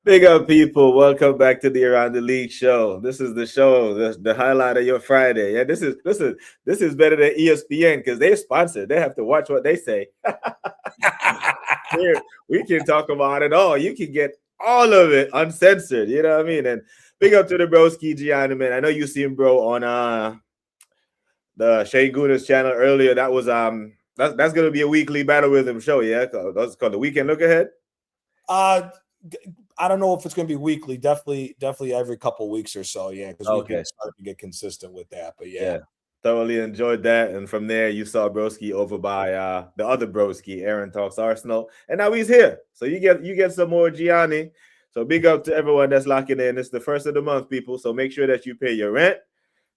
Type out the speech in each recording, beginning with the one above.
Big up, people. Welcome back to the Around the League show. This is the show, the highlight of your Friday. Yeah, this is better than ESPN because they're sponsored. They have to watch what they say. Here, we can talk about it all. You can get all of it uncensored. You know what I mean? And big up to the broski Gianni, man. I know you seen bro on the Shane Gunas channel earlier. That's gonna be a weekly battle with him show. Yeah, that's called the Weekend Look Ahead. Uh, I don't know if it's going to be weekly. Definitely every couple of weeks or so. Yeah, because we've Okay. been starting to get consistent with that. But Yeah, yeah, thoroughly enjoyed that. And from there, you saw Broski over by the other Broski, Aaron Talks Arsenal, and now he's here. So you get some more Gianni. So big up to everyone that's locking in. It's the first of the month, people. So make sure that you pay your rent,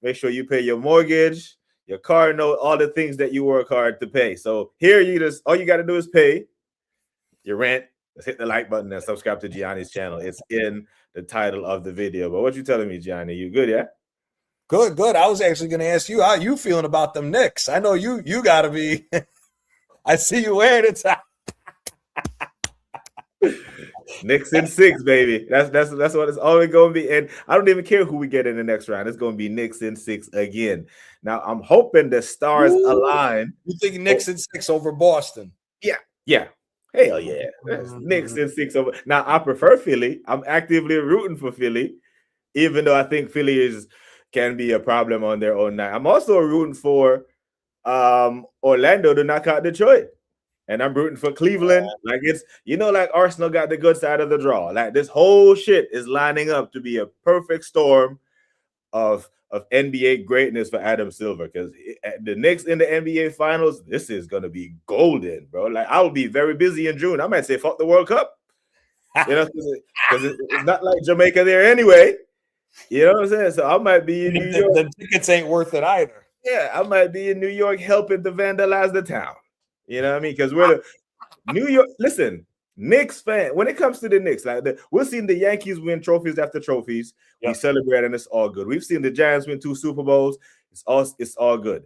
make sure you pay your mortgage, your car note, all the things that you work hard to pay. So here you just all you got to do is pay your rent. Just hit the like button and subscribe to Gianni's channel. It's in the title of the video. But what you telling me, Gianni? You good, yeah? good. I was actually going to ask you how you feeling about them Knicks. I know you got to be. I see you wearing it. Knicks in 6, baby. That's what it's always going to be. And I don't even care who we get in the next round. It's going to be Knicks in 6 again. Now I'm hoping the stars align. You think Knicks in 6 over Boston? Yeah. Hell yeah. Knicks in 6 over. Now I prefer Philly. I'm actively rooting for Philly, even though I think Philly can be a problem on their own night. I'm also rooting for Orlando to knock out Detroit. And I'm rooting for Cleveland. Like like Arsenal got the good side of the draw. Like this whole shit is lining up to be a perfect storm of NBA greatness for Adam Silver. Because the Knicks in the NBA Finals, this is gonna be golden, bro. Like I will be very busy in June. I might say fuck the World Cup, because it's not like Jamaica there anyway. You know what I'm saying? So I might be in New York. The tickets ain't worth it either. Yeah, I might be in New York helping to vandalize the town. You know what I mean? Because we're the New York. Listen, Knicks fan. When it comes to the Knicks, we've seen the Yankees win trophies after trophies. Yep. We celebrate, and it's all good. We've seen the Giants win 2 Super Bowls. It's all good.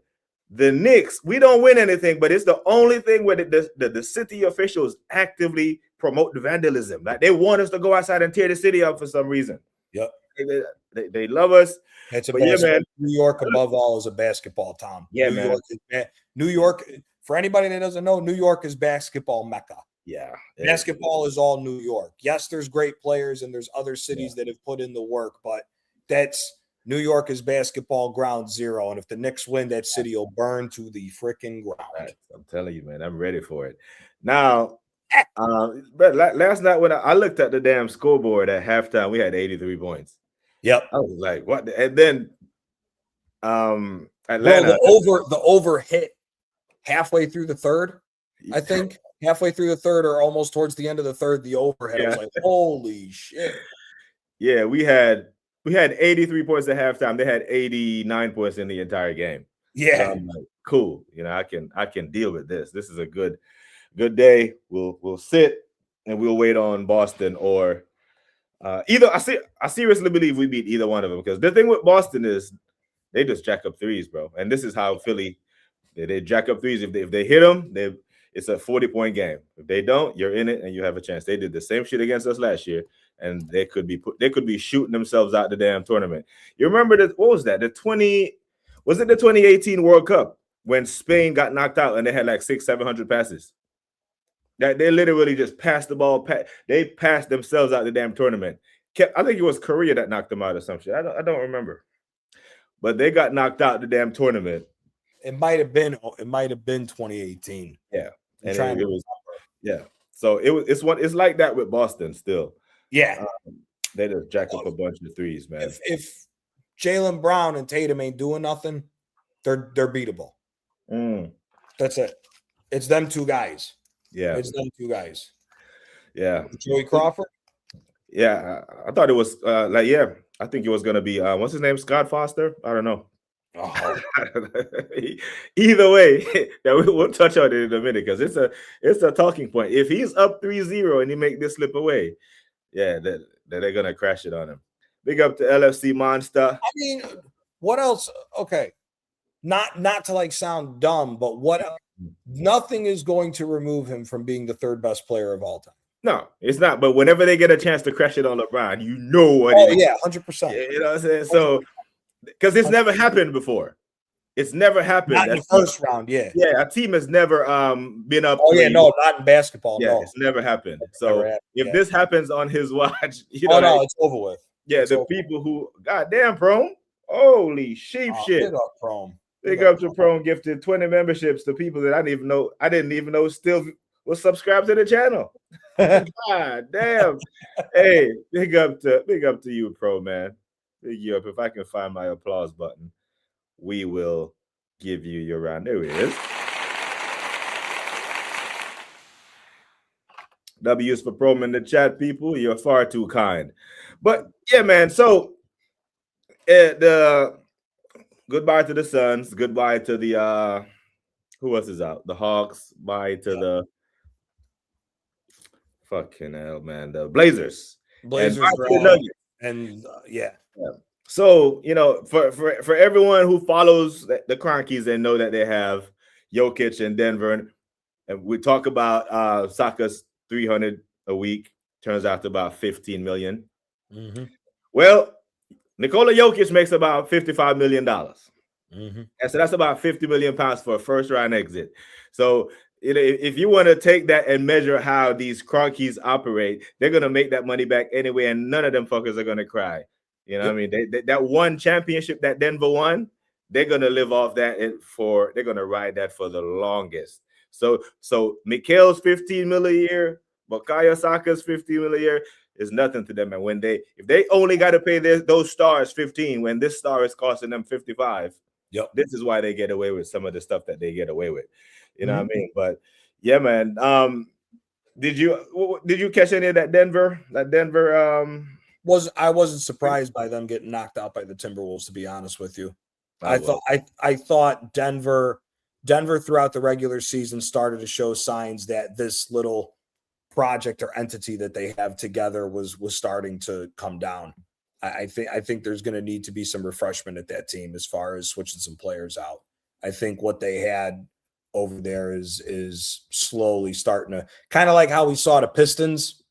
The Knicks, we don't win anything, but it's the only thing where the city officials actively promote the vandalism. Like they want us to go outside and tear the city up for some reason. Yep. They love us. It's man. New York, above all, is a basketball town. Yeah, New York, for anybody that doesn't know, New York is basketball mecca. Yeah. Basketball is all New York. Yes, there's great players and there's other cities that have put in the work, but that's New York is basketball ground zero. And if the Knicks win, that city will burn to the freaking ground. Right. I'm telling you, man, I'm ready for it. Now, but last night when I looked at the damn scoreboard at halftime, we had 83 points. Yep. I was like, what? And then Atlanta. The over hit halfway through the third, I think. Halfway through the third or almost towards the end of the third, the overhead. I was like, holy shit. Yeah, we had 83 points at halftime. They had 89 points in the entire game. Yeah. So like, cool. I can deal with this. This is a good day. We'll sit and we'll wait on Boston or either. I seriously believe we beat either one of them, because the thing with Boston is they just jack up threes, bro. And this is how Philly they jack up threes. If they hit them, it's a 40-point game. If they don't, you're in it and you have a chance. They did the same shit against us last year, and they could be shooting themselves out the damn tournament. You remember what was that? The 2018 World Cup when Spain got knocked out and they had like 600-700 passes? That they literally just passed the ball. They passed themselves out the damn tournament. I think it was Korea that knocked them out or some shit. I don't remember, but they got knocked out the damn tournament. It might have been 2018. Yeah. And it was, yeah. So it's like that with Boston still. Yeah. They just jack up a bunch of threes, man. If Jaylen Brown and Tatum ain't doing nothing, they're beatable. That's it. It's them two guys. Yeah. It's them two guys. Yeah. Joey Crawford? Yeah. I thought it was I think it was gonna be what's his name? Scott Foster? I don't know. Oh. Either way, we'll touch on it in a minute, because it's a talking point. If he's up 3-0 and he make this slip away, yeah, they're gonna crash it on him. Big up to LFC Monster. I mean, what else? Okay, not to like sound dumb, but what else? Nothing is going to remove him from being the third best player of all time. No, it's not. But whenever they get a chance to crash it on LeBron, you know what Oh it is. yeah, 100%. You know what I'm saying? So because it's never happened before. It's never happened. Not in the first round, yeah. Yeah, a team has never been up Oh to yeah, no, not in basketball, yeah, no. it's never happened. Never So happened, if yeah. this happens on his watch, Oh no, it's over with. Yeah, it's the over. people who goddamn Prome, holy sheep shit. Big up Prome. Big up to Prome gifted 20 memberships to people that I didn't even know still was subscribed to the channel. God damn. Hey, big up to you, Pro man. Big you up. If I can find my applause button, we will give you your round. There it is. W's for Pro in the chat, people. You're far too kind. But yeah, man. So the goodbye to the Suns. Goodbye to the who else is out? The Hawks. Bye to the fucking hell, man. The Blazers. Blazers and bye to the Nuggets. And yeah. So, you know, for everyone who follows the Cronkies and know that they have Jokic and Denver, and we talk about Saka's 300 a week, turns out to about 15 million. Mm-hmm. Well, Nikola Jokic makes about $55 million. Mm-hmm. And so that's about 50 million pounds for a first round exit. So if you want to take that and measure how these Cronkies operate, they're going to make that money back anyway, and none of them fuckers are going to cry. You know what I mean? That one championship that Denver won, they're going to live off that they're going to ride that for the longest. So Mikhail's 15 million a year, Bukayo Saka's 15 million a year is nothing to them. And if they only got to pay those stars 15 when this star is costing them 55, this is why they get away with some of the stuff that they get away with. You know what I mean? But yeah, man. Did you catch any of that Denver? I wasn't surprised by them getting knocked out by the Timberwolves, to be honest with you. I thought Denver throughout the regular season started to show signs that this little project or entity that they have together was starting to come down. I think there's going to need to be some refreshment at that team as far as switching some players out. I think what they had over there is slowly starting to kind of like how we saw the Pistons.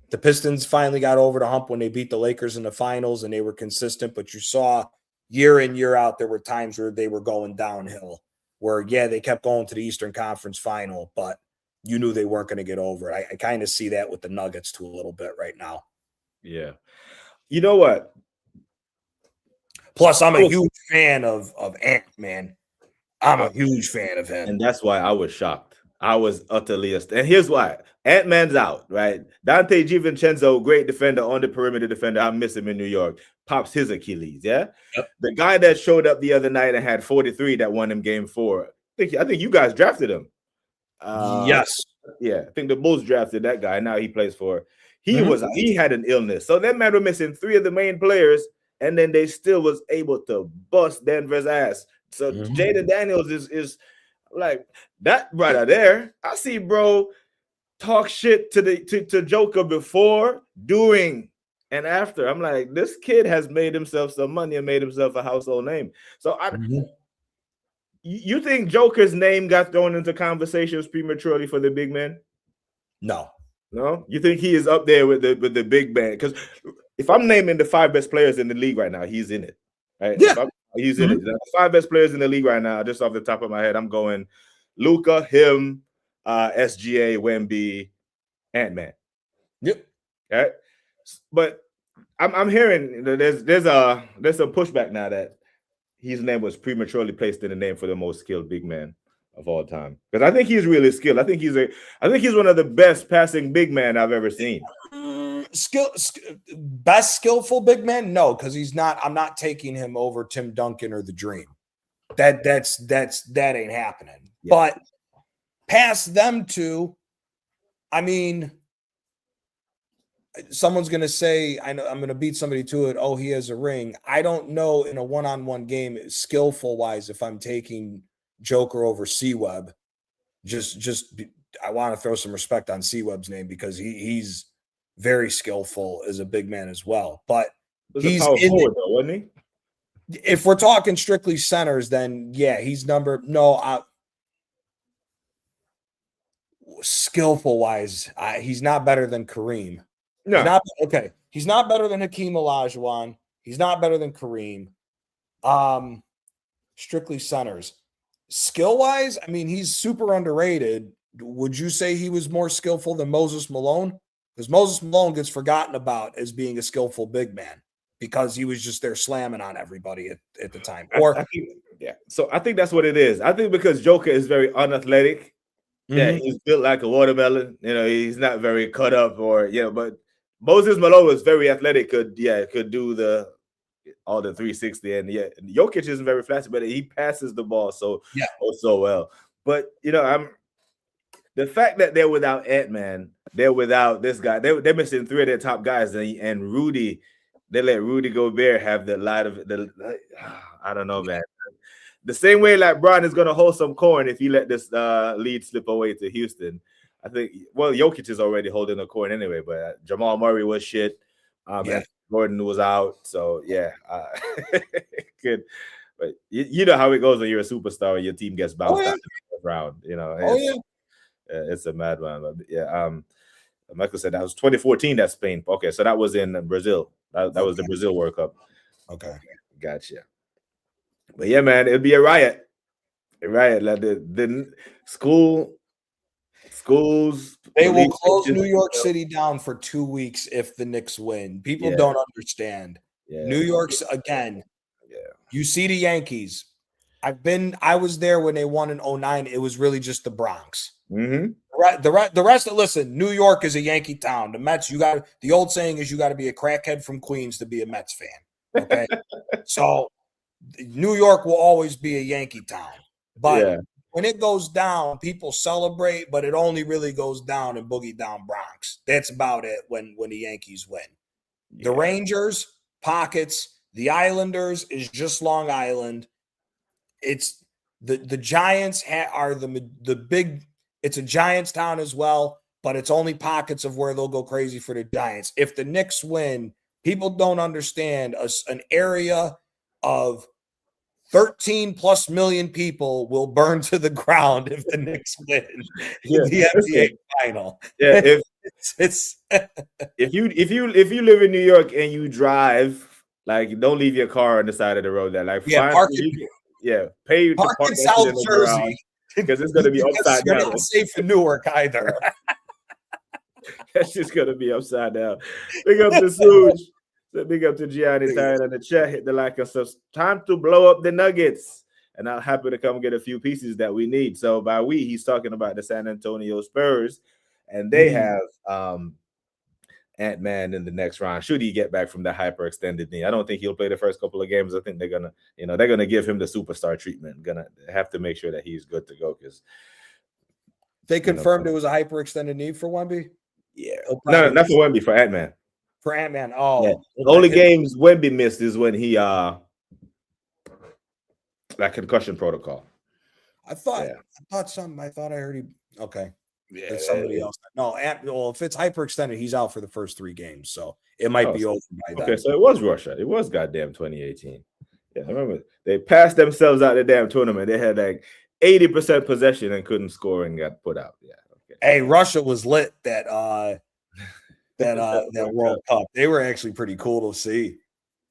The Pistons finally got over the hump when they beat the Lakers in the finals and they were consistent, but you saw year in, year out, there were times where they were going downhill where, they kept going to the Eastern Conference final, but you knew they weren't going to get over it. I kind of see that with the Nuggets too a little bit right now. Yeah. You know what? Plus, I'm a huge fan of Ant, man. I'm a huge fan of him. And that's why I was shocked. I was utterly astounded. And here's why. Ant-Man's out, right? Dante DiVincenzo, great defender, on the perimeter defender. I miss him in New York. Pops his Achilles, yeah? Yep. The guy that showed up the other night and had 43 that won him game 4. I think you guys drafted him. Yes. Yeah, I think the Bulls drafted that guy. Now he plays for. He had an illness. So that man was missing 3 of the main players, and then they still was able to bust Denver's ass. So Jaden Daniels is like that brother there. I see bro talk shit to Joker before, during, and after. I'm like, this kid has made himself some money and made himself a household name. So you think Joker's name got thrown into conversations prematurely for the big man? No. You think he is up there with the big man? Because if I'm naming the 5 best players in the league right now, he's in it. Right? Yeah. He's in it. The 5 best players in the league right now, just off the top of my head, I'm going Luka, him, SGA, Wemby, Ant-Man. Yep. Okay. But I'm hearing there's some pushback now that his name was prematurely placed in the name for the most skilled big man of all time. Because I think he's really skilled. I think he's one of the best passing big men I've ever seen. Best skillful big man? No, because he's not. I'm not taking him over Tim Duncan or the Dream. That ain't happening. Yeah. But past them two, I mean, someone's gonna say, I know I'm gonna beat somebody to it. Oh, he has a ring. I don't know in a one-on-one game, skillful wise, if I'm taking Joker over C-Web. I want to throw some respect on C-Web's name because he's very skillful as a big man as well. But he's in forward, though, wasn't he? If we're talking strictly centers, then yeah, he's number. No, skillful wise, he's not better than Kareem. No. He's not okay. He's not better than Hakeem Olajuwon. He's not better than Kareem. Strictly centers. Skill wise, I mean, he's super underrated. Would you say he was more skillful than Moses Malone? Because Moses Malone gets forgotten about as being a skillful big man because he was just there slamming on everybody at the time. Or I think, yeah. So I think that's what it is. I think because Joker is very unathletic. Yeah, he's built like a watermelon. You know, he's not very cut up or but Moses Malone was very athletic, could do all the 360 and Jokic isn't very flashy, but he passes the ball so well. But the fact that they're without Ant-Man, they're without this guy, they're missing three of their top guys, and Rudy, they let Rudy Gobert have the light of I don't know, man. The same way like Bron is gonna hold some corn if he let this lead slip away to Houston. I think Jokic is already holding the corn anyway, but Jamal Murray was shit. And Gordon was out, so good. But you know how it goes when you're a superstar and your team gets bounced out in the round. It's a mad one. But Michael said that was 2014. That's Spain. Okay, so that was in Brazil. That was the Brazil World Cup. Okay, gotcha. But yeah, man, it'd be a riot. Like the schools. They will close New York City down for 2 weeks if the Knicks win. People don't understand. New York's again. Yeah. You see the Yankees. I was there when they won in 2009. It was really just the Bronx. Mm-hmm. The rest of listen, New York is a Yankee town. The Mets, the old saying is you got to be a crackhead from Queens to be a Mets fan. Okay. So New York will always be a Yankee town. But when it goes down, people celebrate, but it only really goes down in Boogie Down Bronx. That's about it when the Yankees win. The Rangers, pockets. The Islanders is just Long Island. It's the Giants are the big. It's a Giants town as well, but it's only pockets of where they'll go crazy for the Giants. If the Knicks win, people don't understand an area of 13 plus million people will burn to the ground if the Knicks win the NBA final. Yeah, it's if you live in New York and you drive, like don't leave your car on the side of the road. That like pay park in South Jersey because it's going to be upside down. You're not safe in Newark either. That's just going to be upside down. Big up to Suge. Big up to Gianni Tyler in the chat. Hit the like and stuff. Time to blow up the Nuggets. And I'm happy to come get a few pieces that we need. So by we, he's talking about the San Antonio Spurs. And they have Ant-Man in the next round. Should he get back from the hyperextended knee? I don't think he'll play the first couple of games. I think they're gonna give him the superstar treatment. Gonna have to make sure that he's good to go because they confirmed it was a hyperextended knee for Wemby. Yeah, no, not for Wemby, for Ant-Man. For Ant-Man, the only games Wemby missed is when he that concussion protocol. I thought I heard he. Okay. Yeah, somebody else. No, if it's hyperextended, he's out for the first 3 games, so it might be over by then. Okay, so it was Russia. It was goddamn 2018. Yeah, I remember they passed themselves out the damn tournament. They had like 80% possession and couldn't score and got put out. Yeah. Okay. Hey, Russia was lit that World Cup. They were actually pretty cool to see.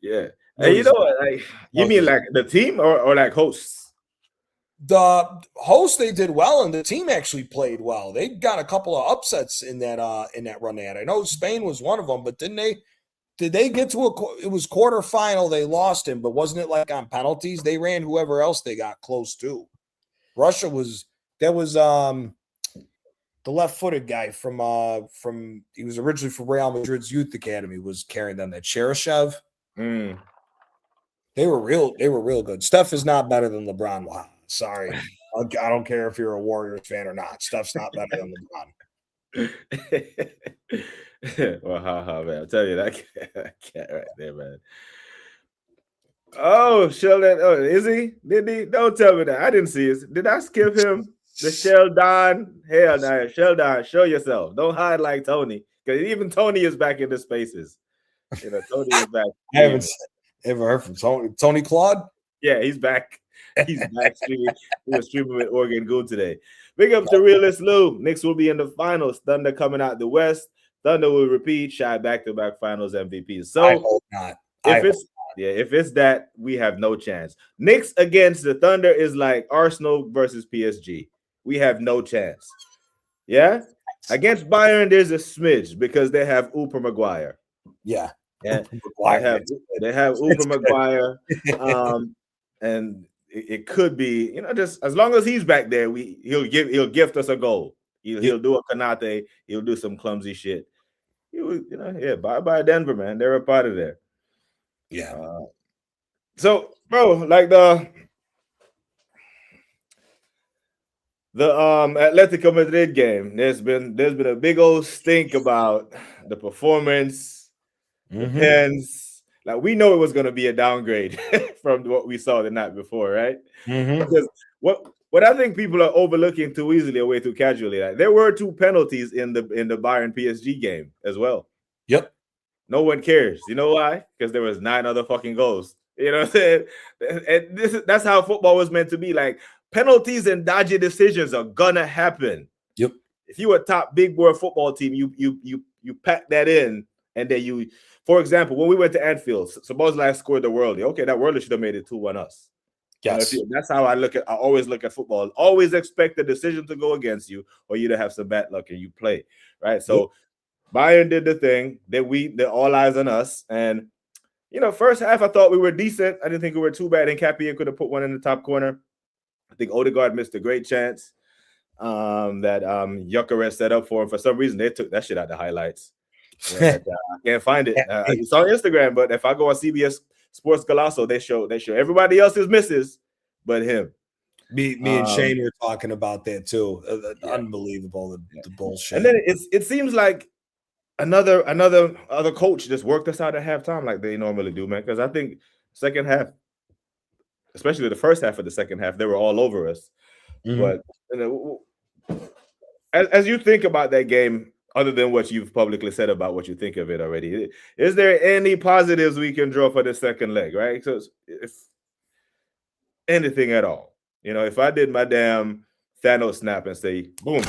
Yeah. Hey, you know what? Like, you mean like the team or like hosts? The hosts, they did well, and the team actually played well. They got a couple of upsets in that run they had. I know Spain was one of them, but did they get to it was quarterfinal? They lost him, but wasn't it like on penalties? They ran whoever else they got close to. Russia was the left-footed guy from he was originally from Real Madrid's youth academy was carrying them. That Cheryshev. They were real good. Steph is not better than LeBron. Wow. Sorry. I don't care if you're a Warriors fan or not. Steph's not better than LeBron. Well, man. I'll tell you that cat right there, man. Oh, Sheldon. Oh, is he? Did he? Don't tell me that. I didn't see it. Did I skip him? The Sheldon. Hell no. Sheldon, show yourself. Don't hide like Tony. Because even Tony is back in the spaces. Tony is back. I haven't ever heard from Tony Claude? Yeah, he's back. He's back streaming. He was streaming with Oregon Goon today. Big up to Realist Lou. Knicks will be in the finals. Thunder coming out the West. Thunder will repeat. Shy back-to-back finals MVPs. So I hope not. if it's that, we have no chance. Knicks against the Thunder is like Arsenal versus PSG. We have no chance. Yeah. Against Bayern, there's a smidge because they have Ooper Maguire. Yeah. Yeah. They have Ooper Maguire. And it could be, just as long as he's back there, he'll gift us a goal. He'll do a Kanate. He'll do some clumsy shit. Bye Denver, man. They're a part of there. Yeah. So, bro, like the Atletico Madrid game, there's been a big old stink about the performance, the pens. Like, we know it was going to be a downgrade from what we saw the night before, right? Because what I think people are overlooking too easily or way too casually, like, there were 2 penalties in the Bayern PSG game as well. Yep. No one cares. You know why? Because there was 9 other fucking goals. You know what I'm saying? And that's how football was meant to be. Like, penalties and dodgy decisions are gonna happen. Yep. If you a top big boy football team, you pack that in, and then for example, when we went to Anfield, supposedly I scored the Worldie. Okay, that Worldie should have made it 2-1 us. Yes. That's how I always look at football. Always expect the decision to go against you, or you to have some bad luck and you play. Right. So Bayern did the thing. They're all eyes on us. And first half I thought we were decent. I didn't think we were too bad. And Capia could have put one in the top corner. I think Odegaard missed a great chance that Gyökeres set up for him. For some reason, they took that shit out the highlights. I can't find it. It's on Instagram, but if I go on CBS Sports Golazo, they show everybody else's misses, but him. Me and Shane were talking about that too. Unbelievable, the bullshit. And then it seems like another coach just worked us out at halftime like they normally do, man. Because I think second half, especially the first half of the second half, they were all over us. But as you think about that game, other than what you've publicly said about what you think of it already, is there any positives we can draw for the second leg, right? So if anything at all, if I did my damn Thanos snap and say, boom,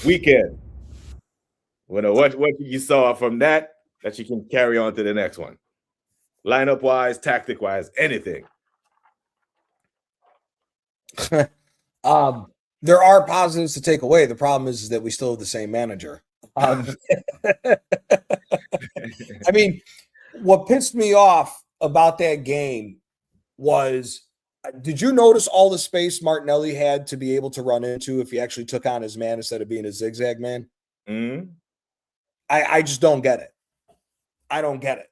weekend, what you saw from that you can carry on to the next one, lineup wise, tactic wise, anything. There are positives to take away. The problem is that we still have the same manager. I mean, what pissed me off about that game was, did you notice all the space Martinelli had to be able to run into if he actually took on his man instead of being a zigzag man? I just don't get it. I don't get it.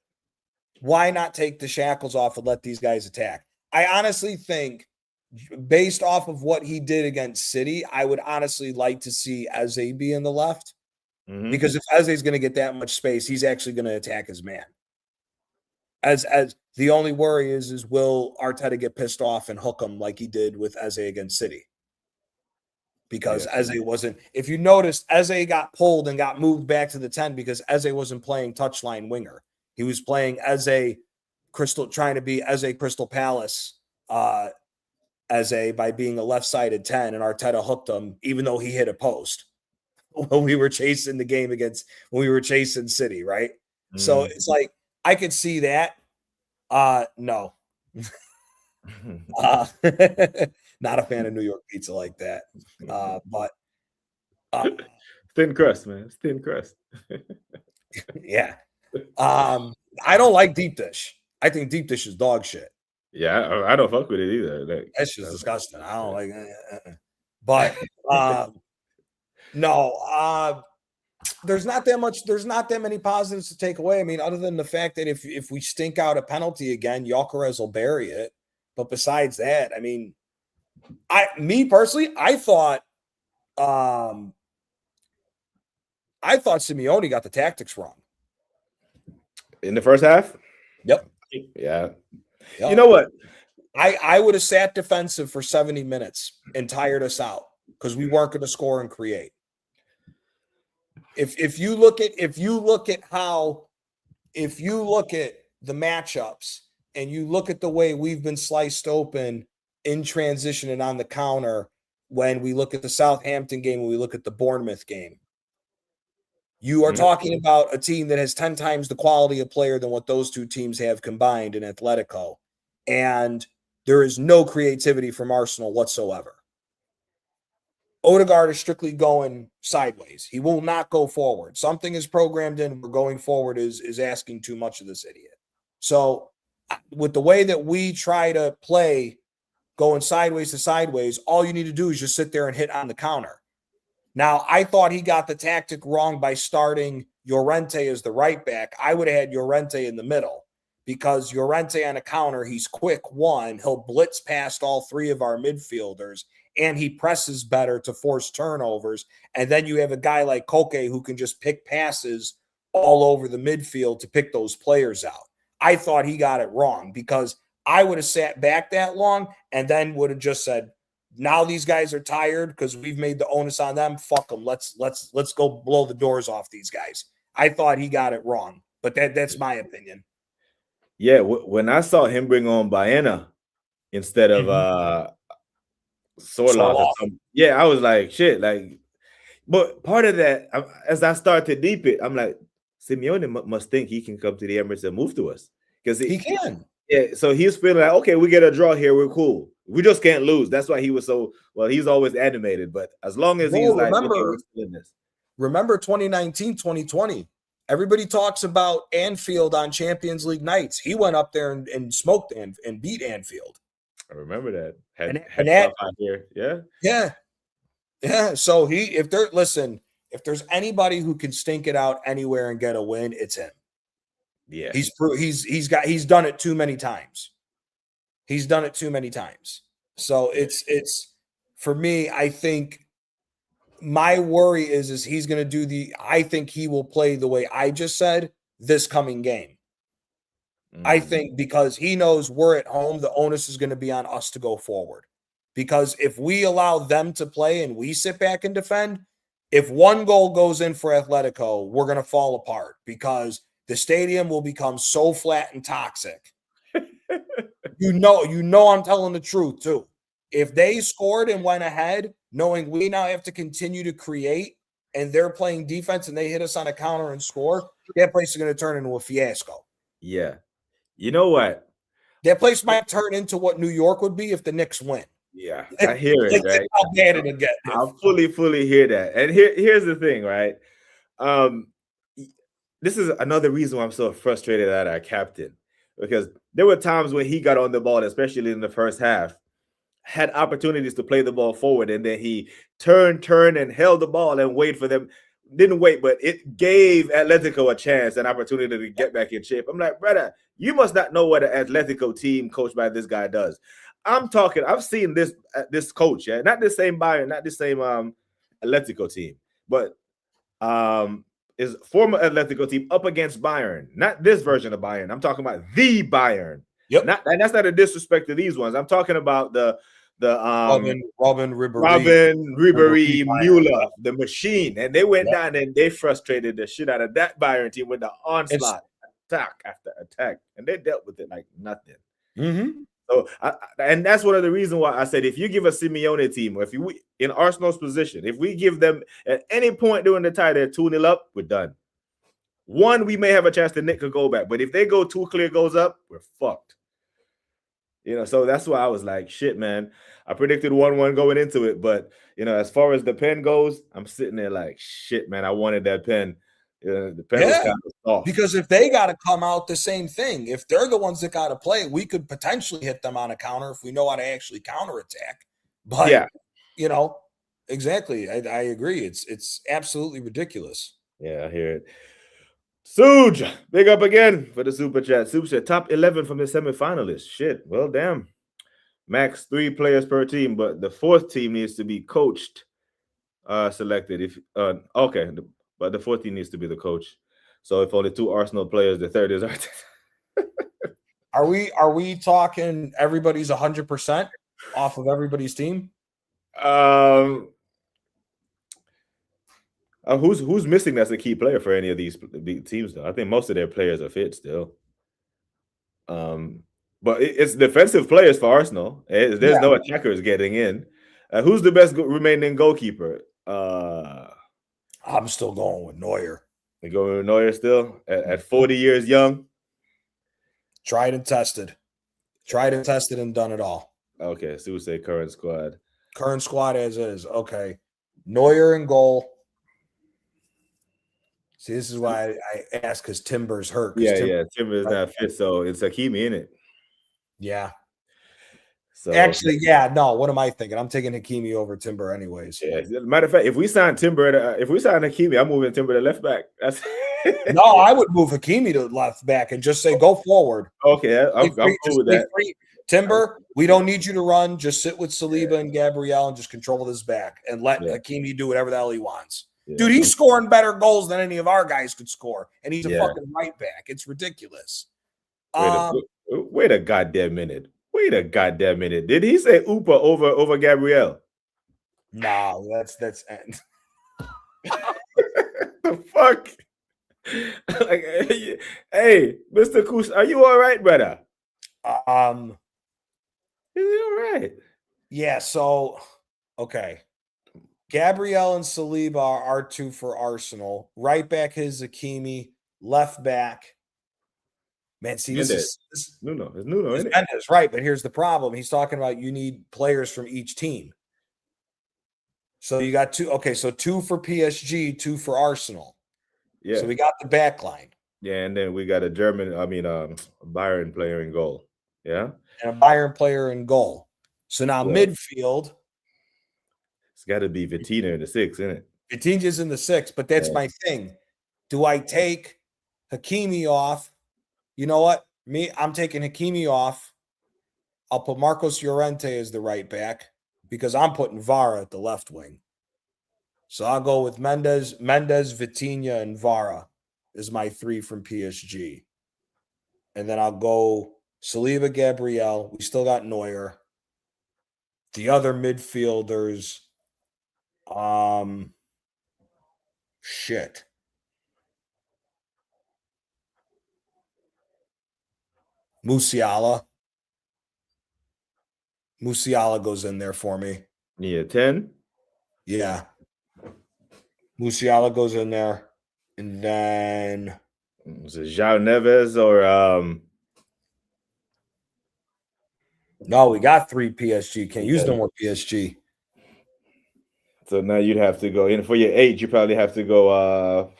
Why not take the shackles off and let these guys attack? I honestly think, based off of what he did against City, I would honestly like to see Eze be in the left. Because if Eze is going to get that much space, he's actually going to attack his man. As the only worry is will Arteta get pissed off and hook him like he did with Eze against City? Because Eze wasn't. If you noticed, Eze got pulled and got moved back to the 10 because Eze wasn't playing touchline winger. He was playing trying to be Eze Crystal Palace. Eze by being a left-sided 10, and Arteta hooked him, even though he hit a post when we were chasing the game when we were chasing City, right? So it's like, I could see that. No. Not a fan of New York pizza like that. But thin crust, man. It's thin crust. Yeah. I don't like deep dish. I think deep dish is dog shit. Yeah, I don't fuck with it either. That's just disgusting. I don't like it. But no, there's not that many positives to take away. I mean, other than the fact that if we stink out a penalty again, Gyökeres will bury it. But besides that, I mean, me personally, I thought Simeone got the tactics wrong in the first half. Yep. Yeah. You know what? I would have sat defensive for 70 minutes and tired us out because we weren't going to score and create. If you look at the matchups and you look at the way we've been sliced open in transition and on the counter when we look at the Southampton game, when we look at the Bournemouth game, you are talking about a team that has 10 times the quality of player than what those two teams have combined in Atletico. And there is no creativity from Arsenal whatsoever. Odegaard is strictly going sideways. He will not go forward. Something is programmed in where going forward is asking too much of this idiot. So with the way that we try to play going sideways to sideways, all you need to do is just sit there and hit on the counter. Now, I thought he got the tactic wrong by starting Llorente as the right back. I would have had Llorente in the middle because Llorente on a counter, he's quick, one, he'll blitz past all three of our midfielders, and he presses better to force turnovers. And then you have a guy like Koke who can just pick passes all over the midfield to pick those players out. I thought he got it wrong because I would have sat back that long and then would have just said, now these guys are tired because we've made the onus on them. Fuck them. Let's go blow the doors off these guys. I thought he got it wrong, but that's my opinion. Yeah, when I saw him bring on Baena instead of Sorloth, I was like, shit. Like, but part of that, as I start to deep it, I'm like, Simeone must think he can come to the Emirates and move to us because he can. Yeah, so he's feeling like, okay, we get a draw here, we're cool. We just can't lose. That's why he was so well. He's always animated, but as long as he's like, okay, we're still in this. Remember 2019, 2020. Everybody talks about Anfield on Champions League nights. He went up there and smoked and beat Anfield. I remember that. Had stuff out here. Yeah. So if there's anybody who can stink it out anywhere and get a win, it's him. Yeah. He's done it too many times. He's done it too many times. So it's for me, I think my worry is he's going to do I think he will play the way I just said this coming game. I think because he knows we're at home, the onus is going to be on us to go forward. Because if we allow them to play and we sit back and defend, if one goal goes in for Atletico, we're going to fall apart because the stadium will become so flat and toxic. You know I'm telling the truth too. If they scored and went ahead, knowing we now have to continue to create and they're playing defense and they hit us on a counter and score, that place is going to turn into a fiasco. Yeah. You know what? That place might turn into what New York would be if the Knicks win. Yeah, I hear it, right? How bad it'll get. I fully hear that. And here's the thing, right? This is another reason why I'm so frustrated at our captain. Because there were times when he got on the ball, especially in the first half, had opportunities to play the ball forward, and then he turned and held the ball and wait for them. Didn't wait, but it gave Atletico a chance, an opportunity to get back in shape. I'm like, brother, you must not know what an Atletico team coached by this guy does. I've seen this coach, yeah, not the same Bayern, not the same Atletico team, but is former Atletico team up against Bayern, not this version of Bayern. I'm talking about the Bayern. Yep. And that's not a disrespect to these ones. I'm talking about the Robin Ribéry, Müller, the machine, and they went down and they frustrated the shit out of that Bayern team with the onslaught, attack after attack, and they dealt with it like nothing. Mm-hmm. So, and that's one of the reasons why I said if you give a Simeone team, or if you in Arsenal's position, if we give them at any point during the tie, they're 2-0 up, we're done. One, we may have a chance to nick a goal back, but if they go 2 clear goals up, we're fucked. So that's why I was like, shit, man. I predicted 1-1 going into it, but as far as the pen goes, I'm sitting there like, shit, man. I wanted that pen. The pen was kind of soft. Because if they got to come out the same thing, if they're the ones that got to play, we could potentially hit them on a counter if we know how to actually counterattack. But yeah, exactly. I agree. It's absolutely ridiculous. Yeah, I hear it. Suge, big up again for the super chat. Super chat, top 11 from the semifinalists. Shit, well, damn. Max 3 players per team, but the 4th team needs to be coached, selected. But the 4th team needs to be the coach. So if only 2 Arsenal players, the 3rd is Arteta. Are we talking everybody's 100% off of everybody's team? Who's missing that's a key player for any of these big teams though? I think most of their players are fit still. But it's defensive players for Arsenal. There's Yeah, no attackers getting in. Who's the best remaining goalkeeper? I'm still going with Neuer. We go with Neuer still at 40 years young. Tried and tested. Tried and tested and done it all. Okay, so we say current squad. Current squad as is. Okay. Neuer in goal. See, this is why I ask because Timber's hurt. Yeah. Timber is not fit, so it's Hakimi, in it. Yeah. So actually, yeah, no. What am I thinking? I'm taking Hakimi over Timber, anyways. Yeah. Matter of fact, if we sign Hakimi, I'm moving Timber to left back. That's No, I would move Hakimi to left back and just say go forward. Okay, I'm cool with that. Timber, we don't need you to run. Just sit with Saliba and Gabriel and just control this back and let Hakimi do whatever the hell he wants. Yeah. Dude, he's scoring better goals than any of our guys could score, and he's a fucking right back. It's ridiculous. Wait a goddamn minute. Wait a goddamn minute. Did he say Upa over Gabriel? No, that's the fuck. Like, hey, Mr. Kus, are you all right, brother? Is he all right? Yeah. So, okay. Gabriel and Saliba are R2 for Arsenal. Right back is Hakimi. Left back. Man, see, this is Nuno. It's Nuno, isn't it? Mendes, right? But here's the problem. He's talking about you need players from each team. So you got two. Okay, so 2 for PSG, 2 for Arsenal. Yeah. So we got the back line. Yeah, and then we got a Bayern player in goal. Yeah. And a Bayern player in goal. So now midfield. It's got to be Vitinha in the 6, isn't it? Vitinha's in the 6, but that's my thing. Do I take Hakimi off? You know what? I'm taking Hakimi off. I'll put Marcos Llorente as the right back because I'm putting Vara at the left wing. So I'll go with Mendes, Vitinha, and Vara is my 3 from PSG. And then I'll go Saliba, Gabriel. We still got Neuer. The other midfielders, shit. Musiala. Musiala goes in there for me. Yeah, 10? Yeah. Musiala goes in there. And then is it João Neves or No, we got 3 PSG. Can't use no more PSG. So now you'd have to go in for your 8. You probably have to go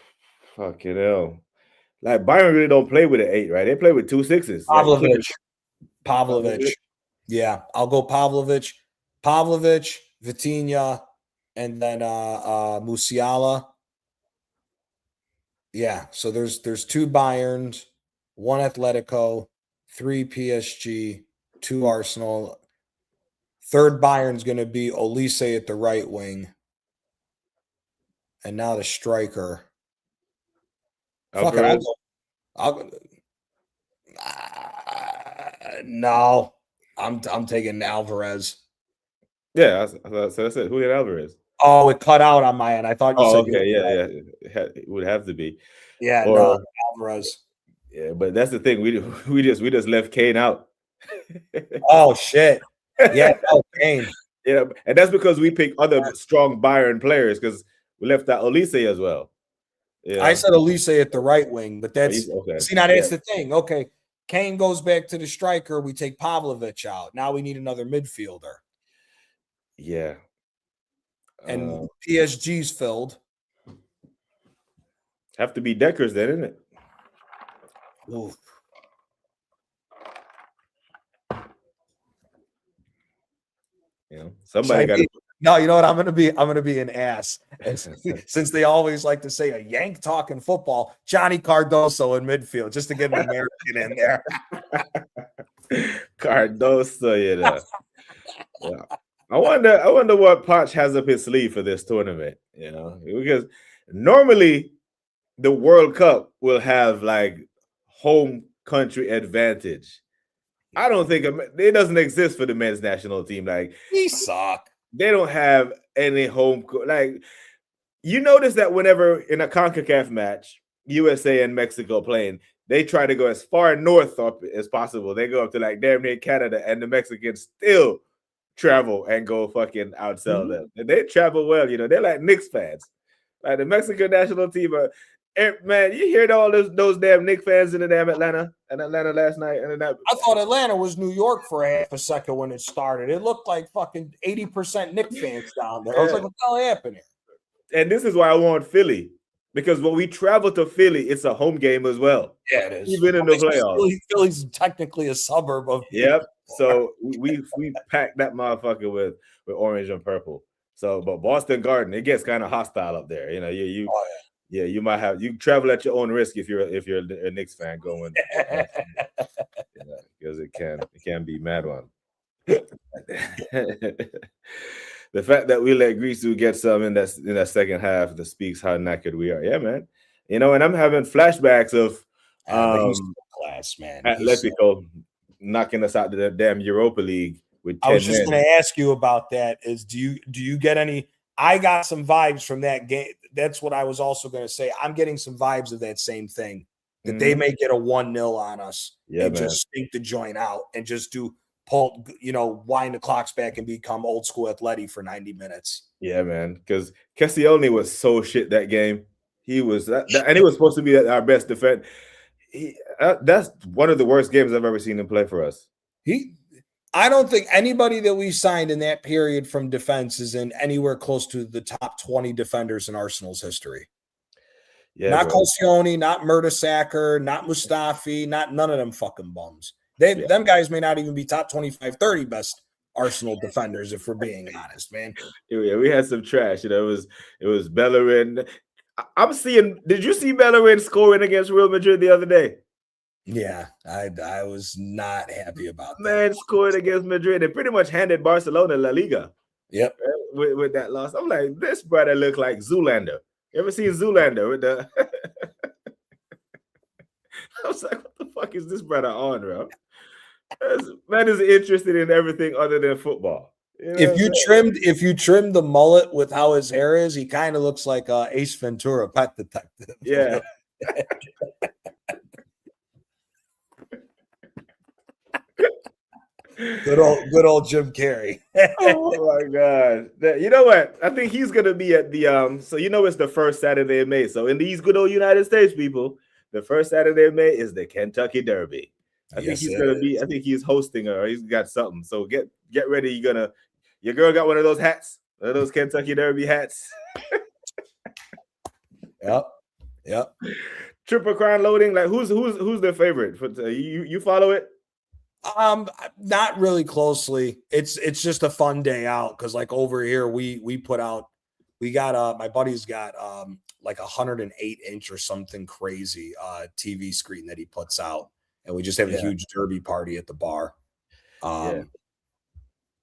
fucking hell. Like Bayern really don't play with an 8, right? They play with 2 6s. Pavlovic. Yeah, I'll go Pavlovic, Vitinha, and then Musiala. Yeah, so there's 2 Bayerns, 1 Atletico, 3 PSG, 2 Arsenal. Third Bayern's going to be Olise at the right wing. And now the striker. Alvarez? No, I'm taking Alvarez. Yeah, that's it. Who had Alvarez? Oh, it cut out on my end. I thought you said. Okay, yeah. It would have to be. Yeah, no, Alvarez. Yeah, but that's the thing. We just left Kane out. Oh shit! Yeah, Kane. Yeah, and that's because we picked other strong Bayern players because we left out Olise as well. Yeah. I said Olise at the right wing, but that's see now that's the thing. Okay, Kane goes back to the striker. We take Pavlovic out. Now we need another midfielder. Yeah. And PSG's filled. Have to be Deckers then, isn't it? Oof. You know, somebody got to. No, you know what? I'm gonna be an ass. Since they always like to say a Yank talking football, Gianni Cardoso in midfield, just to get an American in there. Cardoso, you know. Yeah. I wonder what Poch has up his sleeve for this tournament, you know, because normally the World Cup will have like home country advantage. I don't think it doesn't exist for the men's national team. Like, we suck. They don't have any home. Like, you notice that whenever in a CONCACAF match, USA and Mexico playing, they try to go as far north up as possible. They go up to like damn near Canada, and the Mexicans still travel and go fucking outsell them. And they travel well, they're like Knicks fans. Like the Mexican national team, man, you hear all those damn Knicks fans in the damn Atlanta last night. And I thought Atlanta was New York for a half a second when it started. It looked like fucking 80% Knicks fans down there. I was like, what the hell happened here? And this is why I want Philly. Because when we travel to Philly, it's a home game as well. Yeah, it is. Even in the playoffs. Philly's technically a suburb of. Yep. So we packed that motherfucker with orange and purple. So, but Boston Garden, it gets kind of hostile up there. You might have you travel at your own risk if you're a Knicks fan going, because it can be mad one. The fact that we let Grisu get some in that second half that speaks how knackered we are. Yeah, man. And I'm having flashbacks of class, man. Atletico knocking us out to the damn Europa League with 10 I was just going to ask you about that. Is do you get any? I got some vibes from that game. That's what I was also going to say. I'm getting some vibes of that same thing. That they may get a 1-0 on us and just stink the joint out and just wind the clocks back and become old school Atleti for 90 minutes. Yeah, man. Because Castiglione was so shit that game. He was and he was supposed to be our best defense. That's one of the worst games I've ever seen him play for us. I don't think anybody that we signed in that period from defense is in anywhere close to the top 20 defenders in Arsenal's history. Yeah, not Colcioni, not Mertesacker, not Mustafi, none of them fucking bums. Them guys may not even be top 25, 30 best Arsenal defenders, if we're being honest, man. Yeah, we had some trash. It was Bellerin. I'm seeing. Did you see Bellerin scoring against Real Madrid the other day? Yeah, I was not happy about that. Man scored against Madrid and pretty much handed Barcelona La Liga. Yep. With that loss. I'm like, this brother look like Zoolander. You ever seen Zoolander with the I was like, what the fuck is this brother on, bro? Man is interested in everything other than football. If you trimmed the mullet with how his hair is, he kind of looks like Ace Ventura, Pet Detective. Yeah. Good old Jim Carrey. Oh my God! You know what? I think he's gonna be at the So it's the first Saturday in May. So in these good old United States, people, the first Saturday in May is the Kentucky Derby. I think he's gonna be. I think he's hosting or he's got something. So get ready. Your girl got one of those hats, one of those Kentucky Derby hats. Yep. Triple Crown loading. Like who's their favorite? You follow it? Not really closely. It's just a fun day out because like over here we got my buddy's got like 108-inch or something crazy TV screen that he puts out, and we just have a huge derby party at the bar.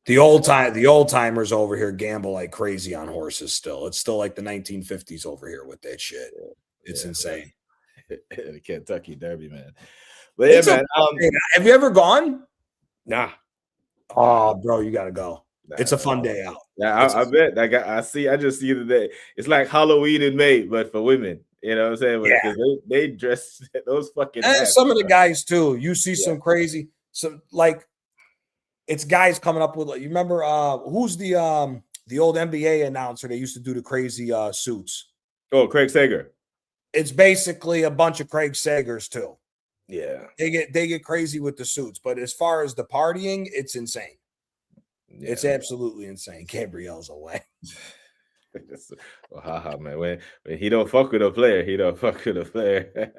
The old timers over here gamble like crazy on horses still. It's still like the 1950s over here with that shit. It's insane. The Kentucky Derby, man. But yeah, man. Have you ever gone? Nah. Oh, bro, you gotta go. It's a fun day out. Yeah, I bet. I just see that it's like Halloween in May, but for women. You know what I'm saying? Because they dress those fucking. And some of the guys too. You see some crazy, it's guys coming up with. You remember who's the old NBA announcer that used to do the crazy suits? Oh, Craig Sager. It's basically a bunch of Craig Sagers too. Yeah, they get crazy with the suits, but as far as the partying, it's insane. Yeah. It's absolutely insane. Gabrielle's away. Man. When he don't fuck with a player, he don't fuck with a player.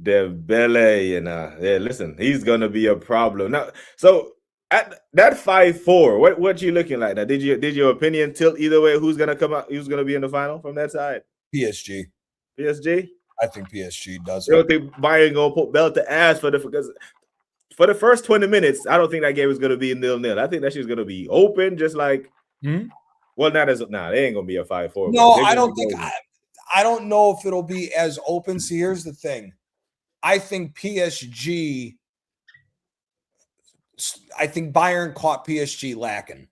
Dembele, listen, he's gonna be a problem now. So at that 5-4, what you looking like now? Did your opinion tilt either way? Who's gonna come out? Who's gonna be in the final from that side? PSG. I think PSG does. You don't think Bayern gonna put belt to ass because for the first 20 minutes, I don't think that game is gonna be 0-0. I think that shit's gonna be open, just like. Well, they ain't gonna be a 5-4. No, I don't think. I don't know if it'll be as open. See, here's the thing. I think PSG. I think Bayern caught PSG lacking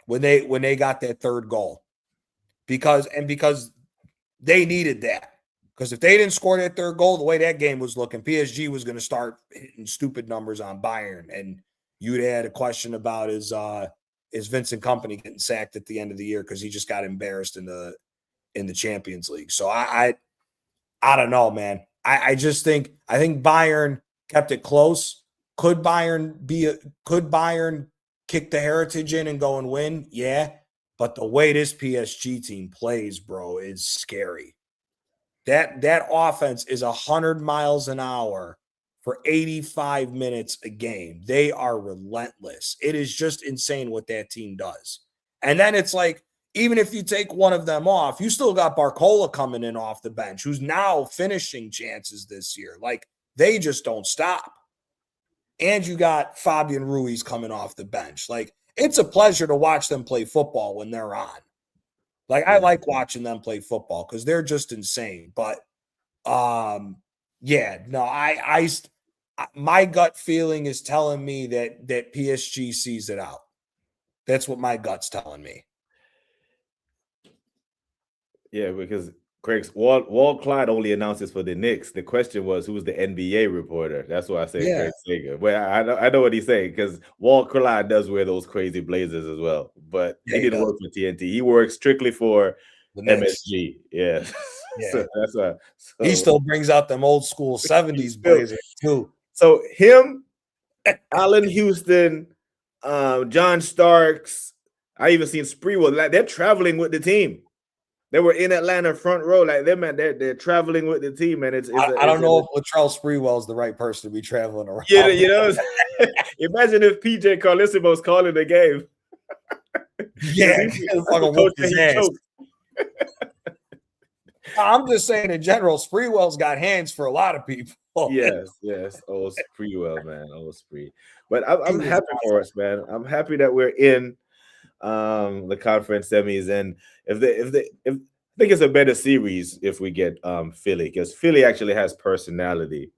when they got that third goal because they needed that. Because if they didn't score that third goal, the way that game was looking, PSG was going to start hitting stupid numbers on Bayern. And you'd had a question about is Vincent Kompany getting sacked at the end of the year because he just got embarrassed in the Champions League. So I don't know, man. I think Bayern kept it close. Could Bayern kick the heritage in and go and win? Yeah. But the way this PSG team plays, bro, is scary. That offense is 100 miles an hour for 85 minutes a game. They are relentless. It is just insane what that team does. And then it's like, even if you take one of them off, you still got Barcola coming in off the bench, who's now finishing chances this year. Like, they just don't stop. And you got Fabian Ruiz coming off the bench. Like, it's a pleasure to watch them play football when they're on. Like, I like watching them play football because they're just insane. But, yeah, no, my gut feeling is telling me that PSG sees it out. That's what my gut's telling me. Yeah, because Walt Clyde only announces for the Knicks. The question was, who's the NBA reporter? That's why I say Craig Sager. Well, I know what he's saying because Walt Clyde does wear those crazy blazers as well. But he didn't work for TNT. He works strictly for the MSG. Yeah. So that's why. So, he still brings out them old school 70s blazers too. So him, Allen Houston, John Starks, I even seen Spreewell. Like, they're traveling with the team. They were in Atlanta front row, like them, man. They're traveling with the team, and I don't know if Latrell Sprewell is the right person to be traveling around. Yeah, you know. Imagine if PJ Carlissimo's calling the game. Yeah, his ass. I'm just saying in general, Spreewell's got hands for a lot of people. Yes. Oh, Spreewell, man. Oh, Spree. But I'm happy for us, man. I'm happy that we're in the conference semis, and if I think it's a better series if we get Philly, because Philly actually has personality.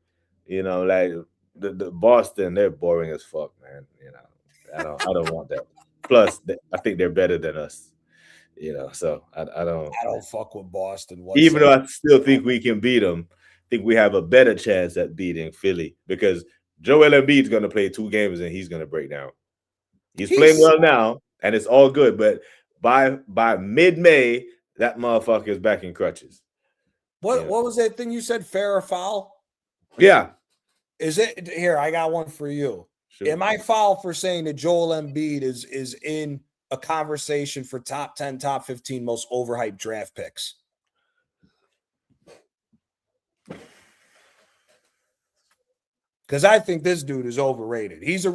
You know, like the Boston, they're boring as fuck, man. You know, I don't want that. Plus, I think they're better than us. You know, so I don't fuck with Boston. Even though I still think we can beat them, I think we have a better chance at beating Philly because Joel Embiid's going to play 2 games and he's going to break down. He's playing well now, and it's all good. But by mid-May, that motherfucker's back in crutches. What was that thing you said? Fair or foul? Yeah. Is it here? I got one for you. Sure. Am I foul for saying that Joel Embiid is in a conversation for top 10, top 15 most overhyped draft picks? Because I think this dude is overrated. He's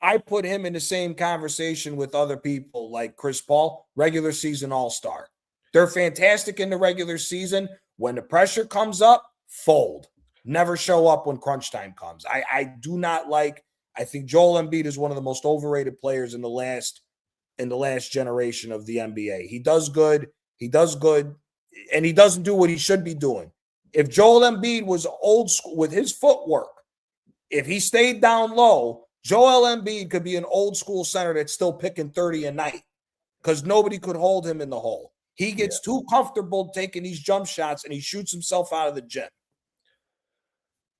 I put him in the same conversation with other people like Chris Paul, regular season all-star. They're fantastic in the regular season. When the pressure comes up, fold. Never show up when crunch time comes. I do not like. I think Joel Embiid is one of the most overrated players in the last generation of the NBA. He does good, and he doesn't do what he should be doing. If Joel Embiid was old school with his footwork, if he stayed down low, Joel Embiid could be an old school center that's still picking 30 a night because nobody could hold him in the hole. He gets too comfortable taking these jump shots and he shoots himself out of the gym.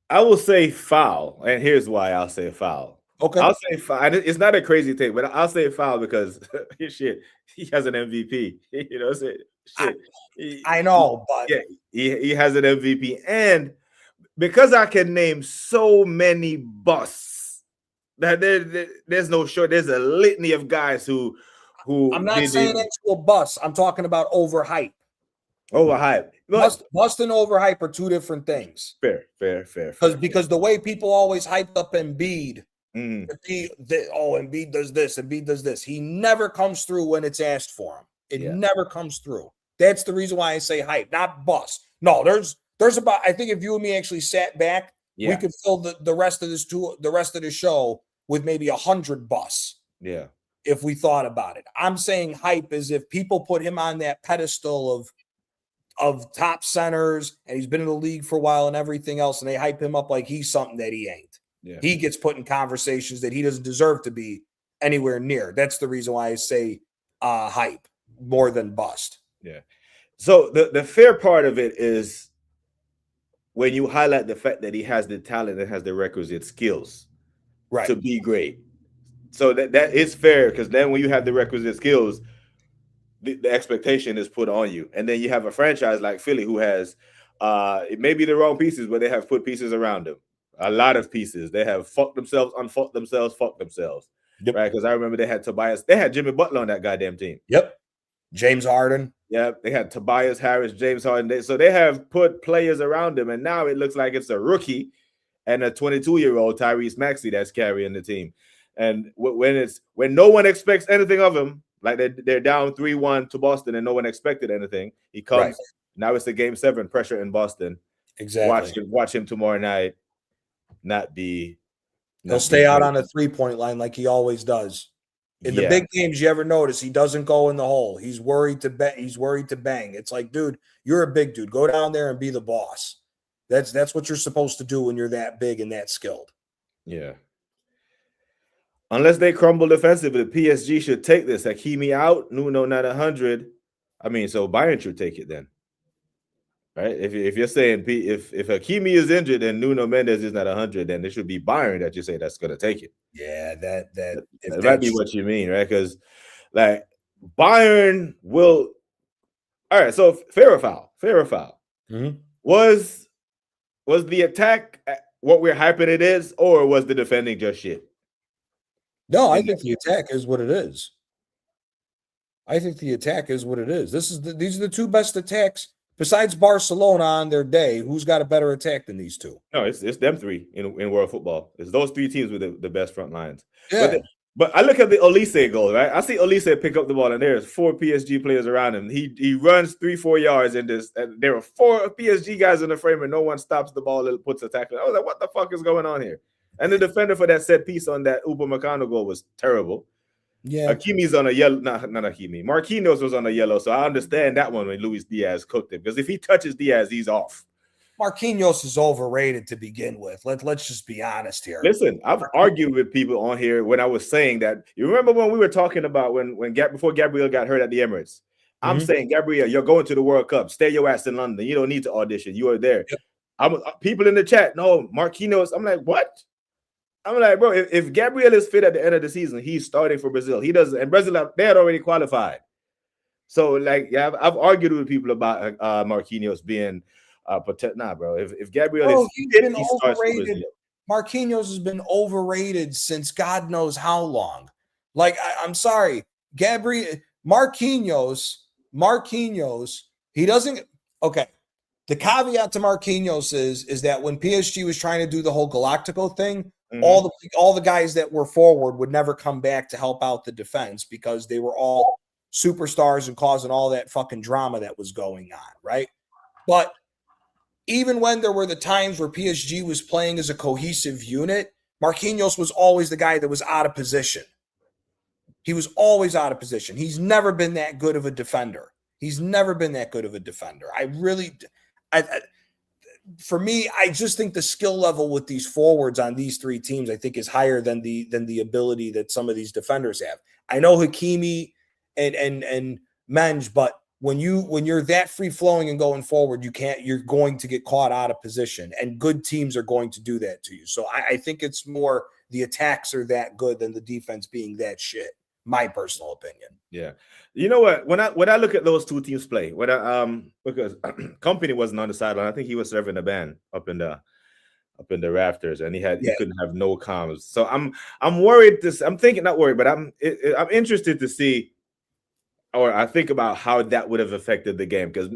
I will say foul, and here's why I'll say foul. Okay. I'll say foul. It's not a crazy take, but I'll say foul because shit, he has an MVP. You know, shit. I know, but he has an MVP, and because I can name so many busts that there's no short. There's a litany of guys who. I'm not saying actual bust. I'm talking about overhype. Overhype. Bust and overhype are two different things. Fair. Because the way people always hyped up Embiid, Embiid does this, Embiid does this. He never comes through when it's asked for him. It never comes through. That's the reason why I say hype, not bust. No, there's about. I think if you and me actually sat back, we could fill the rest of the show with maybe 100 busts. Yeah. If we thought about it, I'm saying hype is if people put him on that pedestal of top centers and he's been in the league for a while and everything else, and they hype him up like he's something that he ain't. Yeah. He gets put in conversations that he doesn't deserve to be anywhere near. That's the reason why I say hype more than bust. Yeah. So the fair part of it is when you highlight the fact that he has the talent and has the requisite skills Right. to be great. So that is fair because then when you have the requisite skills, the expectation is put on you. And then you have a franchise like Philly who has it may be the wrong pieces, but they have put pieces around them. A lot of pieces. They have fucked themselves, unfucked themselves, fucked themselves. Yep. Right? Because I remember they had Jimmy Butler on that goddamn team. Yep. James Harden. Yeah, they had Tobias Harris, James Harden. So they have put players around him, and now it looks like it's a rookie and a 22-year-old Tyrese Maxey that's carrying the team. And when no one expects anything of him, like they're down 3-1 to Boston and no one expected anything, he comes. Right. Now it's the game 7 pressure in Boston. Exactly. Watch him tomorrow night. He'll stay out on the 3-point line like he always does. In the big games, you ever notice he doesn't go in the hole. He's worried to bet. He's worried to bang. It's like, dude, you're a big dude. Go down there and be the boss. That's what you're supposed to do when you're that big and that skilled. Yeah. Unless they crumble defensively, PSG should take this. Hakimi out, Nuno not 100. I mean, so Bayern should take it then. Right? If you're saying if Hakimi is injured and Nuno Mendes is not 100, then it should be Bayern that you say that's going to take it. Yeah, that might be what you mean, right? Because like Bayern will. All right, so fair or foul? Mm-hmm. Was the attack what we're hyping it is, or was the defending just shit? No, I think the attack is what it is. These are the two best attacks besides Barcelona on their day. Who's got a better attack than these two? No, it's them three in world football. It's those three teams with the best front lines. Yeah. But I look at the Olise goal, right? I see Olise pick up the ball, and there's 4 PSG players around him. He runs 3-4 yards in this, and there are 4 PSG guys in the frame, and no one stops the ball and puts a tackle. I was like, what the fuck is going on here? And the defender for that set piece on that Upamecano goal was terrible. Yeah. Hakimi's on a yellow, not Hakimi. Marquinhos was on a yellow, so I understand that one when Luis Diaz cooked it, because if he touches Diaz, he's off. Marquinhos is overrated to begin with. Let's just be honest here. Listen, I've argued with people on here when I was saying that. You remember when we were talking about before Gabriel got hurt at the Emirates? I'm saying, Gabriel, you're going to the World Cup. Stay your ass in London. You don't need to audition. You are there. Yep. People in the chat, no, Marquinhos. I'm like, what? I'm like, bro, if Gabriel is fit at the end of the season, he's starting for Brazil. He doesn't, and Brazil, they had already qualified. So, like, yeah, I've argued with people about Marquinhos being nah, bro. If Gabriel is fit, he starts for Brazil. Marquinhos has been overrated since God knows how long. Like, I'm sorry, Marquinhos, he doesn't. Okay, the caveat to Marquinhos is that when PSG was trying to do the whole Galactico thing, all the guys that were forward would never come back to help out the defense because they were all superstars and causing all that fucking drama that was going on, right? But even when there were the times where PSG was playing as a cohesive unit, Marquinhos was always the guy that was out of position. He was always out of position. He's never been that good of a defender. For me, I just think the skill level with these forwards on these three teams, I think, is higher than the ability that some of these defenders have. I know Hakimi and Menge, but when you're that free flowing and going forward, you're going to get caught out of position, and good teams are going to do that to you. So I think it's more the attacks are that good than the defense being that shit. My personal opinion. Yeah. You know what? When I look at those two teams play, because Company wasn't on the sideline, I think he was serving the band up in the rafters, and he couldn't have no comms. So I'm worried. I'm thinking, not worried, but I'm interested to see, or I think about how that would have affected the game, because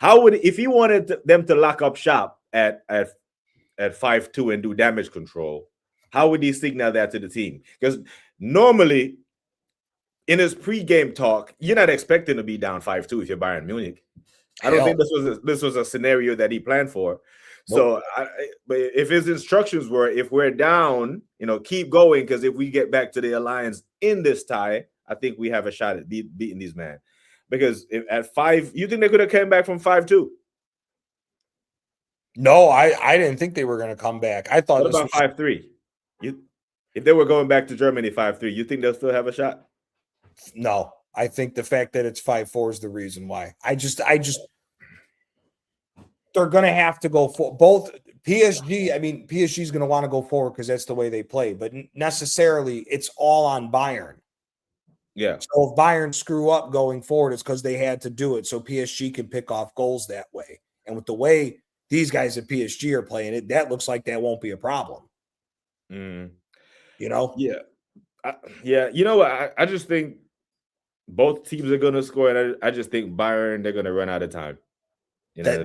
if he wanted them to lock up shop at 5-2 and do damage control, how would he signal that to the team? Because normally, in his pre-game talk, you're not expecting to be down 5-2 if you're Bayern Munich. I don't think this was a scenario that he planned for. Nope. So, but if his instructions were, if we're down, keep going, because if we get back to the alliance in this tie, I think we have a shot at beating these men. Because at 5, you think they could have came back from 5-2? No, I didn't think they were going to come back. I thought what about 5-3? If they were going back to Germany 5-3, you think they'll still have a shot? No, I think the fact that it's 5-4 is the reason why. They're going to have to go for both PSG. I mean, PSG is going to want to go forward because that's the way they play, but necessarily it's all on Bayern. Yeah. So if Bayern screw up going forward, it's because they had to do it. So PSG can pick off goals that way. And with the way these guys at PSG are playing it, that looks like that won't be a problem. Mm. You know? Yeah. Yeah. You know what? I just think both teams are going to score, and I just think Bayern, they're going to run out of time. You know,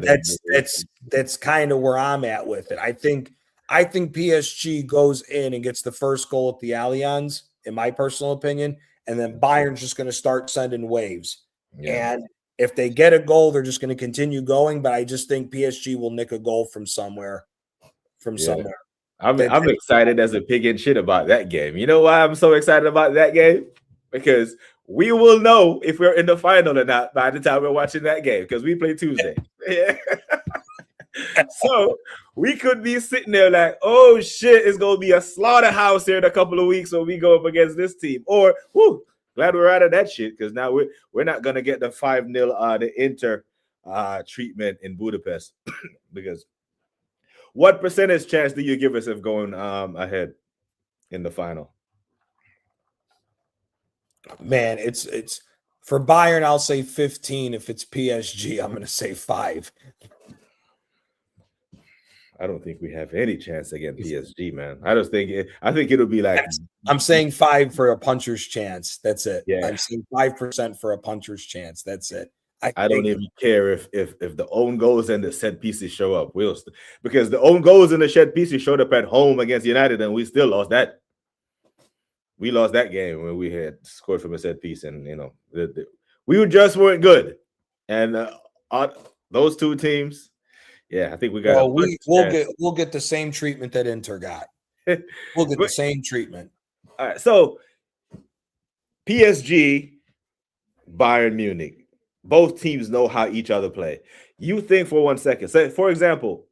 That's kind of where I'm at with it. I think PSG goes in and gets the first goal at the Allianz, in my personal opinion, and then Bayern's just going to start sending waves. yeah. And if they get a goal, they're just going to continue going. But I just think PSG will nick a goal from somewhere. Yeah. I'm excited as a pig in shit about that game. You know why I'm so excited about that game? Because we will know if we're in the final or not by the time we're watching that game, because we play Tuesday. Yeah. So we could be sitting there like, oh shit, it's gonna be a slaughterhouse here in a couple of weeks when we go up against this team. Or whoo, glad we're out of that shit, because now we're not gonna get the 5-0 the Inter treatment in Budapest. Because what percentage chance do you give us of going ahead in the final? Man, it's for Bayern, I'll say 15. If it's PSG, I'm going to say 5. I don't think we have any chance against PSG, man. I think it'll be like I'm saying 5 for a puncher's chance. That's it. Yeah. I'm saying 5% for a puncher's chance. That's it. I don't even care if the own goals and the set pieces show up. Because the own goals and the set pieces showed up at home against United, and we still lost that. We lost that game when we had scored from a set piece, and we just weren't good. And those two teams, yeah, I think we got. Well, we'll get the same treatment that Inter got. We'll get the same treatment. All right, so PSG, Bayern Munich, both teams know how each other play. You think for 1 second. So, for example,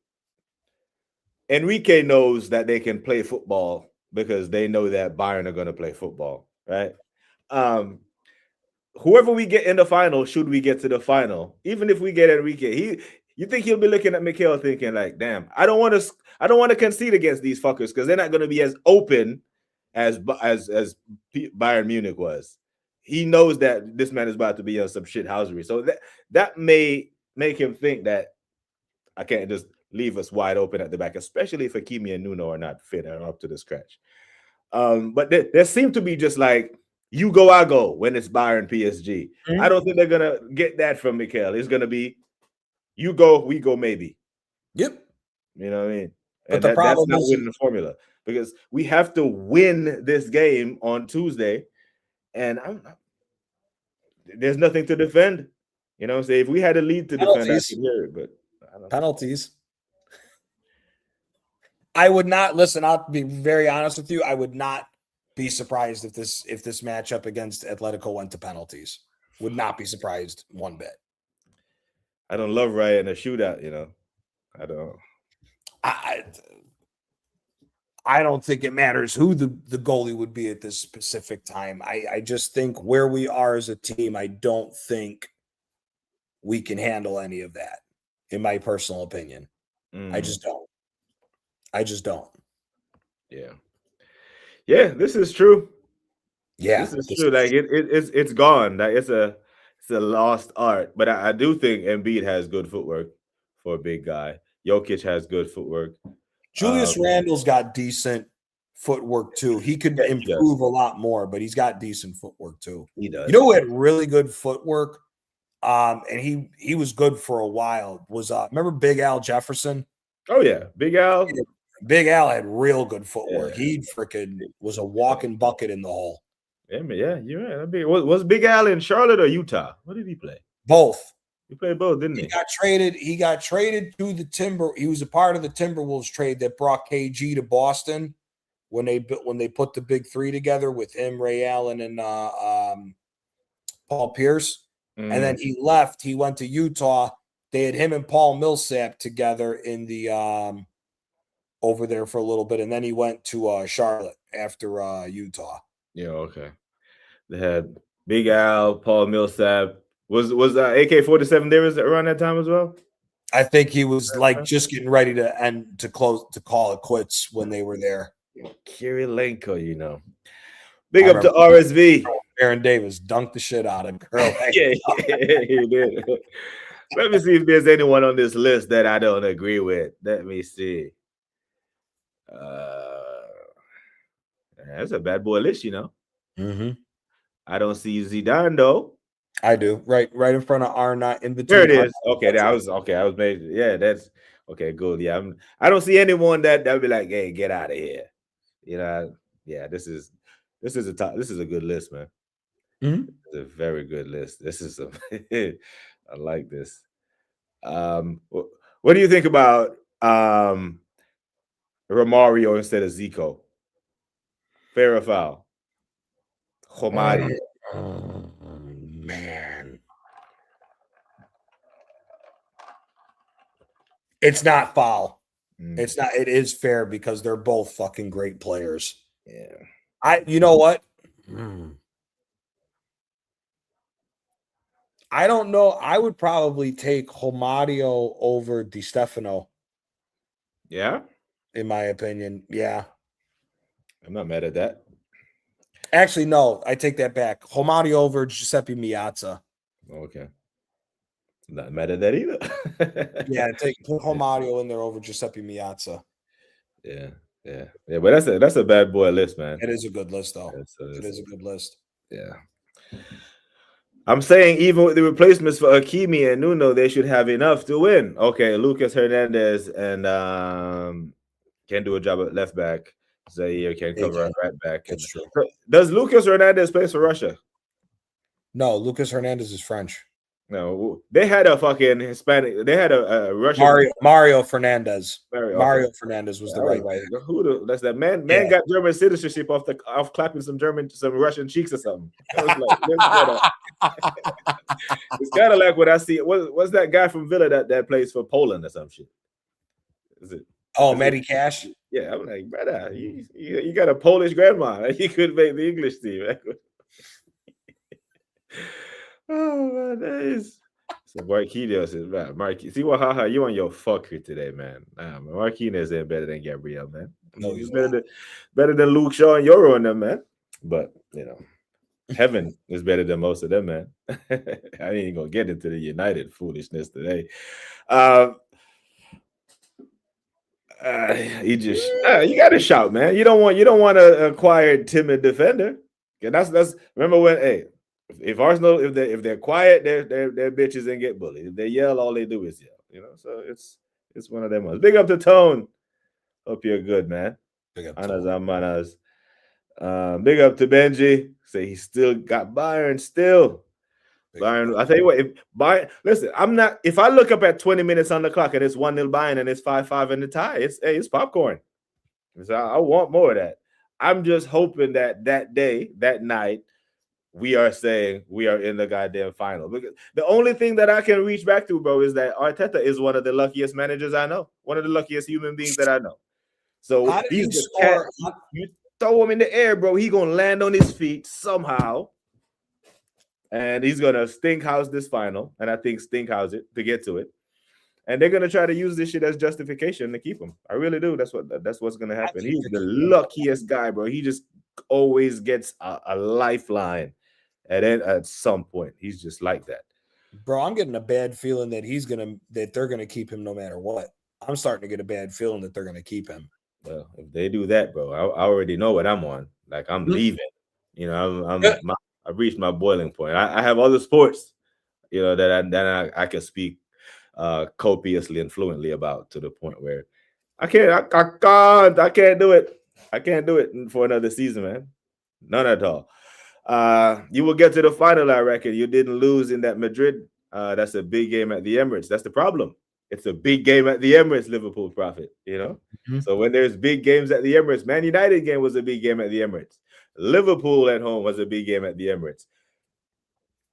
Enrique knows that they can play football because they know that Bayern are going to play football, right? Whoever we get in the final, should we get to the final, even if we get Enrique, you think he'll be looking at Mikel thinking like, damn, I don't want to concede against these fuckers because they're not going to be as open as Bayern Munich was. He knows that this man is about to be on some shithousery. So that may make him think that I can't just leave us wide open at the back, especially if Hakimi and Nuno are not fit or up to the scratch. But there seem to be just like, you go, I go when it's Bayern PSG. Mm-hmm. I don't think they're going to get that from Mikel. It's going to be, you go, we go, maybe. Yep. You know what I mean? And that's not winning the formula, because we have to win this game on Tuesday, and there's nothing to defend. You know what I'm saying? If we had a lead to defend, I could hear it, but I don't penalties. I would not listen. I'll be very honest with you. I would not be surprised if this matchup against Atletico went to penalties. Would not be surprised one bit. I don't love Raya in a shootout. I don't. I don't think it matters who the goalie would be at this specific time. I just think where we are as a team, I don't think we can handle any of that, in my personal opinion. I just don't. Yeah. Yeah, this is true. Yeah, this is true. Like it's gone. Like it's a lost art. But I do think Embiid has good footwork for a big guy. Jokic has good footwork. Julius Randle's got decent footwork too. He could improve a lot more, but he's got decent footwork too. He does. You know who had really good footwork? And he was good for a while. Was remember Big Al Jefferson? Oh yeah, Big Al. Big Al had real good footwork. Yeah. He freaking was a walking bucket in the hole. Yeah, you're right. Was Big Al in Charlotte or Utah? What did he play? Both. He played both, didn't he? He got traded to the Timber. He was a part of the Timberwolves trade that brought KG to Boston when they put the big three together with him, Ray Allen, and Paul Pierce. Mm. And then he left. He went to Utah. They had him and Paul Millsap together in the over there for a little bit, and then he went to Charlotte after Utah. Yeah, okay. They had Big Al, Paul Millsap. Was AK-47 there around that time as well? I think he was like just getting ready to end to call it quits when they were there. Kirilenko, you know. Big I up to remember RSV. Aaron Davis dunked the shit out of girl. Yeah, he did. Let me see if there's anyone on this list that I don't agree with. Let me see. That's a bad boy list, you know. Mm-hmm. I don't see Zidane though. I do. Right in front of R9, in There between. it is. Okay, that was okay. I was made. Yeah, that's okay. Good. Yeah, I don't see anyone that be like, "Hey, get out of here." You know. Yeah, this is a top. This is a good list, man. Mm-hmm. It's a very good list. This is a. I like this. What do you think about Romario instead of Zico? Fair or foul? Homari. Man. It's not foul. It's not. It is fair because they're both fucking great players. Yeah. You know what? I don't know. I would probably take Romario over Di Stefano. Yeah. In my opinion. Yeah. I'm not mad at that. Actually, no, I take that back. Romario over Giuseppe Miazza. Okay. Not mad at that either. Yeah, put Romario in there over Giuseppe Miazza. Yeah. But that's a bad boy list, man. It is a good list, though. It is a good list. Yeah. I'm saying even with the replacements for Hakimi and Nuno, they should have enough to win. Okay, Lucas Hernandez and can do a job at left back. Zaire can cover at right back. That's true. Does Lucas Hernandez play for Russia? No, Lucas Hernandez is French. No, they had a fucking Hispanic. They had a Russian. Mario Fernandez. Mario Okay. Fernandez was the right back. That's that man. Man got German citizenship off clapping some Russian cheeks or something. It's kind of like what I see. What's that guy from Villa that plays for Poland or some shit? Is it? Oh, Matty Cash. Yeah, I'm like, brother, you got a Polish grandma. You could make the English team. Oh man, that is. So Marquinhos is man. See what haha you on your fucker today, man. Nah, man. Marquinhos ain't better than Gabriel, man. No, he's better than Luke Shaw and Euro and them, man. But you know, heaven is better than most of them, man. I ain't gonna get into the United foolishness today. You gotta shout, man. You don't want to acquire timid defender. Okay, that's remember when if Arsenal if they're quiet, they're bitches and get bullied. If they yell, all they do is yell. You know, so it's one of them ones. Big up to Tone. Hope you're good, man. Big up Manas. Big up to Benji. Say he still got Bayern still. Bayern, I tell you what, if Bayern, listen, I'm not. If I look up at 20 minutes on the clock and it's 1-0 Bayern and it's 5-5 in the tie, it's popcorn. So I want more of that. I'm just hoping that day, that night, we are saying we are in the goddamn final. Because the only thing that I can reach back to, bro, is that Arteta is one of the luckiest managers I know, one of the luckiest human beings that I know. So he's the cat. You throw him in the air, bro. He's gonna land on his feet somehow. And he's gonna stinkhouse this final, and I think stinkhouse it to get to it. And they're gonna try to use this shit as justification to keep him. I really do. That's what's gonna happen. He's the luckiest guy, bro. He just always gets a lifeline, and then at some point, he's just like that. Bro, I'm getting a bad feeling that they're gonna keep him no matter what. I'm starting to get a bad feeling that they're gonna keep him. Well, if they do that, bro, I already know what I'm on. Like I'm leaving. You know, I've reached my boiling point. I have other sports, you know, that I can speak copiously and fluently about to the point where I can't do it. I can't do it for another season, man. None at all. You will get to the final, I reckon. You didn't lose in that Madrid. That's a big game at the Emirates. That's the problem. It's a big game at the Emirates, Liverpool Prophet, you know? Mm-hmm. So when there's big games at the Emirates, Man United game was a big game at the Emirates. Liverpool at home was a big game at the Emirates.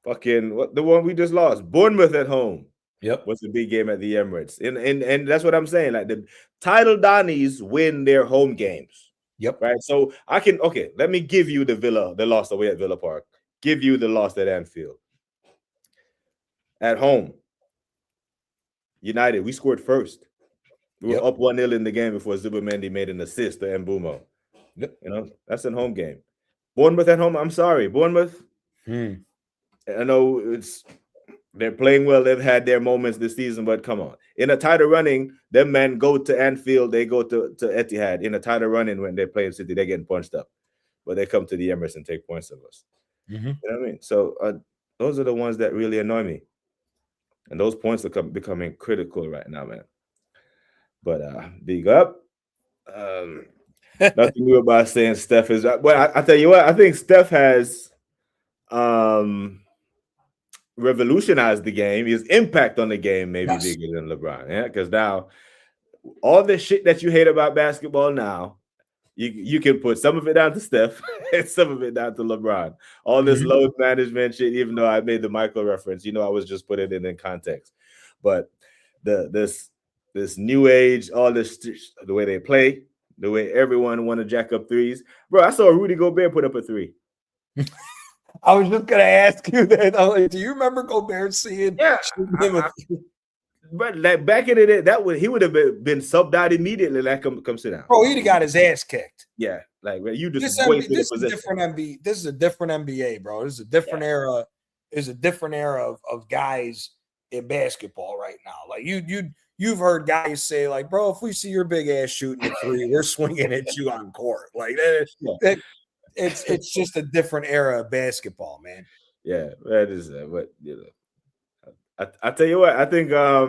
The one we just lost, Bournemouth at home. Yep, was a big game at the Emirates, and that's what I'm saying. Like the title Donnies win their home games. Yep. Right. So let me give you the loss away at Villa Park. give you the loss at Anfield. At home, United, we scored first. We were up 1-0 in the game before Zubimendi made an assist to Mbumo. Yep. You know, that's a home game. Bournemouth at home, I'm sorry. Bournemouth, I know they're playing well. They've had their moments this season, but come on. In a tighter running, them men go to Anfield, they go to Etihad. In a tighter running when they're playing City, they're getting punched up. But they come to the Emirates and take points of us. You know what I mean? So those are the ones that really annoy me. And those points are becoming critical right now, man. But big up. Nothing new about saying Steph is. Well, I tell you what, I think Steph has revolutionized the game. His impact on the game may be bigger than LeBron. Yeah, because now all the shit that you hate about basketball now, you can put some of it down to Steph and some of it down to LeBron. All this load management shit, even though I made the Michael reference, I was just putting it in context. But this new age, all this, the way they play, the way everyone want to jack up threes. Bro, I saw Rudy Gobert put up a 3. I was just going to ask you that. Like, do you remember Gobert seeing? Yeah. But like back in the day, he would have been subbed out immediately. Like, come sit down. Bro, he'd have got his ass kicked. Yeah, like you just this is a different NBA. This is a different NBA, bro. This is a different era. There's a different era of guys in basketball right now. Like you've heard guys say, like, bro, if we see your big ass shooting a 3, we're swinging at you on court. Like that. It's just a different era of basketball, man. Yeah, that is. But I tell you what, I think I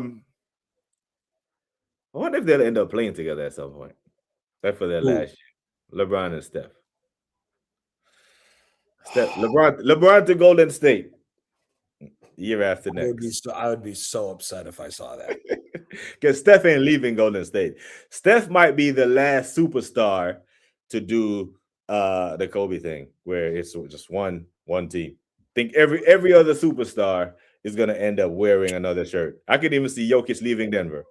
wonder if they'll end up playing together at some point. That's for their last year. LeBron and Steph. LeBron to Golden State. Year after next. I would be so upset if I saw that. Because Steph ain't leaving Golden State. Steph might be the last superstar to do the Kobe thing, where it's just one team. Think every other superstar is going to end up wearing another shirt. I could even see Jokic leaving Denver.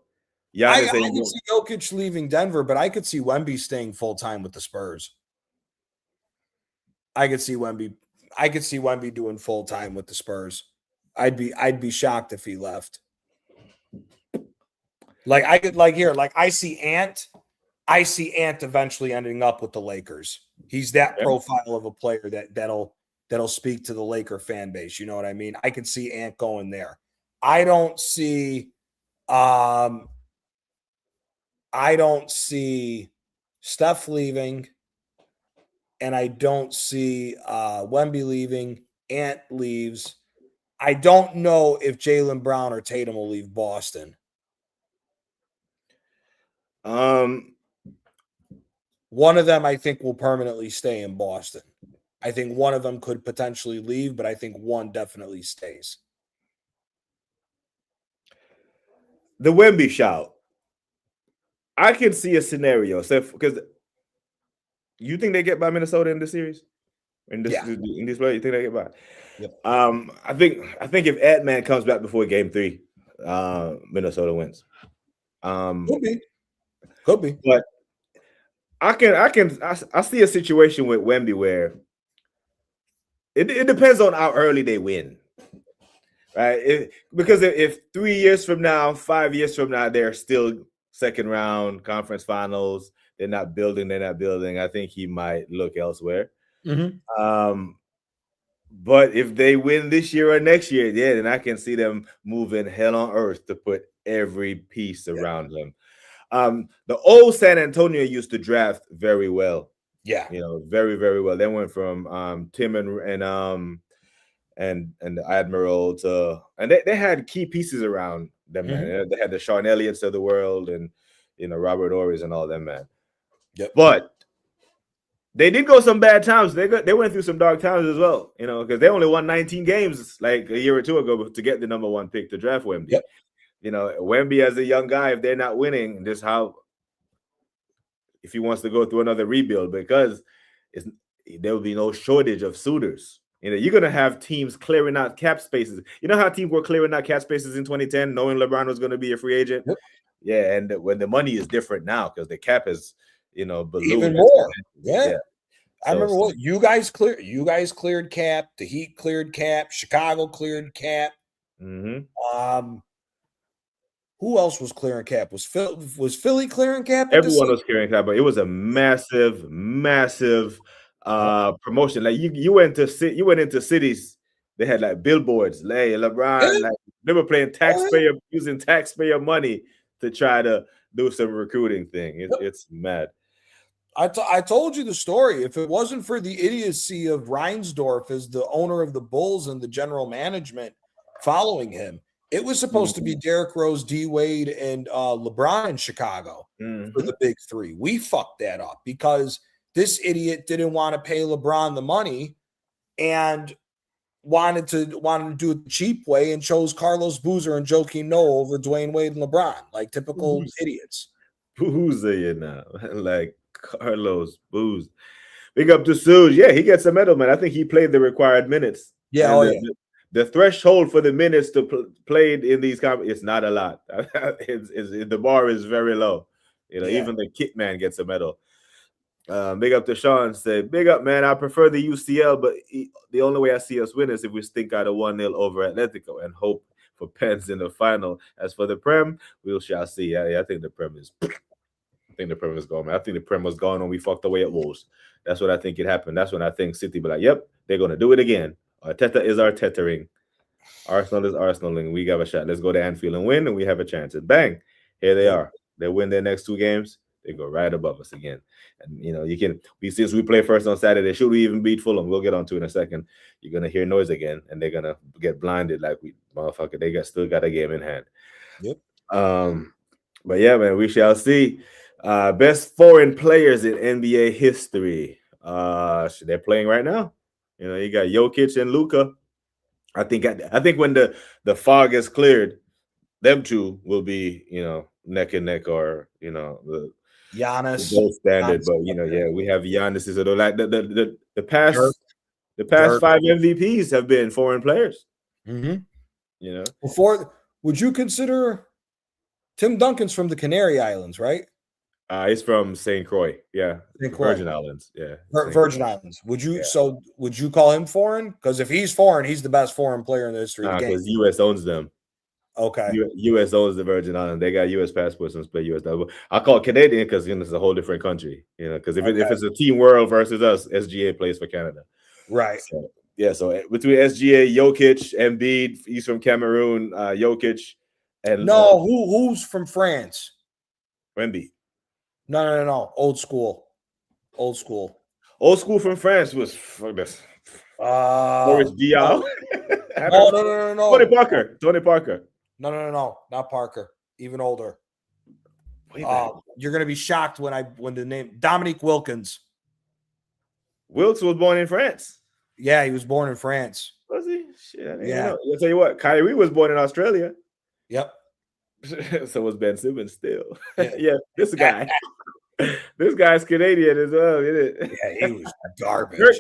I could see Jokic leaving Denver, but I could see Wemby staying full time with the Spurs. I could see Wemby doing full time with the Spurs. I'd be shocked if he left. Like I see Ant eventually ending up with the Lakers. He's that profile of a player that'll speak to the Laker fan base. You know what I mean? I could see Ant going there. I don't see Steph leaving, and I don't see Wemby leaving. Ant leaves. I don't know if Jaylen Brown or Tatum will leave Boston. One of them I think will permanently stay in Boston. I think one of them could potentially leave, but I think one definitely stays. The Wemby shout. I can see a scenario, because you think they get by Minnesota in this series? In this play, you think they get by? Yep. I think if Ant-Man comes back before Game 3, Minnesota wins. Could be. But I see a situation with Wemby where it depends on how early they win, right? Because if 3 years from now, 5 years from now, they're still second round conference finals, they're not building. I think he might look elsewhere. But if they win this year or next year, then I can see them moving hell on earth to put every piece around them. The old San Antonio used to draft very well. Yeah, very, very well. They went from Tim and the Admiral to, and they had key pieces around them, man. They had the Sean Elliott's of the world and Robert Ory's and all them, man. Yep. But they did go some bad times. They went through some dark times as well, because they only won 19 games like a year or two ago to get the number 1 pick to draft Wemby. Yep. Wemby as a young guy, if they're not winning, if he wants to go through another rebuild, because there will be no shortage of suitors. You're going to have teams clearing out cap spaces. You know how teams were clearing out cap spaces in 2010, knowing LeBron was going to be a free agent? Yep. Yeah, and when the money is different now because the cap is, ballooned. Even more. Yeah. I remember what you guys cleared. You guys cleared cap. The Heat cleared cap. Chicago cleared cap. Mm-hmm. Who else was clearing cap? Was Philly clearing cap at Everyone the was carrying that, but it was a massive, massive promotion. Like you went into cities, they had like billboards, like LeBron, like they were playing using taxpayer money to try to do some recruiting thing. It's mad. I told you the story. If it wasn't for the idiocy of Reinsdorf as the owner of the Bulls and the general management following him, it was supposed to be Derrick Rose, D Wade, and LeBron in Chicago for the big three. We fucked that up because this idiot didn't want to pay LeBron the money and wanted to do it the cheap way and chose Carlos Boozer and Joakim Noah over Dwayne Wade and LeBron, like typical idiots. Boozer, you know, like Carlos Boozer. Big up to Suge. Yeah, he gets a medal, man. I think he played the required minutes. Yeah, the threshold for the minutes to play in these it's not a lot. The bar is very low. You know, even the kit man gets a medal. Big up to Sean. Said, big up, man. I prefer the UCL, but the only way I see us win is if we stink out a 1-0 over Atletico and hope for pens in the final. As for the Prem, we shall see. I think the Prem is. I think the Prem is gone, man. I think the Prem was gone when we fucked away at Wolves. That's what I think it happened. That's when I think City be like, yep, they're gonna do it again. Arteta is Arteta-ing. Arsenal is Arsenaling. We got a shot. Let's go to Anfield and win, and we have a chance. And bang, here they are. They win their next 2 games. They go right above us again. And you know, since we play first on Saturday, should we even beat Fulham? We'll get on to in a second. You're gonna hear noise again, and they're gonna get blinded like motherfucker. They still got a game in hand. Yep. But yeah, man, we shall see. Best foreign players in NBA history. They're playing right now. You know, you got Jokic and Luka. I think when the fog is cleared, them two will be, you know, neck and neck, or you know, the Giannis gold standard. But you know, yeah, we have Giannis. Like the past Dirk. 5 MVPs have been foreign players. Mm-hmm. You know, would you consider Tim Duncan's from the Canary Islands, right? He's from St. Croix. Yeah. Virgin Islands. Yeah. Virgin Islands. Would you would you call him foreign? Because if he's foreign, he's the best foreign player in the history of the game. Because US owns them. Okay. US owns the Virgin Islands. They got US passports and play US. I call it Canadian because it's a whole different country. You know, because if it's a team world versus us, SGA plays for Canada. Right. So, yeah. So between SGA, Jokic, Embiid, he's from Cameroon, Jokic, and who's from France? Embiid. No. Old school from France was this. Boris Diaw. No. Tony Parker. No. Not Parker. Even older. You're gonna be shocked when the name Dominique Wilkins. Wilkes was born in France. Yeah, he was born in France. Was he? Shit, yeah. I'll tell you what, Kyrie was born in Australia. Yep. So was Ben Simmons still. Yeah, this guy. This guy's Canadian as well, isn't it? Yeah, he was garbage.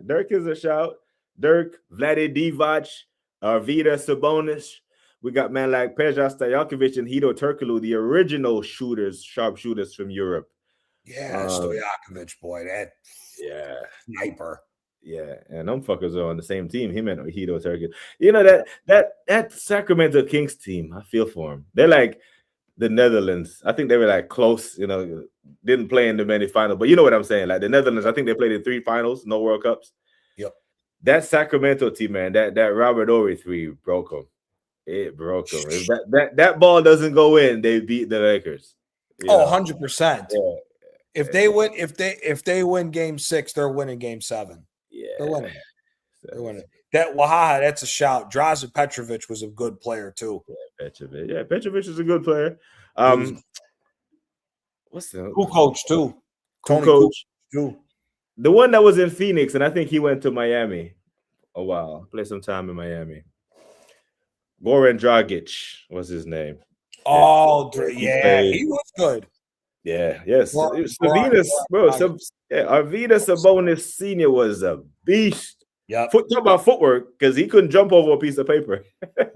Dirk is a shout. Dirk, Vlade Divac, Arvydas Sabonis. We got man like Peja Stojakovic and Hedo Turkoglu, the original sharpshooters from Europe. Yeah, Stojakovic, boy, that sniper. Yeah, and them fuckers are on the same team. Him and Hedo Turkoglu. You know that Sacramento Kings team. I feel for him. They're like the Netherlands. I think they were like close. You know, didn't play in the many finals, but you know what I'm saying. Like the Netherlands, I think they played in 3 finals, no World Cups. Yep. That Sacramento team, man, that Robert Ory 3 broke them. It broke them. If that ball doesn't go in, they beat the Lakers. 100%. Yeah. If they win game 6, they're winning game 7. Yeah. They're winning. They're winning. That's a shout. Drazen Petrovic was a good player too. Yeah, Petrovic is a good player. What's the cool coach too? Tony coach too. The one that was in Phoenix, and I think he went to Miami a while. Played some time in Miami. Goran Dragic was his name. Oh, yeah, he was good. Yeah, yes. Arvydas Sabonis Sr. was a beast. Yeah. Talk about footwork, because he couldn't jump over a piece of paper.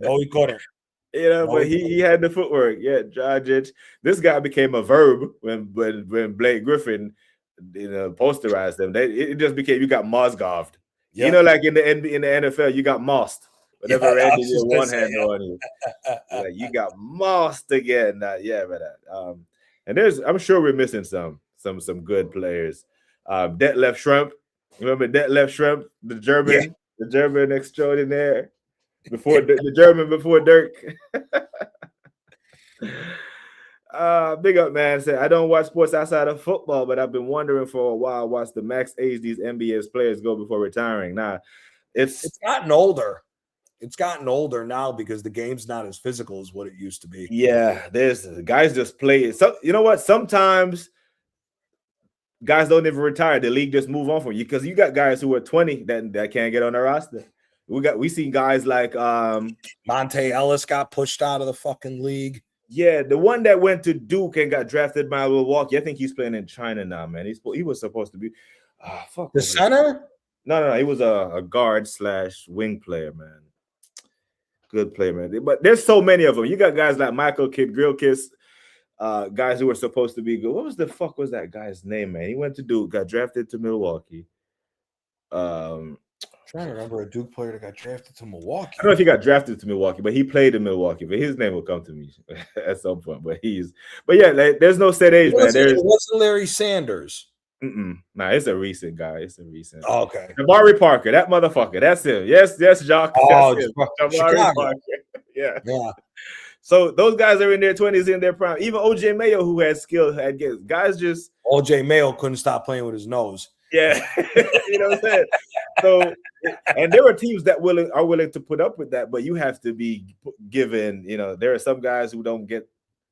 No, he couldn't. You know, but he had the footwork. Yeah, Dragic. This guy became a verb when Blake Griffin posterized them. It just became you got Mozgoved. Yep. Like in the NFL, you got mossed. Yeah, Whenever I Randy was did just gonna one say, hand on you, yeah. like you got mossed again. Yeah, but and I'm sure we're missing some good players. Detlef Schrempf, remember Detlef Schrempf, Yeah. the German extraordinaire before the German before Dirk. Big up, man. Said I don't watch sports outside of football, but I've been wondering for a while what's the max age these NBA players go before retiring. Nah, it's It's gotten older. It's gotten older now because the game's not as physical as what it used to be. yeah. There's guys just play it. So you know what? Sometimes guys don't even retire. The league just move on from you because you got guys who are 20 that can't get on the roster. We seen guys like Monte Ellis got pushed out of the fucking league. yeah, the one that went to Duke and got drafted by Milwaukee. I think he's playing in China now, man. He was supposed to be fuck The was it? center? No, he was a guard / wing player, man. Good player, man. But there's so many of them. You got guys like Michael Kidd Gilchrist, guys who were supposed to be good. What was the fuck was that guy's name, man? He went to Duke, got drafted to Milwaukee. I'm trying to remember a Duke player that got drafted to Milwaukee. I don't know if he got drafted to Milwaukee, but he played in Milwaukee. But his name will come to me at some point. But yeah, like, there's no set age, man. It wasn't Larry Sanders. Nah, it's a recent guy. It's a recent. Oh, okay. Jabari Parker, that motherfucker. That's him. Yes, Jacques. Oh, Jabari Parker. Yeah. So those guys are in their 20s, in their prime. Even OJ Mayo, who had skill, had guys just. OJ Mayo couldn't stop playing with his nose. Yeah, you know what I'm saying. So, and there are teams that are willing to put up with that, but you have to be given. There are some guys who don't get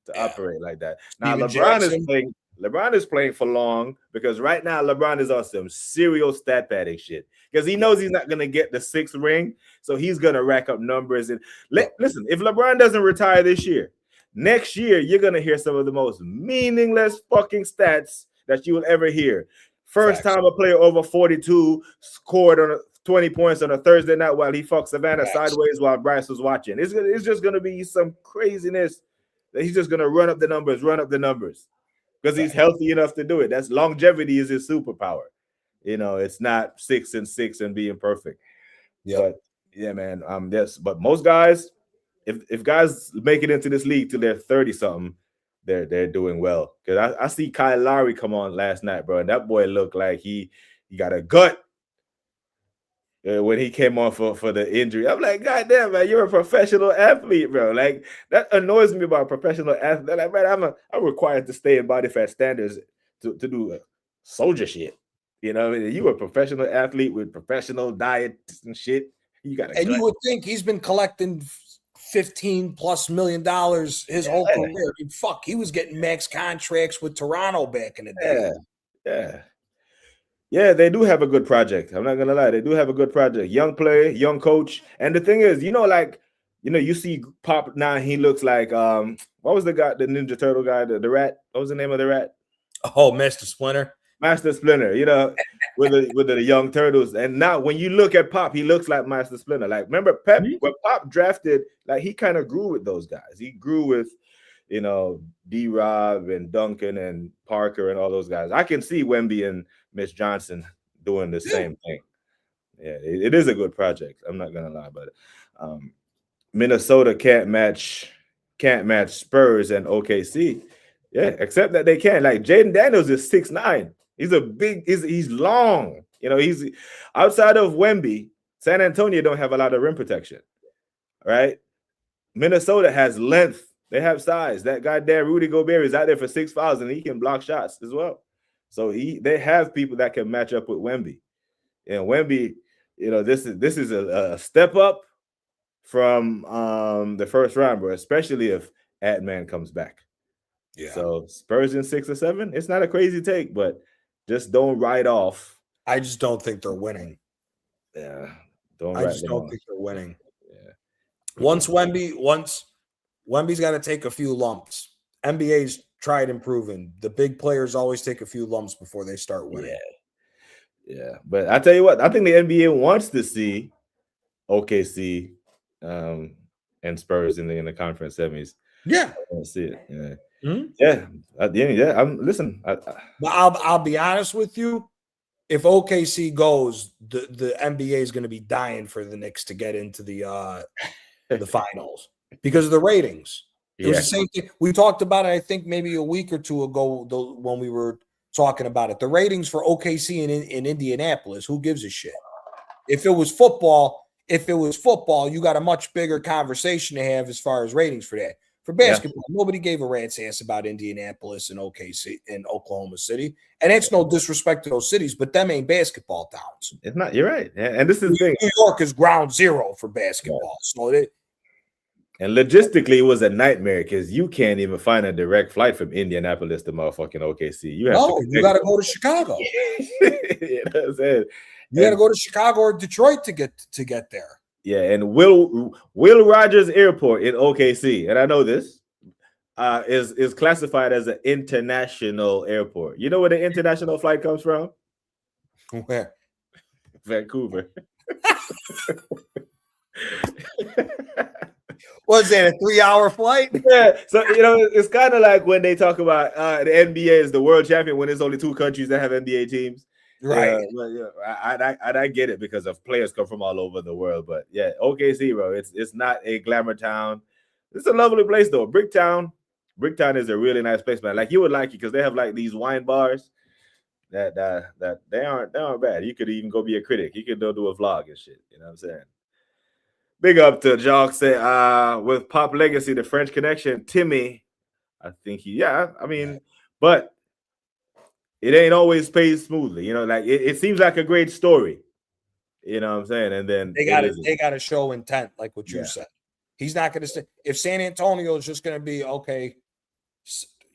to operate like that. Now, LeBron is playing for long because right now LeBron is on some serial stat padding shit because he knows he's not going to get the 6th ring, so he's going to rack up numbers. And listen, if LeBron doesn't retire this year, next year you're going to hear some of the most meaningless fucking stats that you will ever hear. First time a player over 42 scored on 20 points on a Thursday night while he fucked Savannah sideways while Bryce was watching. It's just going to be some craziness that he's just going to run up the numbers because he's healthy enough to do it. That's longevity is his superpower. It's not 6 and 6 and being perfect. Yeah. But yeah, man. But most guys, if guys make it into this league till they're 30 something, they're doing well. Because I see Kyle Lowry come on last night, bro, and that boy looked like he got a gut when he came on for the injury. I'm like, God damn, man, you're a professional athlete, bro. Like, that annoys me about professional athlete. Like, man, I'm required to stay in body fat standards to do soldier shit. You a professional athlete with professional diet and shit. You got you would think he's been collecting $15+ million his whole career. I mean, fuck, he was getting max contracts with Toronto back in the day. Yeah, they do have a good project. I'm not gonna lie, they do have a good project. Young player, young coach, and the thing is, you see Pop now. He looks like what was the guy, the Ninja Turtle guy, the rat? What was the name of the rat? Oh, Master Splinter. Master Splinter, with the young turtles. And now when you look at Pop, he looks like Master Splinter. Like, remember Pep, when Pop drafted, like he kind of grew with those guys. He grew with, D-Rob and Duncan and Parker and all those guys. I can see Wemby and Mitch Johnson doing the same thing. Yeah, it is a good project. I'm not gonna lie about it. Minnesota can't match Spurs and OKC. Yeah, except that they can. Like Jaden Daniels is 6'9". He's long. He's outside of Wemby. San Antonio don't have a lot of rim protection, right? Minnesota has length. They have size. That goddamn Rudy Gobert is out there for 6 fouls and he can block shots as well. So they have people that can match up with Wemby. And Wemby, this is a step up from the first round, bro. Especially if Ant-Man comes back. Yeah. So Spurs in 6 or 7, it's not a crazy take, but just don't write off. I just don't think they're winning. Yeah. I just don't think they're winning. Yeah. Once Wemby's got to take a few lumps. NBA's tried and proven. The big players always take a few lumps before they start winning. Yeah. But I tell you what, I think the NBA wants to see OKC and Spurs in the conference semis. Yeah. I want to see it. Yeah. Mm-hmm. Yeah. At the end, yeah. Listen. But I'll be honest with you. If OKC goes, the NBA is going to be dying for the Knicks to get into the finals because of the ratings. It was Yeah. the same thing. We talked about it, I think, maybe a week or two ago when we were talking about it. The ratings for OKC in Indianapolis, who gives a shit? If it was football, you got a much bigger conversation to have as far as ratings for that. For basketball, nobody gave a rat's ass about Indianapolis and OKC and Oklahoma City. And it's no disrespect to those cities, but them ain't basketball towns. It's not. You're right. And this is the thing. New York is ground zero for basketball. So and logistically, it was a nightmare because you can't even find a direct flight from Indianapolis to motherfucking OKC. You got to go to Chicago. You know what I'm saying? You got to go to Chicago or Detroit to get there. Yeah, and Will Rogers Airport in OKC, and I know this, is classified as an international airport. You know where the international flight comes from? Where? Vancouver. Was that a 3-hour flight? Yeah, so it's kind of like when they talk about the NBA is the world champion when there's only 2 countries that have NBA teams. Right. I get it because of players come from all over the world. But yeah, OKC, bro, it's not a glamour town. It's a lovely place though. Bricktown is a really nice place, man. Like you would like it because they have like these wine bars that they aren't bad. You could even go be a critic. You could go do a vlog and shit. You know what I'm saying? Big up to Jock say with Pop Legacy, the French Connection, Timmy. I think but it ain't always paid smoothly, like it seems like a great story. You know what I'm saying? And then they got to show intent, like what you said. He's not going to say if San Antonio is just going to be okay,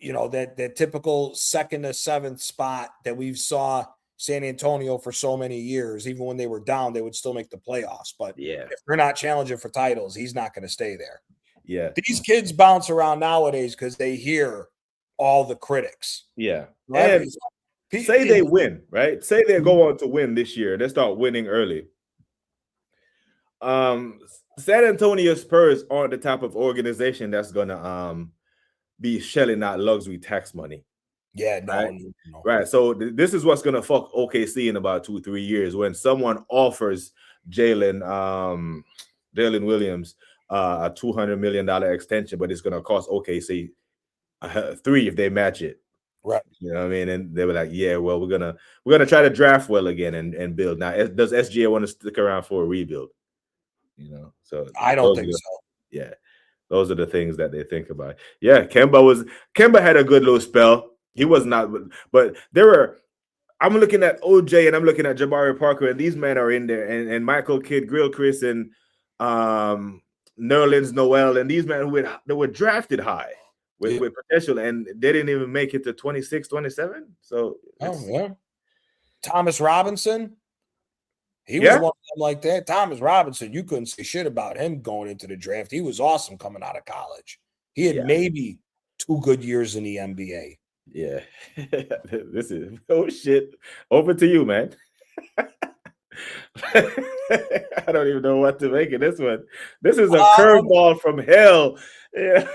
that typical 2nd to 7th spot that we've saw San Antonio for so many years. Even when they were down, they would still make the playoffs. But if they're not challenging for titles, he's not going to stay there. Yeah, these kids bounce around nowadays because they hear all the critics. Yeah, and say they win, right? Say they go on to win this year. They start winning early. San Antonio Spurs aren't the type of organization that's gonna be shelling out luxury tax money. Yeah, no. Right. So this is what's gonna fuck OKC in about 2-3 years when someone offers Jalen Williams a $200 million extension, but it's gonna cost OKC 3 if they match it. Right. You know what I mean? And they were like, yeah, well, we're gonna try to draft well again and build. Now, does SGA want to stick around for a rebuild? So I don't think so. Yeah. Those are the things that they think about. Yeah, Kemba had a good little spell. He was not, but I'm looking at OJ and I'm looking at Jabari Parker, and these men are in there, and Michael Kidd, Gilchrist, and Nerlens Noel, and these men they were drafted high with potential, and they didn't even make it to 26, 27. So Thomas Robinson. He was one of them like that. Thomas Robinson, you couldn't say shit about him going into the draft. He was awesome coming out of college. He had maybe 2 good years in the NBA. Yeah. This is shit. Over to you, man. I don't even know what to make of this one. This is a curveball from hell. Yeah.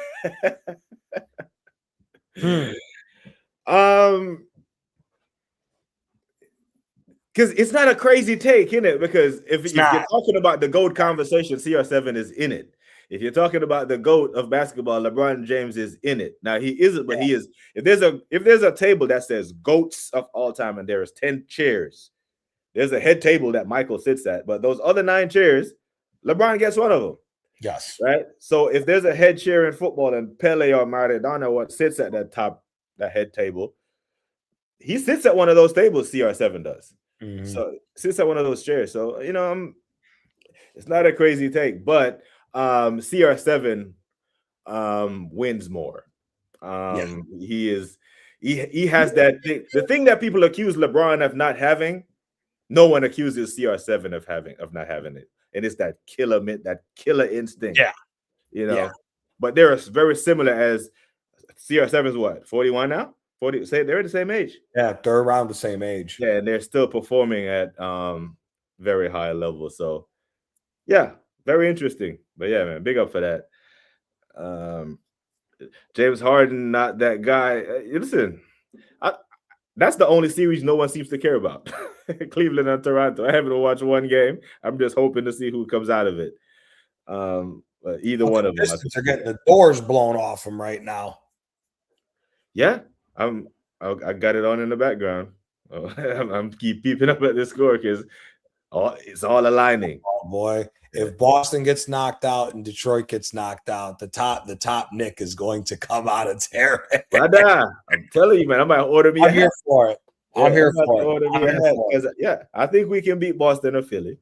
Because it's not a crazy take, is it? Because if you're talking about the GOAT conversation, CR7 is in it. If you're talking about the GOAT of basketball, LeBron James is in it. Now he isn't, but he is. If there's a table that says GOATs of all time and there is 10 chairs, there's a head table that Michael sits at. But those other 9 chairs, LeBron gets one of them. Yes. Right. So if there's a head chair in football and Pele or Maradona sits at that head table, he sits at one of those tables. CR7 does. Mm-hmm. So sits at one of those chairs. So it's not a crazy take, but CR7 wins more. He has that thing. The thing that people accuse LeBron of not having, no one accuses CR7 of not having it. And it's that killer instinct. Yeah. But they're very similar as CR7's what, 41 now? 40, say they're the same age. Yeah, they're around the same age. Yeah, and they're still performing at very high levels. So yeah, very interesting. But yeah, man, big up for that. James Harden, not that guy. Listen, I, that's the only series no one seems to care about. Cleveland and Toronto. I haven't watched one game. I'm just hoping to see who comes out of it. Either But one the of them. Pistons are getting the doors blown off them right now. Yeah, I got it on in the background. I'm keep peeping up at the score because it's all aligning. Oh boy. If Boston gets knocked out and Detroit gets knocked out, the top Nick is going to come out of terror. Brother, I'm telling you, man, I might order me a I'm here hat. for it. Yeah, I'm here about to for it. order me a hat because I think we can beat Boston or Philly.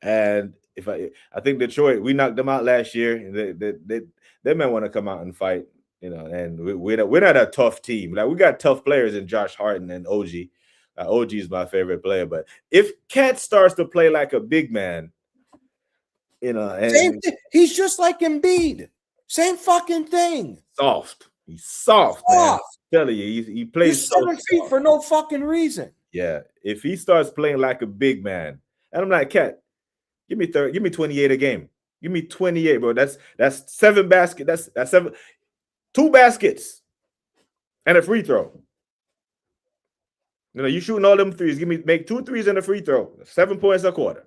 And if I think Detroit, we knocked them out last year. They may want to come out and fight, And we're not a tough team. Like, we got tough players in Josh Harden and OG. OG is my favorite player, but if Cat starts to play like a big man, and he's just like Embiid. Same fucking thing. Soft. He's soft, man. I'm telling you, he plays. He's 7 feet for no fucking reason. Yeah, if he starts playing like a big man, and I'm like, Cat, give me 28 a game. Give me 28, bro. That's 7 baskets. That's 2 baskets and a free throw. You shooting all them threes. Make 2 threes and a free throw. 7 points a quarter.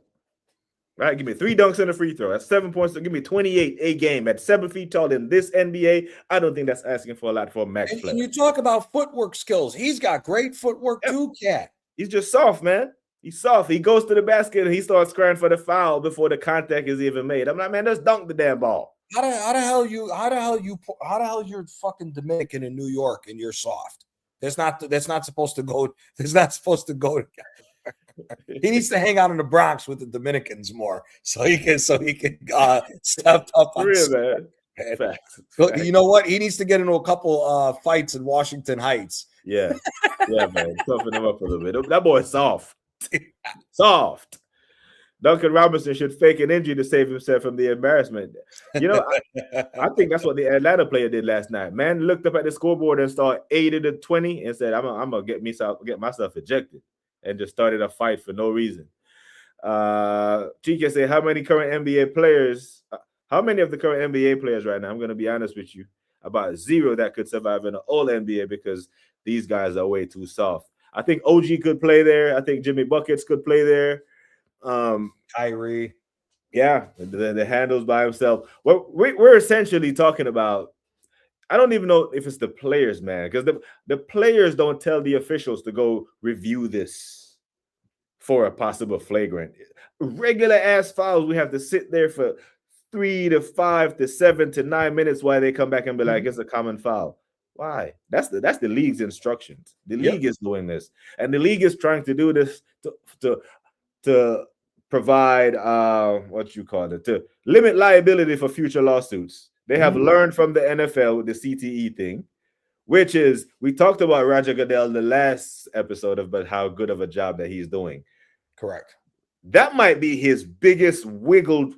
Right? Give me 3 dunks and a free throw. That's 7 points. Give me 28 a game at 7 feet tall in this NBA. I don't think that's asking for a lot for a max player. And you talk about footwork skills. He's got great footwork too, Cat. He's just soft, man. He's soft. He goes to the basket and he starts crying for the foul before the contact is even made. I'm like, man, let's dunk the damn ball. How the hell you're fucking Dominican in New York and you're soft? That's not supposed to go. That's not supposed to go together. He needs to hang out in the Bronx with the Dominicans more, so he can step up. On real, man. Facts. You know what? He needs to get into a couple fights in Washington Heights. Yeah, man. Toughen him up a little bit. That boy's soft. Soft. Duncan Robinson should fake an injury to save himself from the embarrassment. I think that's what the Atlanta player did last night. Man looked up at the scoreboard and saw 80-20 and said, I'm gonna get myself ejected, and just started a fight for no reason. TK said, how many of the current NBA players right now? I'm gonna be honest with you, about 0 that could survive in an all NBA because these guys are way too soft. I think OG could play there. I think Jimmy Buckets could play there. Kyrie, yeah, the handles by himself. Well, we're essentially talking about. I don't even know if it's the players, man, because the players don't tell the officials to go review this for a possible flagrant. Regular ass fouls, we have to sit there for 3 to 5 to 7 to 9 minutes while they come back and be like, it's a common foul. Why? That's the league's instructions. The league is doing this, and the league is trying to do this to provide to limit liability for future lawsuits. They have learned from the NFL with the CTE thing, which is, we talked about Roger Goodell the last episode about how good of a job that he's doing. Correct. That might be his biggest wiggle,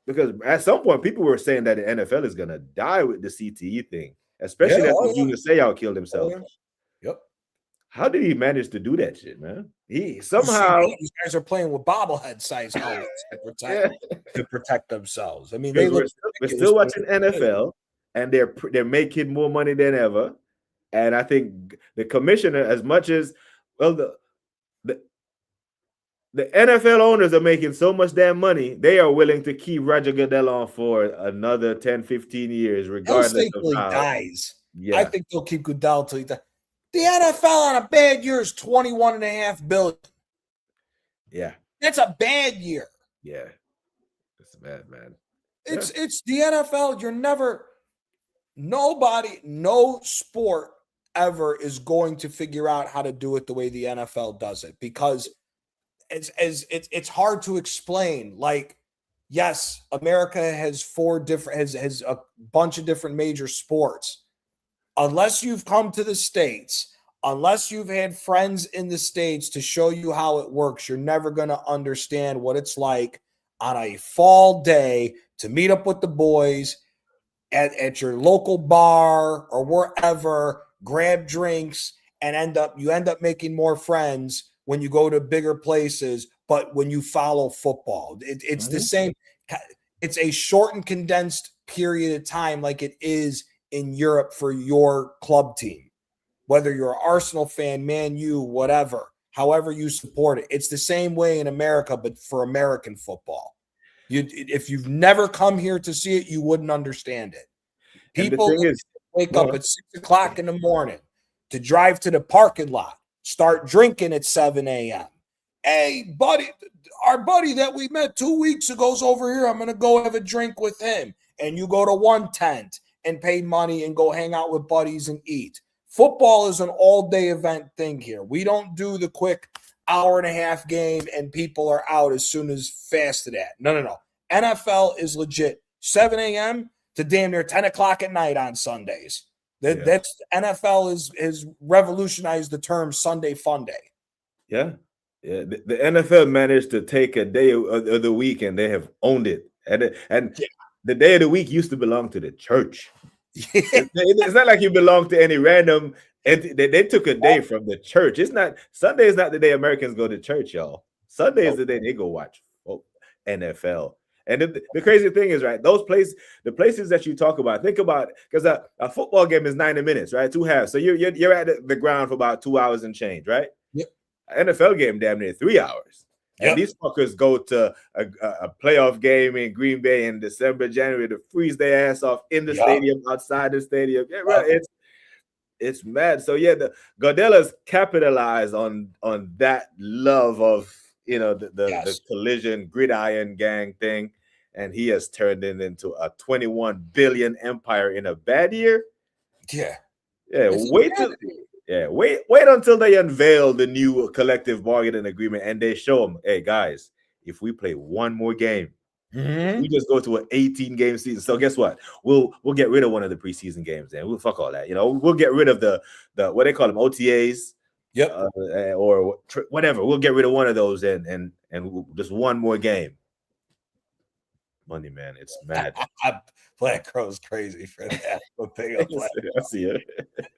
because at some point people were saying that the NFL is gonna die with the CTE thing, especially after Junior Seau killed himself. Yep. How did he manage to do that shit, man? He somehow these guys are playing with bobblehead size helmets to protect themselves. I mean, we're still watching NFL, and they're making more money than ever. And I think the commissioner, as much as the NFL owners are making so much damn money, they are willing to keep Roger Goodell on for another 10, 15 years, regardless of how he dies. Yeah. I think they'll keep Goodell till he dies. The NFL on a bad year is $21.5 billion. Yeah. That's a bad year. Yeah. It's bad, man. It's the NFL. No sport ever is going to figure out how to do it the way the NFL does it, because it's hard to explain. Like, yes, America has has a bunch of different major sports. Unless you've come to the States, unless you've had friends in the States to show you how it works, you're never going to understand what it's like on a fall day to meet up with the boys at your local bar or wherever, grab drinks, and end up making more friends when you go to bigger places, but when you follow football. It's the same. It's a short and condensed period of time, like it is in Europe for your club team, whether you're an Arsenal fan, Man U, whatever, however you support it. It's the same way in America, but for American football. If you've never come here to see it, you wouldn't understand it. And the People thing is, wake up at 6 o'clock in the morning to drive to the parking lot, start drinking at 7 a.m. Hey, buddy, our buddy that we met 2 weeks ago is over here. I'm going to go have a drink with him. And you go to one tent and pay money and go hang out with buddies and eat. Football is an all-day event thing here. We don't do the quick hour-and-a-half game and people are out as soon as fast to that. No. NFL is legit 7 a.m. to damn near 10 o'clock at night on Sundays. That's NFL has revolutionized the term Sunday Fun Day. Yeah. The NFL managed to take a day of the week and they have owned it. And the day of the week used to belong to the church. It's not like you belong to any random. They took a day from the church. Sunday is not the day Americans go to church, y'all. Sunday is the day they go watch NFL. And the crazy thing is, right, the places that you talk about, think about, because a football game is 90 minutes, right? 2 halves. So you're at the ground for about 2 hours and change, right? Yep. NFL game damn near 3 hours. Yep. And these fuckers go to a playoff game in Green Bay in December, January to freeze their ass off in the stadium, outside the stadium. Yeah, right. It's mad. So yeah, the Gardella's capitalized on that love of the collision gridiron gang thing, and he has turned it into a 21 billion empire in a bad year. Yeah. Wait until they unveil the new collective bargaining agreement and they show them, hey guys, if we play one more game, we just go to an 18-game season. So guess what? We'll get rid of one of the preseason games and we'll fuck all that. We'll get rid of the what they call them, OTAs. Yep. Or whatever. We'll get rid of one of those and just one more game. Money, man, it's mad. Black Crow's crazy for that. I see it.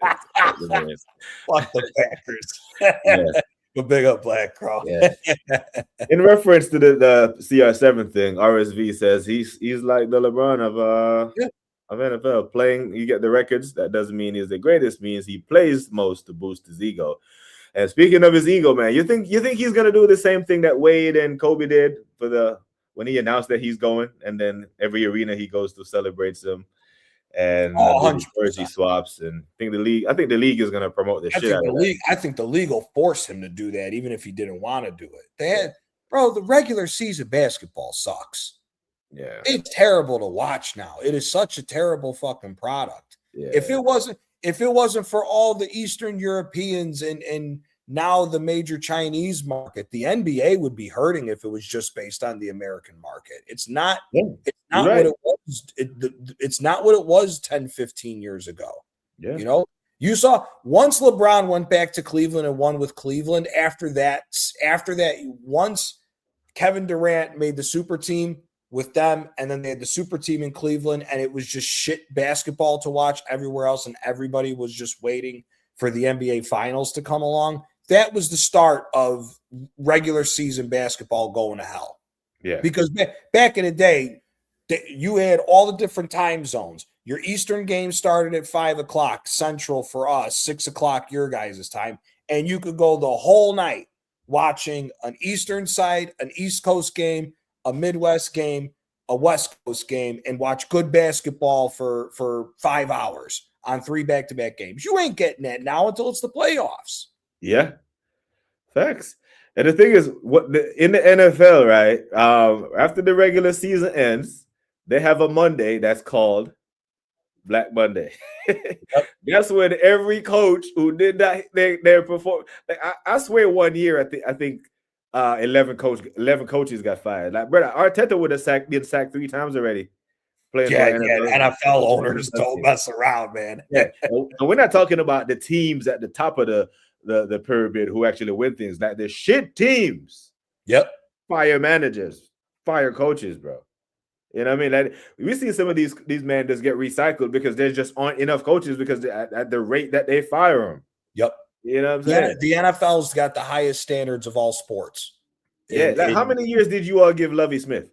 Fuck the Packers. But big up Black Crow. Yeah. In reference to the CR7 thing, RSV says he's like the LeBron of NFL. Playing, you get the records. That doesn't mean he's the greatest. Means he plays most to boost his ego. And speaking of his ego, man, you think he's gonna do the same thing that Wade and Kobe did when he announced that he's going, and then every arena he goes to celebrates him, and jersey swaps, and I think the league is gonna promote this shit out of that. I think the league will force him to do that, even if he didn't want to do it. The regular season basketball sucks. Yeah, it's terrible to watch now. It is such a terrible fucking product. Yeah. If it wasn't for all the Eastern Europeans and now the major Chinese market, the NBA would be hurting if it was just based on the American market. It's not. It's not what it was. It's not what it was 10, 15 years ago. Yeah. You saw once LeBron went back to Cleveland and won with Cleveland. After that, once Kevin Durant made the super team with them, and then they had the super team in Cleveland, and it was just shit basketball to watch everywhere else, and everybody was just waiting for the NBA Finals to come along. That was the start of regular season basketball going to hell. Yeah. Because back in the day, you had all the different time zones. Your Eastern game started at 5 o'clock Central for us, 6 o'clock your guys' time, and you could go the whole night watching an Eastern side, an East Coast game, a Midwest game, a West Coast game, and watch good basketball for 5 hours on 3 back-to-back games. You ain't getting that now until it's the playoffs. Yeah, facts. And the thing is, in the NFL, right? After the regular season ends, they have a Monday that's called Black Monday. That's when every coach who did that they perform. Like, I swear, one year I think 11 coaches got fired. Like, brother, Arteta would have been sacked 3 times already. NFL owners don't mess around, man. Yeah, and we're not talking about the teams at the top of the pyramid who actually win things. Like the shit teams. Yep. Fire managers, fire coaches, bro. You know what I mean? Like, we see some of these men just get recycled because there just aren't enough coaches because at the rate that they fire them. Yep. You know what I'm saying? The NFL's got the highest standards of all sports. Yeah. How many years did you all give Lovie Smith?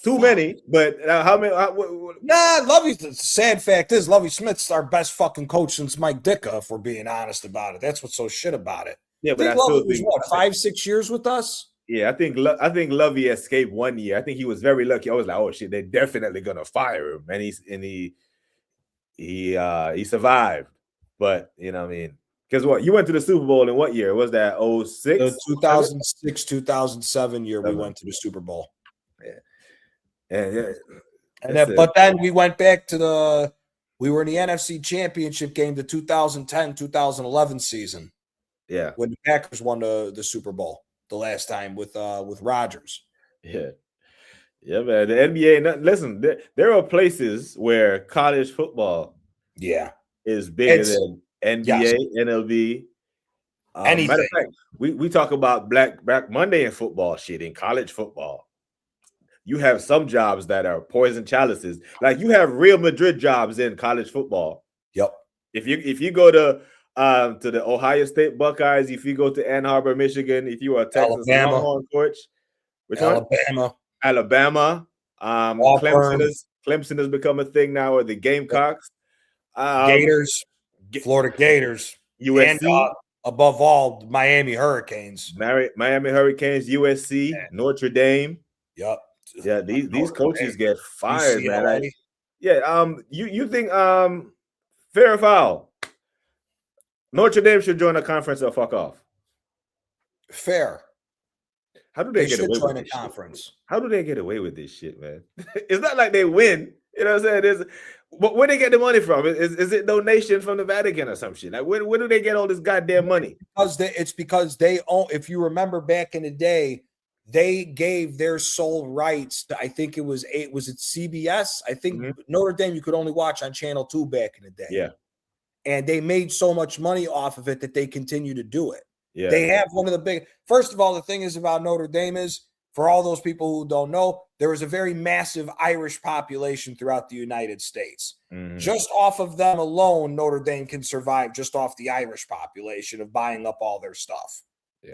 Too many, but how many? Nah, Lovey. The sad fact is, Lovey Smith's our best fucking coach since Mike Ditka. If we're being honest about it, that's what's so shit about it. Yeah, I but think I Lovey still was think what 5-6 years with us. Yeah, I think Lovey escaped one year. I think he was very lucky. I was like, oh shit, they're definitely gonna fire him, and he survived. But you know what I mean? Because what you went to the Super Bowl in what year? Was that The 06? 2006, 2007 year, we 7? went to the Super Bowl. Yeah. But then we went back to we were in the NFC Championship game, the 2010, 2011 season. Yeah. When the Packers won the Super Bowl the last time with Rodgers. Yeah. Yeah, man. The NBA, listen, there are places where college football is bigger than NBA, MLB. Anything. Matter of fact, we talk about Black Monday in football shit in college football. You have some jobs that are poison chalices. Like you have Real Madrid jobs in college football. Yep. If you go to the Ohio State Buckeyes, if you go to Ann Arbor, Michigan, if you are a Texas Longhorn coach, Alabama. Clemson has become a thing now, or the Gamecocks. Gators, Florida Gators, USC, and above all, Miami Hurricanes. Miami Hurricanes, USC, Notre Dame. Yep. Yeah, these coaches get fired, man. You think fair or foul? Notre Dame should join a conference or fuck off. Fair. How do they get away with this conference? Shit? How do they get away with this shit, man? It's not like they win. You know what I'm saying? But where they get the money from? Is it donation from the Vatican or some shit? Like where do they get all this goddamn money? Because they own. If you remember back in the day, they gave their sole rights to, I think it was CBS? I think Notre Dame you could only watch on Channel 2 back in the day. Yeah. And they made so much money off of it that they continue to do it. Yeah. They have one of the big. First of all, the thing is about Notre Dame is, for all those people who don't know, there is a very massive Irish population throughout the United States. Just off of them alone, Notre Dame can survive just off the Irish population of buying up all their stuff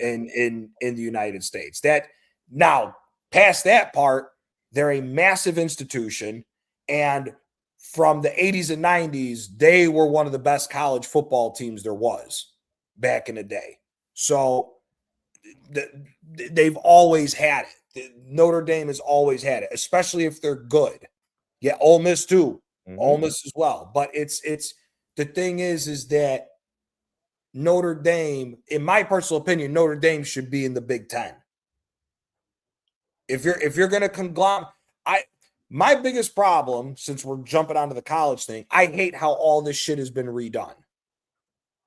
in the United States. That now, past that part, they're a massive institution, and from the 80s and 90s, they were one of the best college football teams there was back in the day. So they've always had it. Notre Dame has always had it, especially if they're good. Yeah, Ole Miss too. Ole Miss as well. But it's the thing is that Notre Dame, in my personal opinion, Notre Dame should be in the Big Ten. If you're going to conglomerate, my biggest problem, since we're jumping onto the college thing, I hate how all this shit has been redone.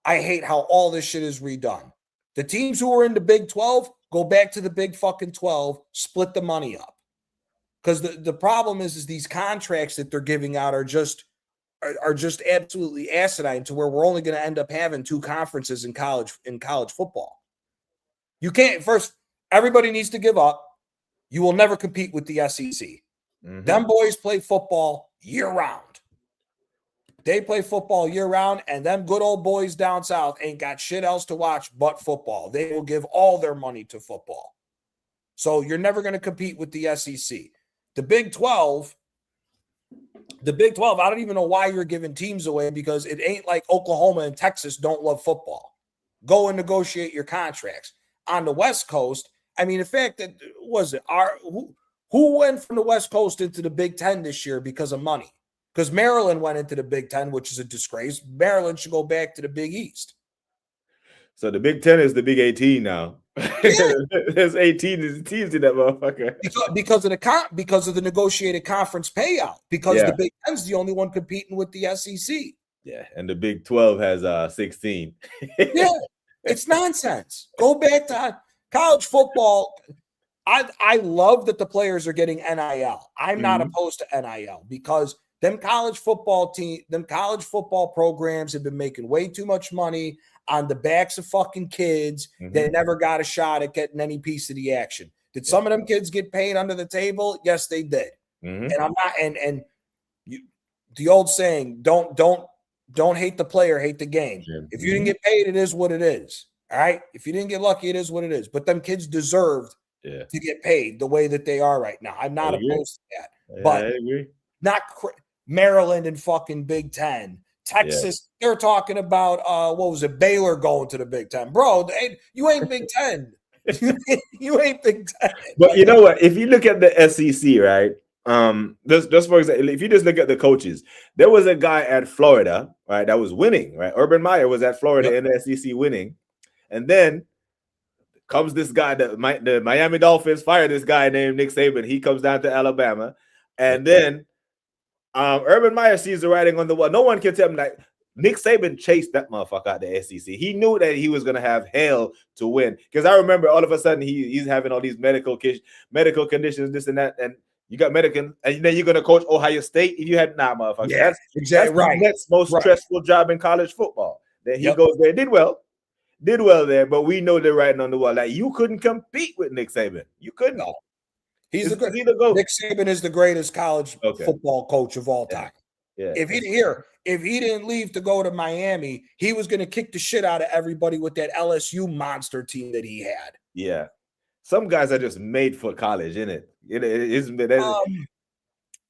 I hate how all this shit is redone. The teams who are in the Big 12, go back to the Big fucking 12, split the money up. Because the problem is these contracts that they're giving out are just absolutely asinine to where we're only going to end up having 2 conferences in college football. You can't, first, everybody needs to give up. You will never compete with the SEC. Them boys play football year-round. They play football year-round, and them good old boys down south ain't got shit else to watch but football. They will give all their money to football. So you're never going to compete with the SEC. The Big 12, I don't even know why you're giving teams away, because it ain't like Oklahoma and Texas don't love football. Go and negotiate your contracts. On the West Coast, I mean, the fact that, who went from the West Coast into the Big Ten this year because of money? Because Maryland went into the Big Ten, which is a disgrace. Maryland should go back to the Big East. So the Big Ten is the Big 18 now. Yeah. There's 18 teams in that motherfucker. Because of the negotiated conference payout. Because the Big Ten's the only one competing with the SEC. Yeah, and the Big 12 has 16. Yeah, it's nonsense. Go back to college football. I love that the players are getting NIL. I'm not opposed to NIL, because them college football programs have been making way too much money on the backs of fucking kids that never got a shot at getting any piece of the action. Did some of them kids get paid under the table? Yes, they did. And I'm not. And the old saying, don't hate the player, hate the game. If you didn't get paid, it is what it is. All right. If you didn't get lucky, it is what it is. But them kids deserved to get paid the way that they are right now. I'm not opposed to that. But I agree. not Maryland and fucking Big Ten. Texas, they're talking about what was it? Baylor going to the Big Ten, bro. You ain't Big Ten. You ain't Big Ten. But you know what? If you look at the SEC, right? Just for example, if you just look at the coaches, there was a guy at Florida, right, that was winning, right? Urban Meyer was at Florida in the SEC winning, and then comes this guy that the Miami Dolphins fired this guy named Nick Saban. He comes down to Alabama, and then Urban Meyer sees the writing on the wall. No one can tell him that Nick Saban chased that motherfucker out the SEC. He knew that he was going to have hell to win. Because I remember all of a sudden he's having all these medical conditions, this and that, and you got medical, and then you're going to coach Ohio State. If you had motherfucker, yeah, that's the next most stressful job in college football. Then he goes there, did well there, but we know the writing on the wall. Like, you couldn't compete with Nick Saban. You couldn't. No. Nick Saban is the greatest college football coach of all time. Yeah. If he didn't leave to go to Miami, he was going to kick the shit out of everybody with that LSU monster team that he had. Yeah. Some guys are just made for college, isn't it?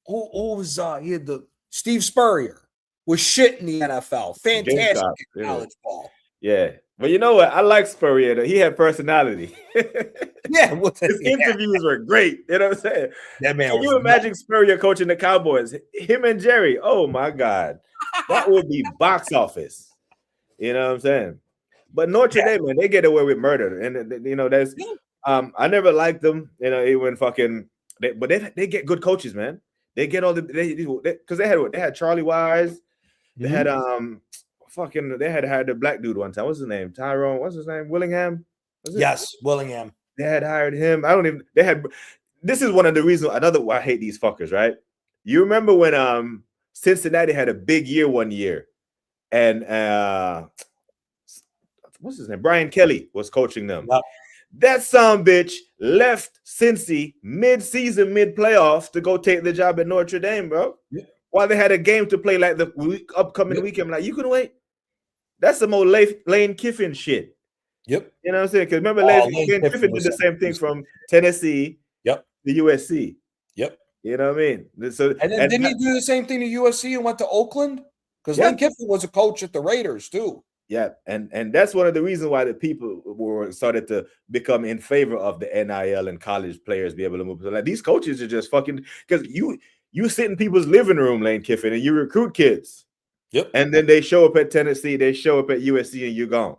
Who was he had the Steve Spurrier was shit in the NFL. Fantastic in college ball. Yeah. But you know what? I like Spurrier, though. He had personality. His interviews were great. You know what I'm saying? That man. Can you imagine Spurrier coaching the Cowboys? Him and Jerry. Oh my God. That would be box office. You know what I'm saying? But Notre Dame, man, they get away with murder. And you know, there's I never liked them, you know, even but they get good coaches, man. They get all because they had Charlie Wise, they had they had hired the black dude one time. What's his name? Tyrone. What's his name? Willingham. Willingham. They had hired him. This is one of the reasons. Why I hate these fuckers, right? You remember when Cincinnati had a big year one year, and what's his name? Brian Kelly was coaching them. Yep. That bitch left Cincy mid-season, mid-playoff to go take the job at Notre Dame, bro. Yep. While they had a game to play like the upcoming weekend. Like, you can wait. That's some old Lane Kiffin shit. Yep. You know what I'm saying? Because remember, Lane Kiffin did the same thing from Tennessee to USC. Yep. You know what I mean? So, and then didn't he do the same thing to USC and went to Oakland? Because Lane Kiffin was a coach at the Raiders too. Yeah, and that's one of the reasons why the people were started to become in favor of the NIL and college players be able to move. So like, these coaches are just fucking, because you sit in people's living room, Lane Kiffin, and you recruit kids. Yep. And then they show up at Tennessee, they show up at USC, and you're gone.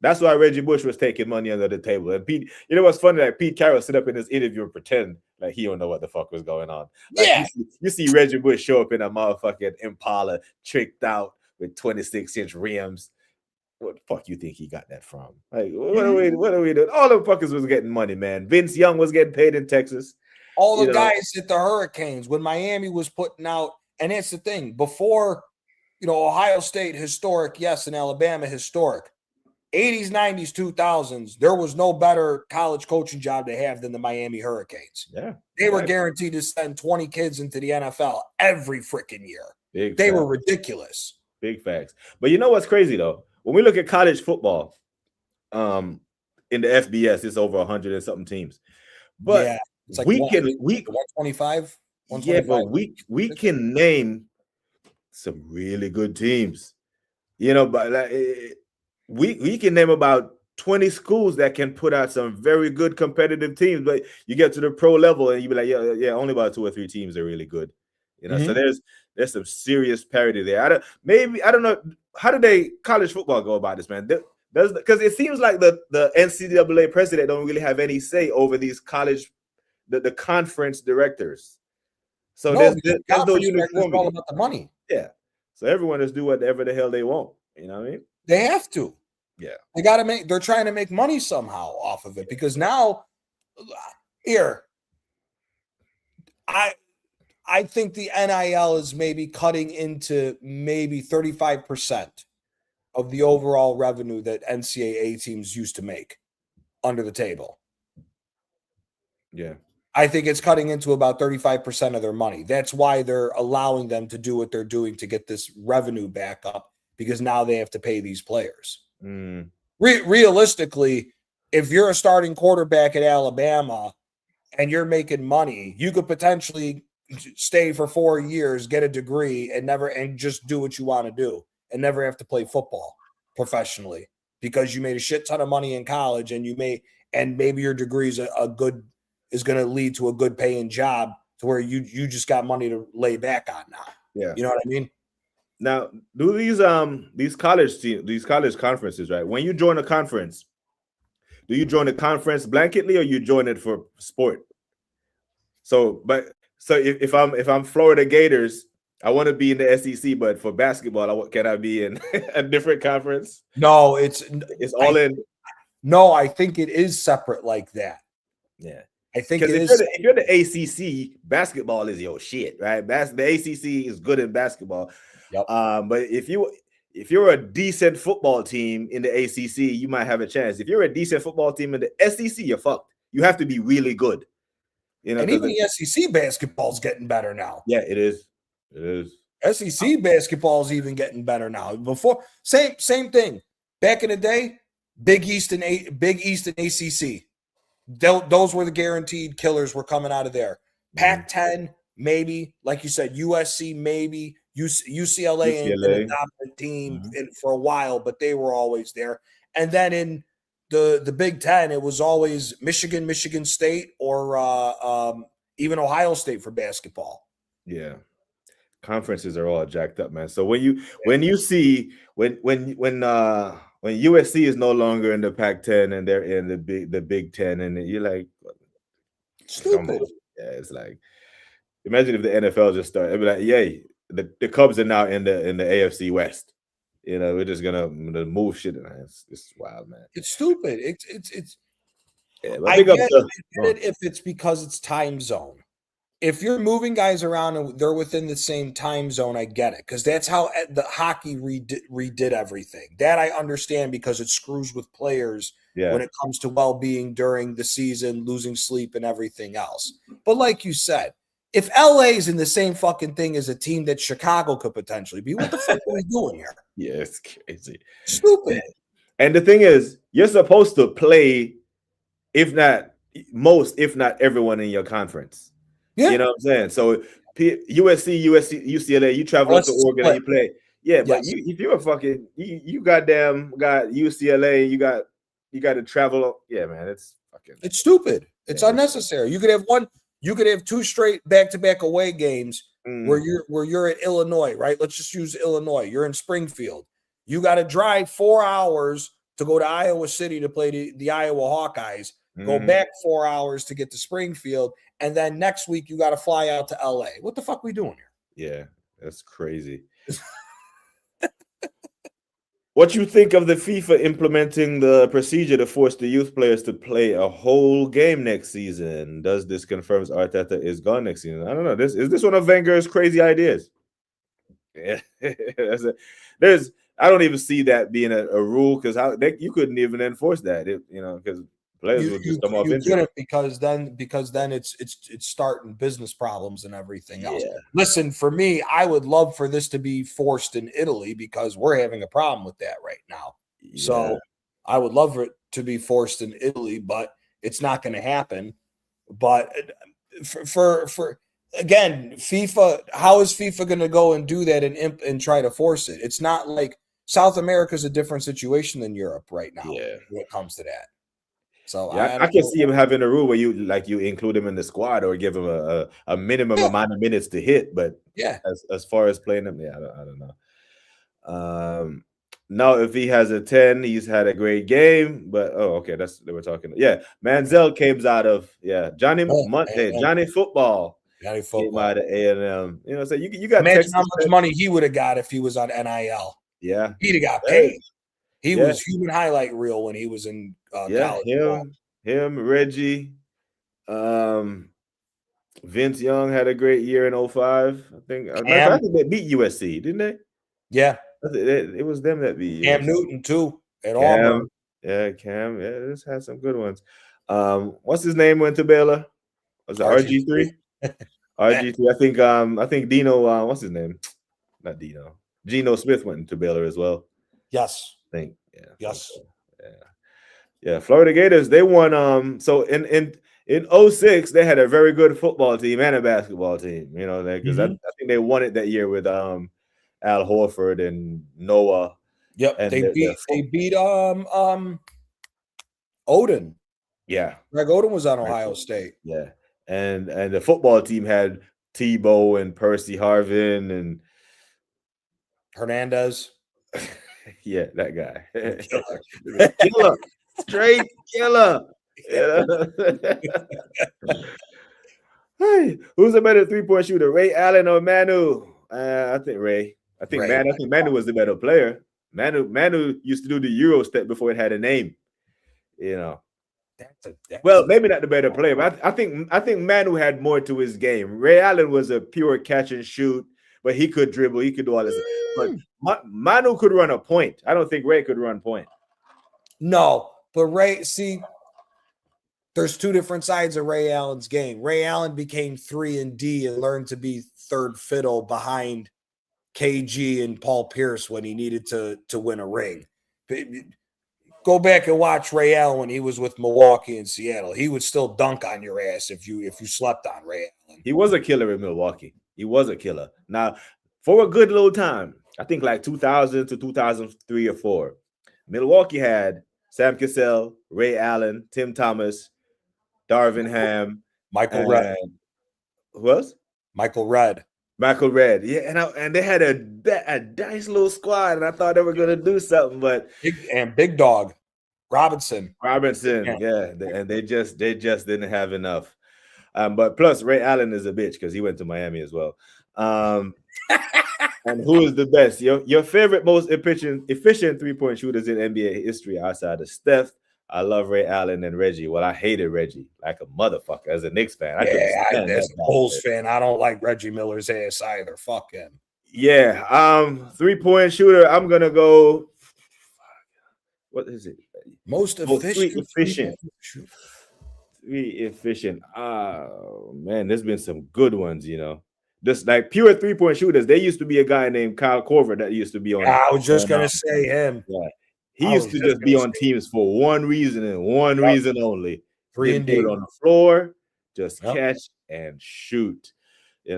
That's why Reggie Bush was taking money under the table. And Pete, you know what's funny? Like, Pete Carroll sit up in his interview and pretend like he don't know what the fuck was going on. Like, you see Reggie Bush show up in a motherfucking Impala, tricked out with 26-inch rims. What the fuck you think he got that from? Like, what are we doing? All the fuckers was getting money, man. Vince Young was getting paid in Texas. All the guys at the Hurricanes when Miami was putting out, and that's the thing. Before, Ohio State historic, yes, and Alabama historic. 80s, 90s, 2000s, there was no better college coaching job to have than the Miami Hurricanes. Yeah. They were guaranteed to send 20 kids into the NFL every freaking year. They were ridiculous. Big facts. But you know what's crazy, though? When we look at college football, in the FBS, it's over 100 and something teams. But it's like 125. Yeah, but we can name some really good teams. But like, we can name about 20 schools that can put out some very good competitive teams. But you get to the pro level and you be like, yeah, only about 2 or 3 teams are really good. So there's some serious parity there. I don't know. How do they college football go about this, man? Because it seems like the NCAA president don't really have any say over these college, the conference directors. So there's no uniformity. All about the money. Yeah. So everyone just do whatever the hell they want. You know what I mean? They have to. Yeah. They're trying to make money somehow off of it, because now I think the NIL is maybe cutting into maybe 35% of the overall revenue that NCAA teams used to make under the table. Yeah. I think it's cutting into about 35% of their money. That's why they're allowing them to do what they're doing to get this revenue back up, because now they have to pay these players. Realistically, if you're a starting quarterback at Alabama and you're making money, you could potentially stay for 4 years, get a degree, and just do what you want to do and never have to play football professionally because you made a shit ton of money in college and maybe your degree is is going to lead to a good paying job to where you just got money to lay back on now. Yeah. You know what I mean? Now, do these college conferences, right? When you join a conference, do you join the conference blanketly or you join it for sport? So if I'm Florida Gators, I want to be in the SEC, but for basketball, can I be in a different conference? No, it's all in. No, I think it is separate like that. Yeah, I think it is. If you're the ACC, basketball is your shit, right? The ACC is good in basketball. Yep. But if you're a decent football team in the ACC, you might have a chance. If you're a decent football team in the SEC, you're fucked. You have to be really good. You know, and even the SEC basketball is getting better now. Yeah, it is. It is. SEC basketball is even getting better now. Before, same thing. Back in the day, Big East and ACC. Those were the guaranteed killers were coming out of there. Pac-10, maybe, like you said, USC, maybe. UCLA ain't been a dominant team for a while, but they were always there. And then in the Big Ten, it was always Michigan, Michigan State, or even Ohio State for basketball. Yeah, conferences are all jacked up, man. So when you see when USC is no longer in the Pac-10 and they're in the Big Ten, and you're like, stupid. Yeah, it's like, imagine if the NFL just started. It'd be like, yay, the Cubs are now in the AFC West. You know, we're just gonna move shit. It's wild, man. It's stupid. It's. Yeah, I get it if it's because it's time zone. If you're moving guys around and they're within the same time zone, I get it because that's how the hockey redid everything. That I understand because it screws with players when it comes to well-being during the season, losing sleep, and everything else. But like you said, if LA's in the same fucking thing as a team that Chicago could potentially be, what the fuck are we doing here? Yeah, it's crazy. Stupid. And the thing is, you're supposed to play, if not everyone in your conference. Yeah. You know what I'm saying? So USC, UCLA, you travel up to Oregon and you play. Yeah, but if you're a fucking you goddamn got UCLA, you got to travel. Yeah, man, it's stupid. It's unnecessary. You could have 2 straight back-to-back away games where you're at Illinois, right? Let's just use Illinois. You're in Springfield. You got to drive 4 hours to go to Iowa City to play the Iowa Hawkeyes. Go back 4 hours to get to Springfield, and then next week you got to fly out to LA. What the fuck are we doing here? Yeah, that's crazy. What you think of the FIFA implementing the procedure to force the youth players to play a whole game next season? Does this confirm Arteta is gone next season? I don't know. Is this one of Wenger's crazy ideas? Yeah, I don't even see that being a rule because you couldn't even enforce that. Because players would just come off injured. Because then it's starting business problems and everything else. Yeah. Listen, for me, I would love for this to be forced in Italy because we're having a problem with that right now. Yeah. So I would love for it to be forced in Italy, but it's not going to happen. But for again, FIFA, how is FIFA going to go and do that and try to force it? It's not like South America is a different situation than Europe right now when it comes to that. So I can see him having a rule where you include him in the squad or give him a minimum amount of minutes to hit. But as far as playing him, I don't know. Now if he has a 10, he's had a great game. But that's what we're talking about. Yeah, Manziel came out of Johnny Football. Johnny Football came out of A&M. So you got imagine how much money he would have got if he was on NIL. Yeah, he'd have got paid. He was human highlight reel when he was in college. Him, Reggie, Vince Young had a great year in 2005. I think they beat USC, didn't they? Yeah, it was them that beat Cam USC. Newton too at Auburn. Yeah, Cam. Yeah, this had some good ones. What's his name went to Baylor? Was it RG3? RG3. I think Dino. What's his name? Not Dino. Geno Smith went to Baylor as well. Yes. I think. Yes. Yeah, Florida Gators, they won so in '06 they had a very good football team and a basketball team, because I think they won it that year with Al Horford and Noah Yep, and they beat Odin. yeah. Greg Oden was on Right. Ohio State. Yeah. And the football team had Tebow and Percy Harvin and Hernandez. yeah, that guy. The killer. The killer. Straight killer. Yeah. Hey, who's a better 3-point shooter, Ray Allen or Manu? I think Ray. I think Ray. Manu was the better player. Manu used to do the Euro step before it had a name. Well, maybe not the better player, but I think Manu had more to his game. Ray Allen was a pure catch and shoot, but he could dribble, he could do all this. But Manu could run a point. I don't think Ray could run point. No, but Ray, see, there's two different sides of Ray Allen's game. Ray Allen became 3-and-D and learned to be third fiddle behind KG and Paul Pierce when he needed to win a ring. Go back and watch Ray Allen when he was with Milwaukee and Seattle. He would still dunk on your ass if you slept on Ray Allen. He was a killer in Milwaukee. He was a killer. Now, for a good little time, I think like 2000 to 2003 or 4, Milwaukee had Sam Cassell, Ray Allen, Tim Thomas, Darvin Ham, Michael Redd. Who else? Michael Redd. Michael Redd. Yeah, and they had a nice little squad, and I thought they were going to do something, but Big Dog Robinson. Yeah, and they just didn't have enough. But plus Ray Allen is a bitch because he went to Miami as well. And who is the best? Your favorite, most efficient 3-point shooters in NBA history outside of Steph? I love Ray Allen and Reggie. Well, I hated Reggie like a motherfucker as a Knicks fan. As a Bulls fan, I don't like Reggie Miller's ass either. Fuck him. Yeah. 3-point shooter. I'm gonna go. What is it? Most efficient. Three efficient. Oh man, there's been some good ones. Just like pure 3-point shooters. There used to be a guy named Kyle Korver that used to be on. I was just gonna say him. Yeah. He used to just be on teams for one reason and one reason only. 3-and-D on the floor, just catch and shoot.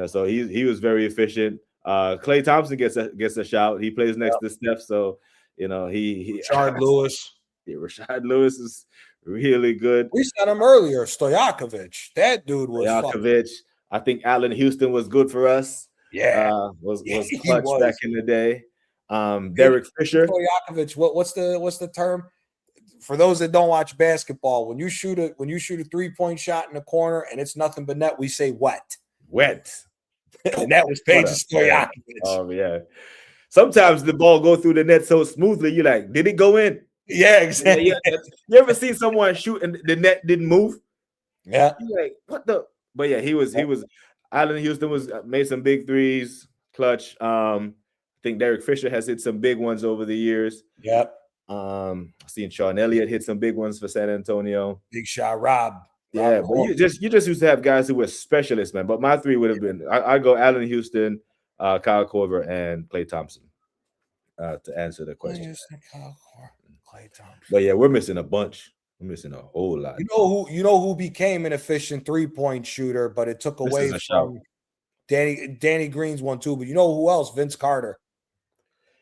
So he was very efficient. Klay Thompson gets a shout. He plays next to Steph, so he Rashard Lewis. Yeah, Rashard Lewis is really good. We said him earlier, Stojakovic. That dude was Stojakovic. I think Allen Houston was good for us. Yeah, was clutch back in the day. Derek Fisher. Stojakovic. What's the term? For those that don't watch basketball, when you shoot a 3-point shot in the corner and it's nothing but net, we say wet. And that was Paige Stojakovic. Oh yeah. Sometimes the ball go through the net so smoothly, you're like, did it go in? Yeah, exactly. You ever seen someone shoot and the net didn't move? Yeah. You're like, what the? But yeah, he was. Allen Houston made some big threes, clutch. I think Derek Fisher has hit some big ones over the years. Yep. I've seen Sean Elliott hit some big ones for San Antonio. Big shot, Rob. Yeah, but you just used to have guys who were specialists, man. But my three would have been I'd go Allen Houston, Kyle Korver, and Klay Thompson to answer the question. Klay Thompson. But yeah, we're missing a bunch. We're missing a whole lot. You know who became an efficient 3-point shooter, but it took away from Danny Green's one too. But you know who else? Vince Carter.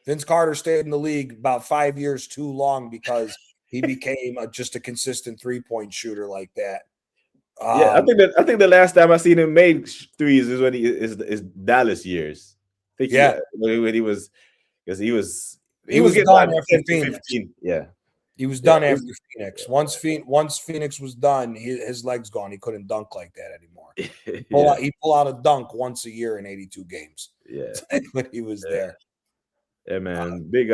Vince Carter stayed in the league about 5 years too long because he became just a consistent 3-point shooter like that. I think the last time I seen him make threes is when is Dallas years. When he was because he was done after Phoenix. 15. Yeah. He was done after Phoenix. Once Phoenix was done, his legs gone. He couldn't dunk like that anymore. He pull out a dunk once a year in 82 games. Yeah. But he was there. Yeah, man. Big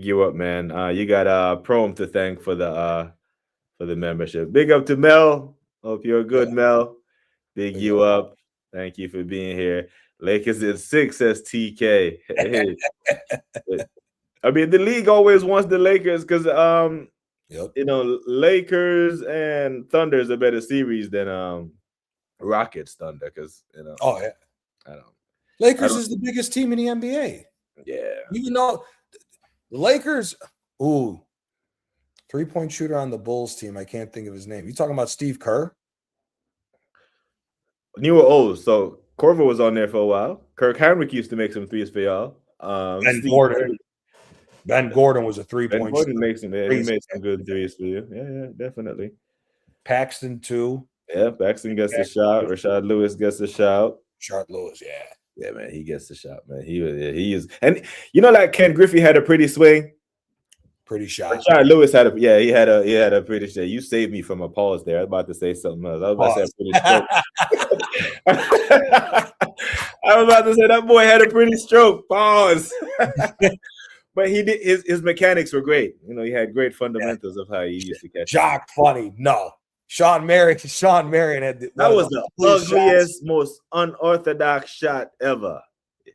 you up, man. You got Prom to thank for the membership. Big up to Mel. Hope you're good, Mel. Big you up. Thank you for being here. Lakers in 6 says TK. Hey. I mean, the league always wants the Lakers because Lakers and Thunder is a better series than Rockets Thunder because Oh yeah. I don't. Lakers is the biggest team in the NBA. Yeah. Even though the Lakers, 3-point shooter on the Bulls team. I can't think of his name. You talking about Steve Kerr? New or old? So Corver was on there for a while. Kirk Henrik used to make some threes for y'all. Ben Steve Gordon. Ben Gordon was a Ben 3-point Gordon shooter. makes some. Yeah, he made some good threes for you. Yeah, definitely. Paxton too. Yeah, Paxton gets the shot. Rashad Lewis gets the shout. Rashard Lewis, yeah. Yeah, man, he gets the shot, man. He is, and you know, like Ken Griffey had a pretty swing. Pretty shot. Rashard Lewis had he had a pretty shot. You saved me from a pause there. I was about to say something else. I was about to say a pretty stroke. I was about to say that boy had a pretty stroke. Pause. But he did his mechanics were great. You know, he had great fundamentals of how he used to catch. Jock funny. No. Sean Marion had that was the ugliest, most unorthodox shot ever.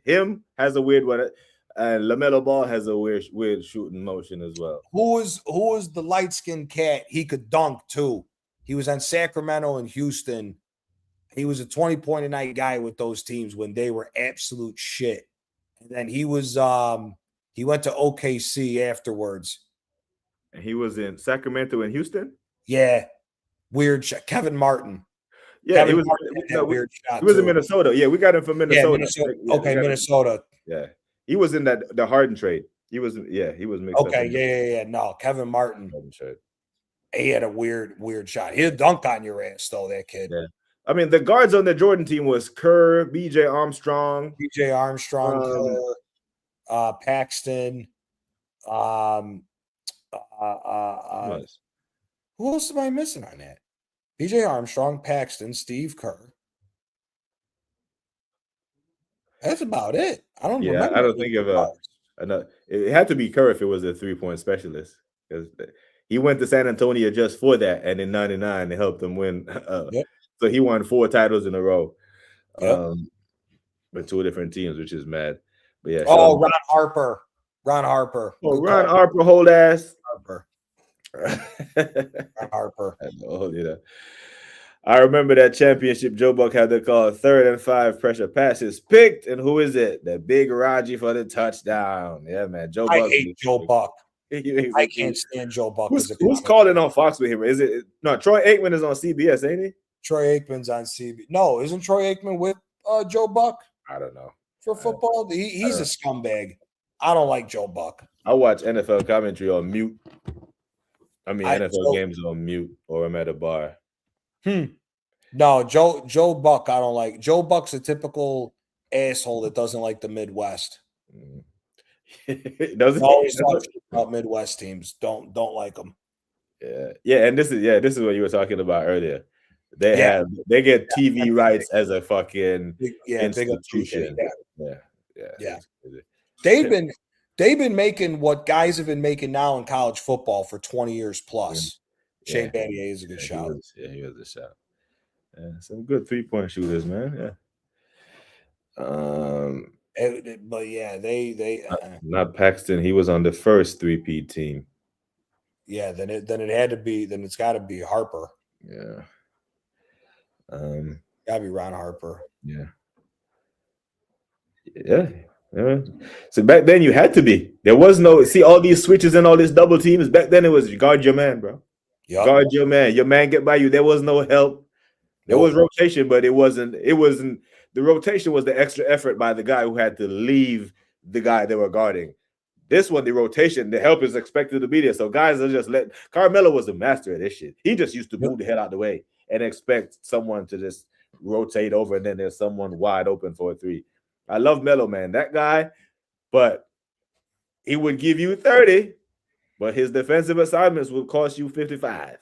Him has a weird one, and LaMelo Ball has a weird shooting motion as well. Who was the light-skinned cat? He could dunk too. He was on Sacramento and Houston. He was a 20-point a night guy with those teams when they were absolute shit. And then he was he went to OKC afterwards. And he was in Sacramento and Houston? Yeah. Weird shot. Kevin Martin. Yeah, Kevin he was Martin weird shot. He was in Minnesota. Yeah, we got him from Minnesota. Yeah, Minnesota. Okay, Minnesota. Yeah. He was in the Harden trade. He was mixed up. Okay, yeah. No, Kevin Martin. He had a weird shot. He'll dunk on your ass, though, that kid. Yeah. I mean, the guards on the Jordan team was Kerr, BJ Armstrong, Kerr, Paxton. Who else am I missing on that? BJ Armstrong, Paxton, Steve Kerr. That's about it. I don't remember. I don't think of it had to be Kerr if it was a 3-point specialist, because he went to San Antonio just for that, and in '99 they helped him win. So he won 4 titles in a row, with 2 different teams, which is mad. But yeah. Ron Harper. Oh, Ron Harper, hold ass. Harper. Harper. I remember that championship. Joe Buck had to call 3rd and 5 pressure passes picked, and who is it? That big Raji for the touchdown. Yeah, man. I hate Joe Buck. I can't stand Joe Buck. Who's calling on Fox with him? Is it no? Troy Aikman is on CBS, ain't he? Troy Aikman's on CBS. No, isn't Troy Aikman with Joe Buck? I don't know. For football, he's a scumbag. I don't like Joe Buck. I watch NFL commentary on mute. I mean, NFL games on mute, or I'm at a bar. No, Joe Buck, I don't like. Joe Buck's a typical asshole that doesn't like the Midwest. Doesn't always talk about Midwest teams. Don't like them. Yeah, and this is what you were talking about earlier. They get TV rights as a fucking institution. Yeah. They've been making what guys have been making now in college football for 20 years plus. Shane Battier is a good shout. He was a shout. Yeah, some good 3-point shooters, man. Yeah. But yeah, they not Paxton. He was on the first 3P team. Yeah, then it's got to be Harper. Yeah. Gotta be Ron Harper. Yeah. So back then you had to be. There was no all these switches and all these double teams. Back then it was guard your man, bro. Yep. Guard your man. Your man get by you. There was no help. There was rotation, but it wasn't. The rotation was the extra effort by the guy who had to leave the guy they were guarding. This one, the rotation, the help is expected to be there. So guys are just Carmelo was a master of this shit. He just used to move the hell out of the way and expect someone to just rotate over, and then there's someone wide open for a 3. I love Melo, man. That guy, but he would give you 30, but his defensive assignments would cost you 55.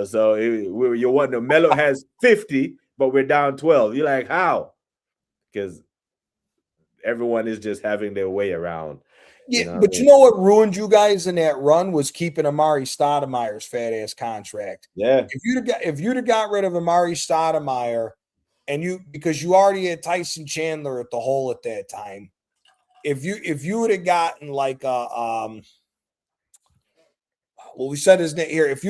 So you're wondering, Melo has 50, but we're down 12. You're like, how? Because everyone is just having their way around. Yeah, but you know what ruined you guys in that run was keeping Amari Stoudemire's fat ass contract. Yeah. If you'd have got rid of Amari Stoudemire, because you already had Tyson Chandler at the hole at that time, if you would have gotten like we said his name here, if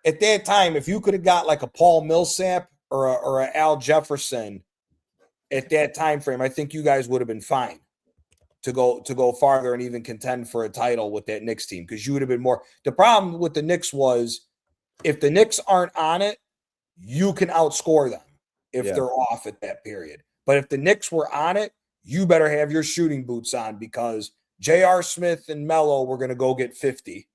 at that time if you could have got like a Paul Millsap or a Al Jefferson at that time frame, I think you guys would have been fine. to go farther and even contend for a title with that Knicks team, because you would have been more. The problem with the Knicks was if the Knicks aren't on it, you can outscore them if they're off at that period. But if the Knicks were on it, you better have your shooting boots on, because J.R. Smith and Melo were going to go get 50.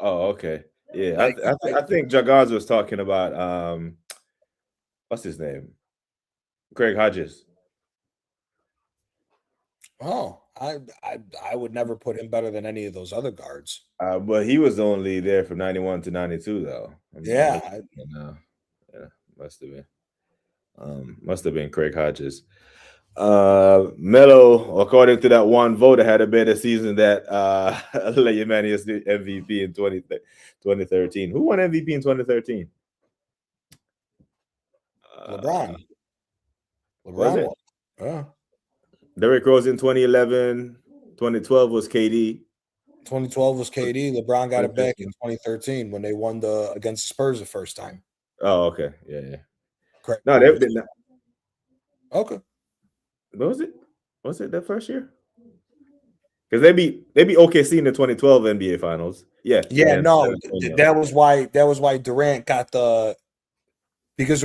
Oh, okay. Yeah, I think Jagaz was talking about what's his name? Craig Hodges. Oh, I would never put him better than any of those other guards. But he was only there from 91 to 92, though. Yeah, must have been Craig Hodges. Melo, according to that one voter, had a better season that Giannis MVP in 2013. Who won MVP in 2013? LeBron. Was it? Yeah. Derrick Rose in 2011. 2012 was KD. 2012 was KD. LeBron got it back in 2013 when they won against the Spurs the first time. Oh, okay. Yeah. Correct. No, they did not. Okay. What was it? Was it that first year? Because they beat OKC in the 2012 NBA Finals. Yeah. Yeah, no, that was why Durant got because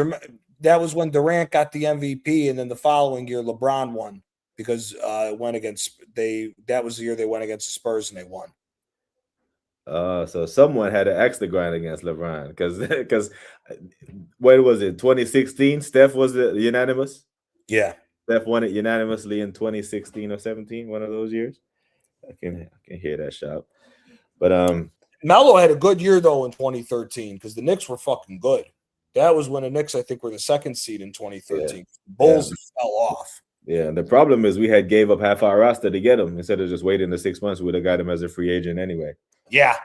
that was when Durant got the MVP, and then the following year LeBron won because that was the year they went against the Spurs and they won. So someone had to axe the grind against LeBron because when was it? 2016. Steph was unanimous. Yeah, Steph won it unanimously in 2016 or 17. One of those years. I can hear that shout. But Melo had a good year though in 2013 because the Knicks were fucking good. That was when the Knicks, I think, were the second seed in 2013. Yeah. Bulls fell off. Yeah, and the problem is we had gave up half our roster to get him. Instead of just waiting the 6 months, we would have got him as a free agent anyway. Yeah.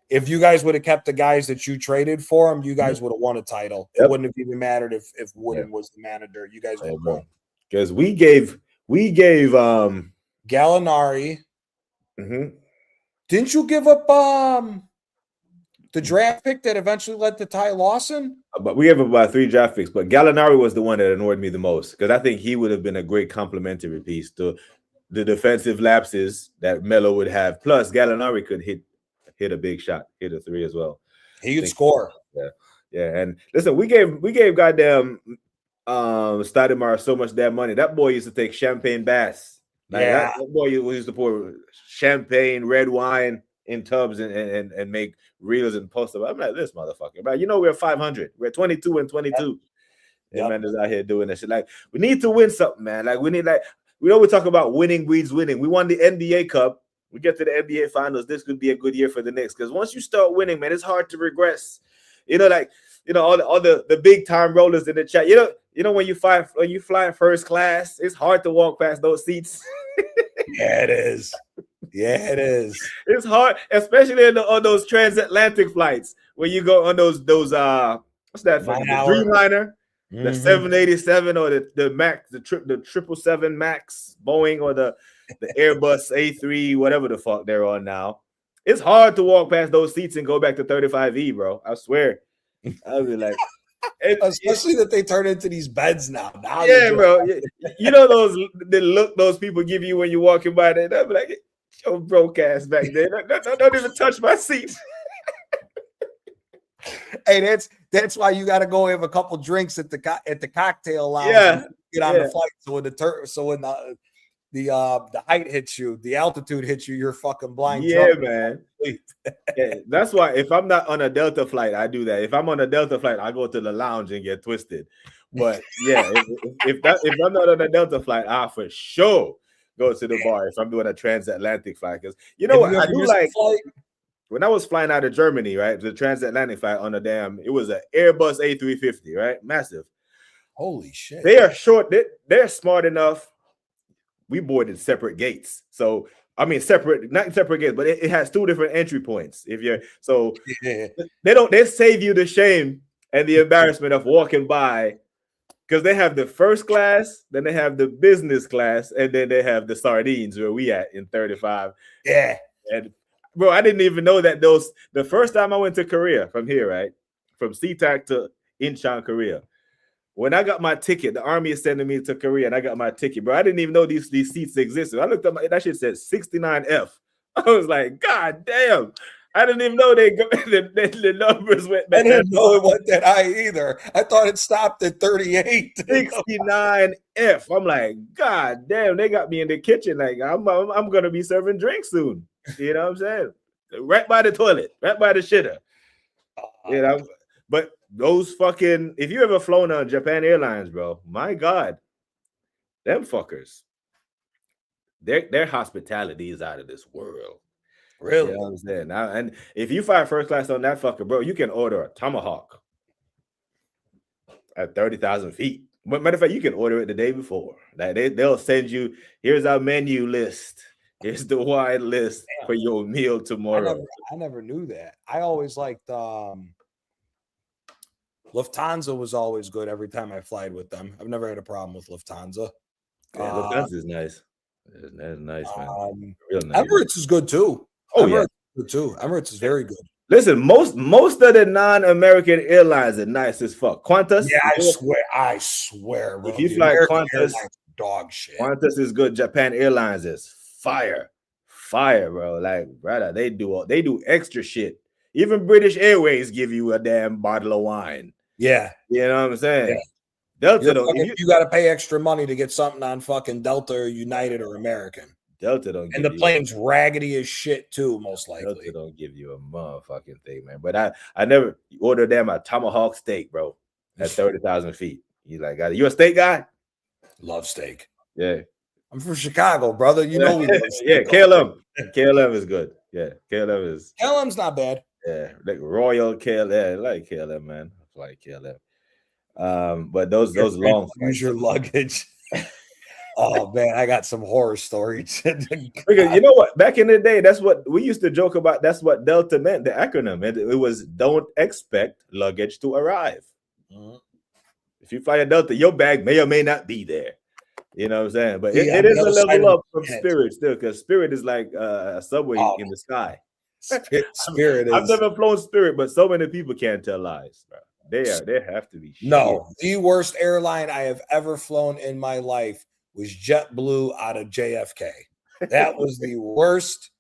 If you guys would have kept the guys that you traded for him, you guys would have won a title. It wouldn't have even mattered if Wooden was the manager. You guys would have won. Because we gave Gallinari. Mm-hmm. Didn't you give up the draft pick that eventually led to Ty Lawson? But we gave up about 3 draft picks. But Gallinari was the one that annoyed me the most because I think he would have been a great complementary piece to the defensive lapses that Melo would have. Plus, Gallinari could hit a big shot, hit a 3 as well. He could score. Yeah. And listen, we gave goddamn Stoudemire so much damn money. That boy used to take champagne baths. That boy used to pour champagne, red wine in tubs and make reels and post them. I'm like, this motherfucker, man. You know, we're 500. We're 22 and 22. And man is out here doing that shit. Like, we need to win something, man. Like, we know we talk about winning breeds winning. We won the NBA Cup. We get to the NBA Finals. This could be a good year for the Knicks. Because once you start winning, man, it's hard to regress. You know, like, you know, all the big time rollers in the chat. You know when you fly first class, it's hard to walk past those seats. Yeah, it is. It's hard, especially on those transatlantic flights where you go on those what's that? The Dreamliner, the 787 or the Max, the 777 Max Boeing or the Airbus A3, whatever the fuck they're on now. It's hard to walk past those seats and go back to 35E, bro. I swear. I'll be like, especially that they turn into these beds now. Yeah, bro. You know the look those people give you when you're walking by there. They'll be like, your broke ass back there. Don't even touch my seat. Hey, that's why you got to go have a couple drinks at the cocktail lounge. Yeah, get on the flight. So when the height hits you, the altitude hits you, you're fucking blind. Yeah, man. Yeah, that's why if I'm not on a Delta flight, I do that. If I'm on a Delta flight, I go to the lounge and get twisted. But yeah, if I'm not on a Delta flight, I for sure go to the bar if I'm doing a transatlantic flight. Because you know what I do like. When I was flying out of Germany, right, the transatlantic flight on it was an Airbus A350, right, massive. Holy shit! They are short. They're smart enough. We boarded separate gates, so I mean not separate gates, but it has 2 different entry points. They save you the shame and the embarrassment of walking by. Because they have the first class, then they have the business class, and then they have the sardines where we at in 35. Yeah. And bro, I didn't even know that the first time I went to Korea from here, right? From SeaTac to Incheon, Korea. When I got my ticket, the army is sending me to Korea, and I got my ticket, bro. I didn't even know these seats existed. I looked up that shit said 69F. I was like, God damn. I didn't even know the numbers went I back that didn't know it went that high either. I thought it stopped at 38. 69F. I'm like, God damn, they got me in the kitchen. Like, I'm gonna be serving drinks soon. You know what I'm saying? Right by the toilet, right by the shitter. You know, but those fucking, if you ever flown on Japan Airlines, bro, my God, them fuckers, their hospitality is out of this world. Really? You know what I'm saying? Now, and if you fly first class on that fucker, bro, you can order a tomahawk at 30,000 feet. But matter of fact, you can order it the day before. Like they'll send you, here's our menu list. Here's the wine list for your meal tomorrow. I never knew that. I always liked Lufthansa was always good every time I flied with them. I've never had a problem with Lufthansa. Yeah, Lufthansa is nice. That's nice, man. Real nice. Emirates is good too. Oh, Emirates yeah. is good too. Emirates is very good. Listen, most of the non-American airlines are nice as fuck. Qantas, yeah, I swear, bro. If you fly Qantas, dog shit. Qantas is good. Japan Airlines is fire, bro. Like, brother, they do extra shit. Even British Airways give you a damn bottle of wine. Yeah, you know what I'm saying. Yeah. Delta don't. You got to pay extra money to get something on fucking Delta or United or American. Delta don't. And the plane's raggedy as shit too, most likely. Delta don't give you a motherfucking thing, man. But I never ordered them a tomahawk steak, bro, at 30,000 feet. You like, you a steak guy? Love steak. Yeah. I'm from Chicago, brother. You know we love steak. Yeah, KLM is good. Yeah, KLM's not bad. Yeah, like Royal KLM. Yeah, I like KLM, man. I like KLM. But those long use your luggage. Oh man, I got some horror stories. Because you know what? Back in the day, that's what we used to joke about. That's what Delta meant, the acronym. It was don't expect luggage to arrive. Mm-hmm. If you fly a Delta, your bag may or may not be there. You know what I'm saying? But it is a level up from Spirit still, because Spirit is like a subway in the sky. Spirit I've never flown Spirit, but so many people can't tell lies, bro. They have to be shit. No, the worst airline I have ever flown in my life was JetBlue out of JFK. That was the worst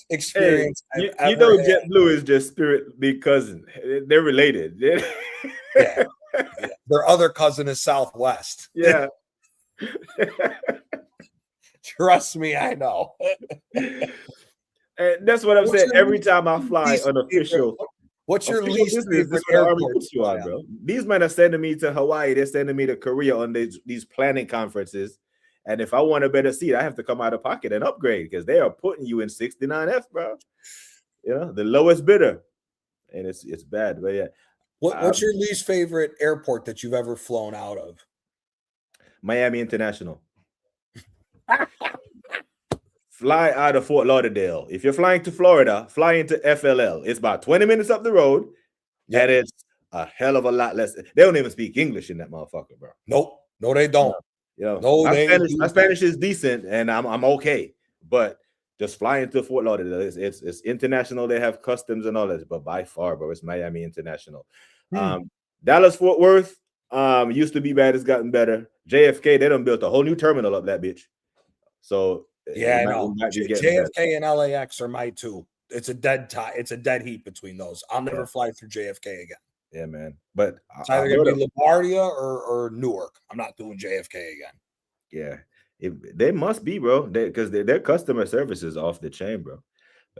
experience. Hey, you know, JetBlue is just Spirit big cousin. They're related. Yeah. Their other cousin is Southwest. Yeah. Trust me, I know. And that's what I'm saying. Every time I fly unofficial. What's your least favorite airport you on, bro? These men are sending me to Hawaii. They're sending me to Korea on these planning conferences. And if I want a better seat, I have to come out of pocket and upgrade, because they are putting you in 69F, bro. You know, the lowest bidder. And it's bad. But yeah. What's your least favorite airport that you've ever flown out of? Miami International. Fly out of Fort Lauderdale. If you're flying to Florida, fly into FLL. It's about 20 minutes up the road, and it's a hell of a lot less. They don't even speak English in that motherfucker, bro. Nope. No, they don't. You know, my Spanish is decent, and I'm okay. But just flying to Fort Lauderdale, it's international. They have customs and all that, but by far, bro, it's Miami International. Dallas Fort Worth used to be bad. It's gotten better. JFK, they done built a whole new terminal up that bitch. So yeah, I know. JFK and LAX are my two. It's a dead tie. It's a dead heat between those. I'll never fly through JFK again. Yeah, man. But it's either gonna be LaGuardia or Newark. I'm not doing JFK again. Yeah, they must be, bro. Because their customer service is off the chain, bro.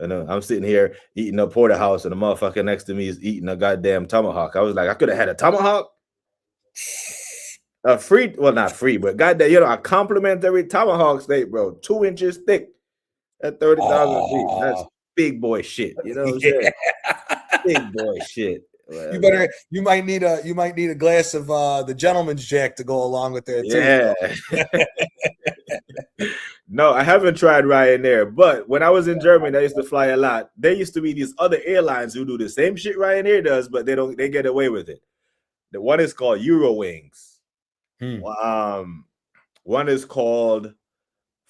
I know. I'm sitting here eating a porterhouse, and the motherfucker next to me is eating a goddamn tomahawk. I was like, I could have had a tomahawk. A free, well, not free, but goddamn, you know, a complimentary tomahawk steak, bro, 2 inches thick at 30,000 feet. That's big boy shit. You know what I'm saying? Big boy shit. You might need a glass of the gentleman's jack to go along with that too. Yeah. No, I haven't tried Ryanair, but when I was in Germany, I used to fly a lot. There used to be these other airlines who do the same shit Ryanair does, but they get away with it. The one is called Eurowings. One is called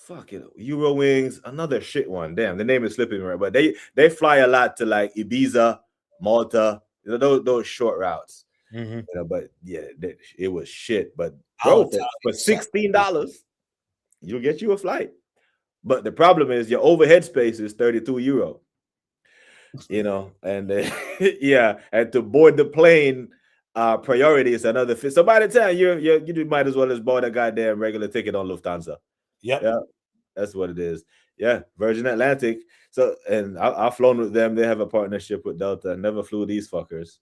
Eurowings, another shit one. Damn, the name is slipping me right. But they fly a lot to like Ibiza, Malta, you know, those short routes. But yeah, it was shit. But I'll bro, tell for you something. $16, you'll get you a flight. But the problem is your overhead space is 32 euro. And yeah, and to board the plane, priority is another fit. So by the time you might as well as bought a goddamn regular ticket on Lufthansa. Yep. Yeah, that's what it is. Yeah, Virgin Atlantic. So, and I've flown with them. They have a partnership with Delta. I never flew these fuckers.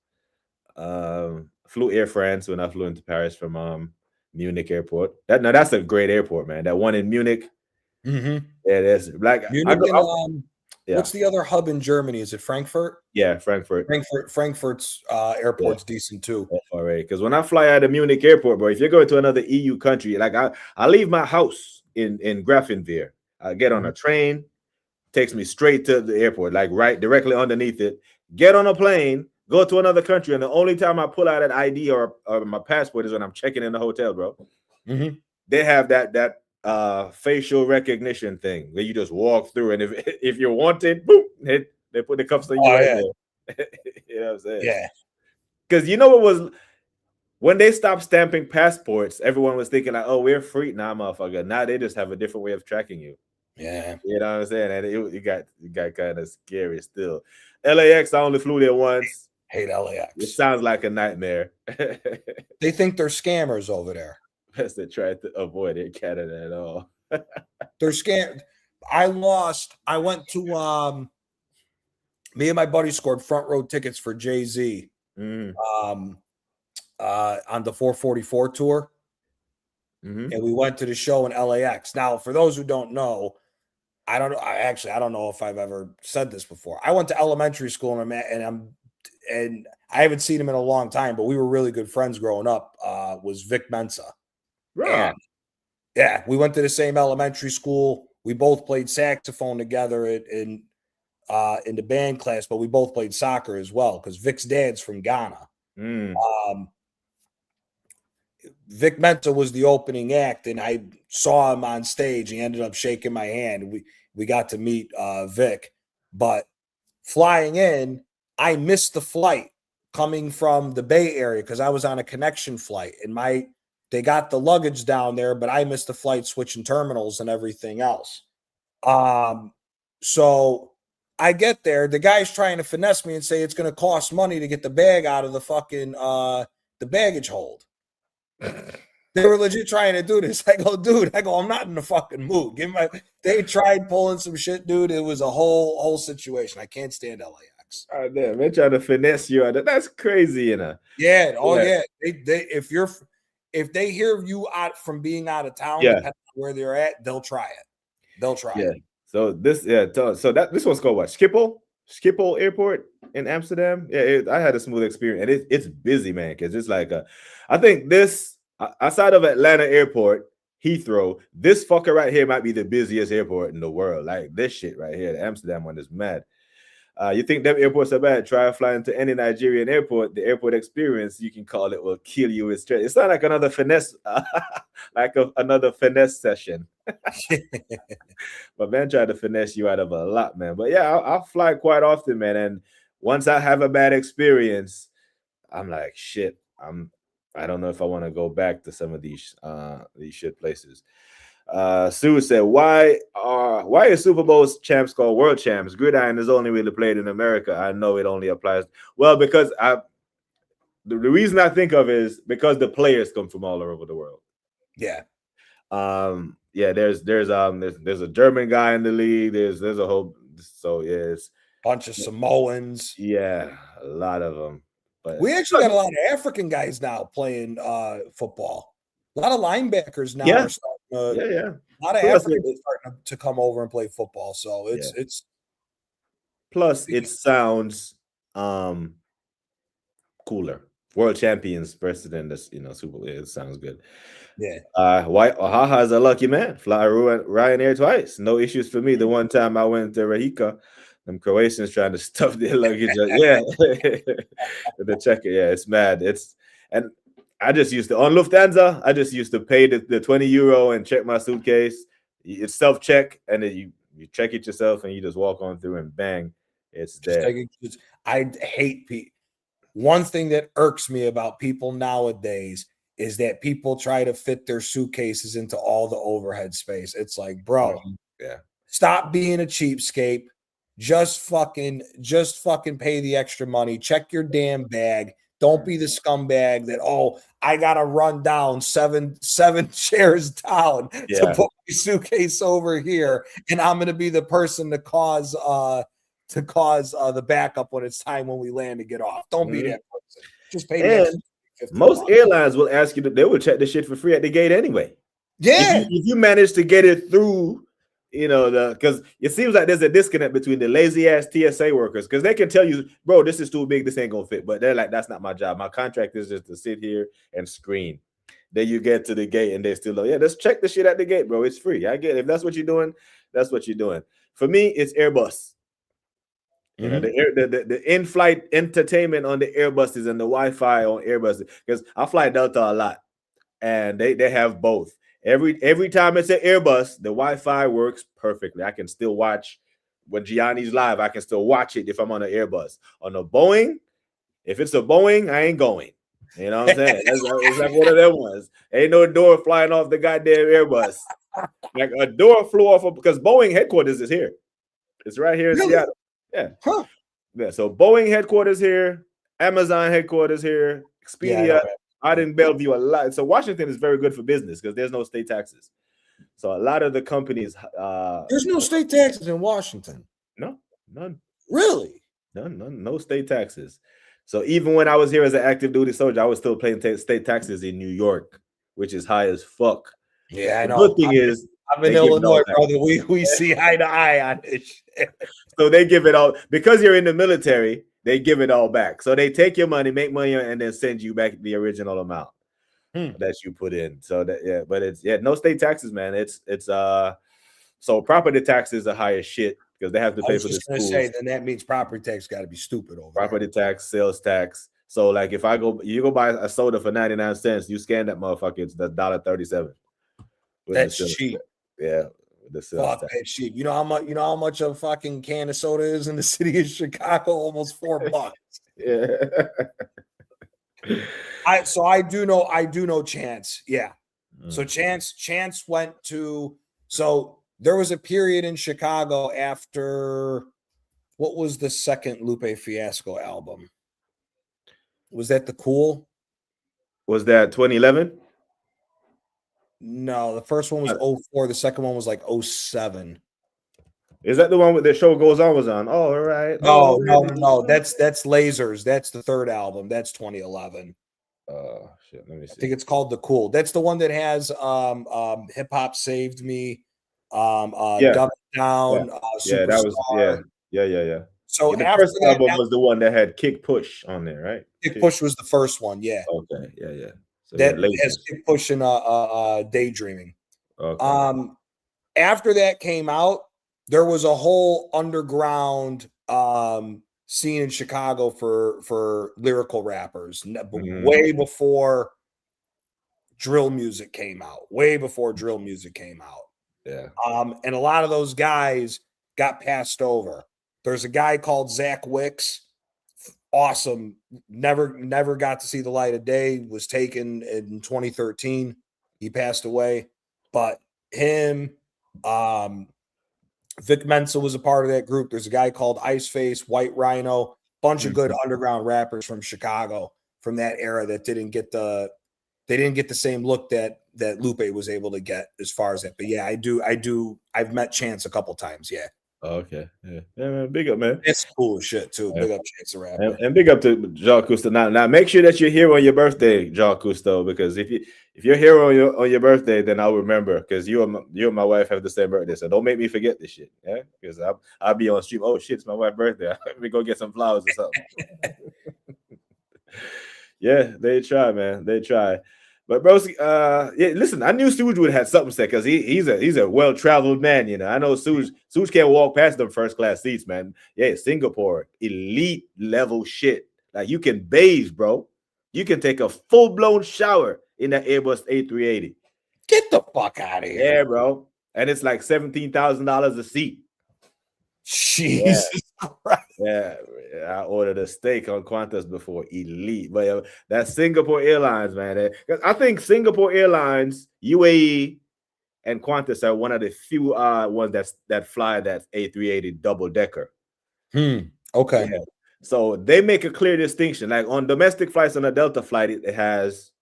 Flew Air France when I flew into Paris from Munich airport. That's a great airport, man. That one in Munich. Yeah, it is. Like Munich and yeah. What's the other hub in Germany? Is it Frankfurt? Yeah, Frankfurt. Frankfurt's airport's decent too. FRA. Because when I fly out of Munich airport, bro, if you're going to another EU country, like I leave my house in Grafenwehr. I get on a train, takes me straight to the airport, like right directly underneath it. Get on a plane, go to another country, and the only time I pull out an ID or my passport is when I'm checking in the hotel, bro. They have that facial recognition thing where you just walk through, and if you're wanted, boop, they put the cuffs on you right there. You know what I'm saying? Yeah. Because you know what was when they stopped stamping passports, everyone was thinking like, "Oh, we're free now, motherfucker." Now they just have a different way of tracking you. Yeah, you know what I'm saying, and it got kind of scary still. LAX, I only flew there once. Hate LAX. It sounds like a nightmare. They think they're scammers over there. Best to try to avoid it, Canada at all. They're scammed. I went to me and my buddy scored front row tickets for Jay-Z on the 444 tour. And we went to the show in LAX. Now, for those who don't know, I don't know if I've ever said this before. I went to elementary school and I haven't seen him in a long time, but we were really good friends growing up. Was Vic Mensa. Right. Yeah, we went to the same elementary school. We both played saxophone together in the band class, but we both played soccer as well because Vic's dad's from Ghana. Vic Mensa was the opening act, and I saw him on stage. He ended up shaking my hand. We got to meet Vic, but flying in, I missed the flight coming from the Bay Area because I was on a connection flight, and they got the luggage down there, but I missed the flight switching terminals and everything else. So I get there. The guy's trying to finesse me and say it's going to cost money to get the bag out of the fucking the baggage hold. They were legit trying to do this. I go, dude. I'm not in the fucking mood. They tried pulling some shit, dude. It was a whole situation. I can't stand LAX. Oh, damn, they're trying to finesse you out. That's crazy, you know. Yeah. Oh yeah. If they hear you out from being out of town, depending on where they're at, they'll try it. They'll try it. So this one's called what? Schiphol Airport in Amsterdam. Yeah, I had a smooth experience, and it's busy, man, because it's like I think this outside of Atlanta Airport, Heathrow, this fucker right here might be the busiest airport in the world. Like this shit right here, the Amsterdam one is mad. You think them airports are bad? Try flying to any Nigerian airport. The airport experience, you can call it, will kill you with stress. It's not like another finesse, another finesse session. But man, try to finesse you out of a lot, man. But yeah, I'll fly quite often, man. And once I have a bad experience, I'm like, shit. I don't know if I want to go back to some of these shit places. Sue said, why is Super Bowl champs called world champs? Gridiron is only really played in America. I know it only applies. Well, because the reason I think of is because the players come from all over the world. Yeah. There's a German guy in the league. There's a whole, so yeah, it's bunch of Samoans. Yeah, a lot of them. But we actually got a lot of African guys now playing football. A lot of linebackers now are starting to, a lot of Africans starting to come over and play football. So it's plus it sounds cooler. World champions president, Super Bowl. It sounds good. Yeah. Oaxaca is a lucky man. Fly Ryanair twice. No issues for me. The one time I went to Rijeka, them Croatians trying to stuff their luggage. The checker. Yeah, it's mad. And I just used to on Lufthansa. I just used to pay the 20 euro and check my suitcase. It's self-check, and then you check it yourself, and you just walk on through and bang, it's there. I hate people. one thing that irks me about people nowadays is that people try to fit their suitcases into all the overhead space. It's like, bro, Yeah. stop being a cheapskate. Just fucking pay the extra money. Check your damn bag. Don't be the scumbag that, oh, I gotta run down seven chairs down to put my suitcase over here, and I'm gonna be the person to cause the backup when it's time when we land to get off. Don't be that person. Just pay the extra. Most airlines will ask you they will check the shit for free at the gate anyway. Yeah. If you manage to get it through, because it seems like there's a disconnect between the lazy ass TSA workers, because they can tell you, bro, this is too big, this ain't gonna fit. But they're like, that's not my job. My contract is just to sit here and screen. Then you get to the gate and they still like, yeah, let's check the shit at the gate, bro. It's free. I get it. If that's what you're doing, that's what you're doing. For me, it's Airbus. You know, the in-flight entertainment on the Airbuses and the Wi-Fi on Airbuses, because I fly Delta a lot, and they have both. Every time it's an Airbus, the Wi-Fi works perfectly. I can still watch when Gianni's live. I can still watch it if I'm on an Airbus. On a Boeing, if it's a Boeing, I ain't going. You know what I'm saying? It's like one of them ones. Ain't no door flying off the goddamn Airbus. Like a door flew off because Boeing headquarters is here. It's right here in Seattle. Yeah. Huh. Yeah. So Boeing headquarters here, Amazon headquarters here, Expedia out in Bellevue a lot. So Washington is very good for business because there's no state taxes. So a lot of the companies there's no state taxes in Washington. No, none. Really? None, no state taxes. So even when I was here as an active duty soldier, I was still paying state taxes in New York, which is high as fuck. Yeah, I know. The good thing is I'm in Illinois, brother. We see eye to eye on this shit. So they give it all because you're in the military. They give it all back. So they take your money, make money, and then send you back the original amount that you put in. So that but it's no state taxes, man. It's so property taxes are high as shit because they have to pay for the schools. I was just gonna say, then that means property tax got to be stupid over property tax, sales tax. So like if you go buy a soda for 99 cents, you scan that motherfucker, it's $1.37. That's cheap. Yeah. Fuck that shit. You know how much a fucking can of soda is in the city of Chicago? Almost $4. Yeah. I do know Chance. Yeah. So Chance went to, so there was a period in Chicago after, what was the second Lupe Fiasco album? Was that The Cool? Was that 2011? No, the first one was 2004. The second one was like 2007. Is that the one with the show goes on was on? Oh, all right. No. That's Lasers. That's the third album. That's 2011. Shit. Let me see. I think it's called The Cool. That's the one that has Hip Hop Saved Me, Dumb It Down, yeah, that was yeah. So the first album was the one that had Kick Push on there, right? Kick Push was the first one, yeah. Okay, yeah. So that has Kick Push and Daydreaming. Okay. After that came out, there was a whole underground scene in Chicago for lyrical rappers, way before drill music came out. Yeah. And a lot of those guys got passed over. There's a guy called Zach Wicks. Awesome. Never got to see the light of day. Was taken in 2013. He passed away. But him, Vic Mensa was a part of that group. There's a guy called Iceface, White Rhino, bunch of good underground rappers from Chicago from that era that didn't get the same look that Lupe was able to get as far as that. But yeah, I've met Chance a couple times. Yeah. Okay. Yeah, man. Big up, man. It's cool as shit too. Big up Chance the Rapper. And big up to Jacques Cousteau. Now make sure that you're here on your birthday, Jacques Cousteau, because if you're here on your birthday, then I'll remember, because you and my wife have the same birthday. So don't make me forget this shit. Yeah. Because I'll be on stream. Oh shit, it's my wife's birthday. Let me go get some flowers or something. Yeah, they try, man. They try. But bro, listen, I knew Suge would have something to say because he's a well-traveled man, you know. I know Suge can't walk past them first-class seats, man. Yeah, Singapore, elite level shit. Like you can bathe, bro. You can take a full-blown shower in that Airbus A380. Get the fuck out of here. Yeah, bro. And it's like $17,000 a seat. Jesus Christ. Yeah, I ordered a steak on Qantas before, elite. But that's Singapore Airlines, man. 'Cause I think Singapore Airlines, UAE, and Qantas are one of the few ones that fly that A380 double decker. Okay. Yeah. So they make a clear distinction. Like on domestic flights on a Delta flight, it has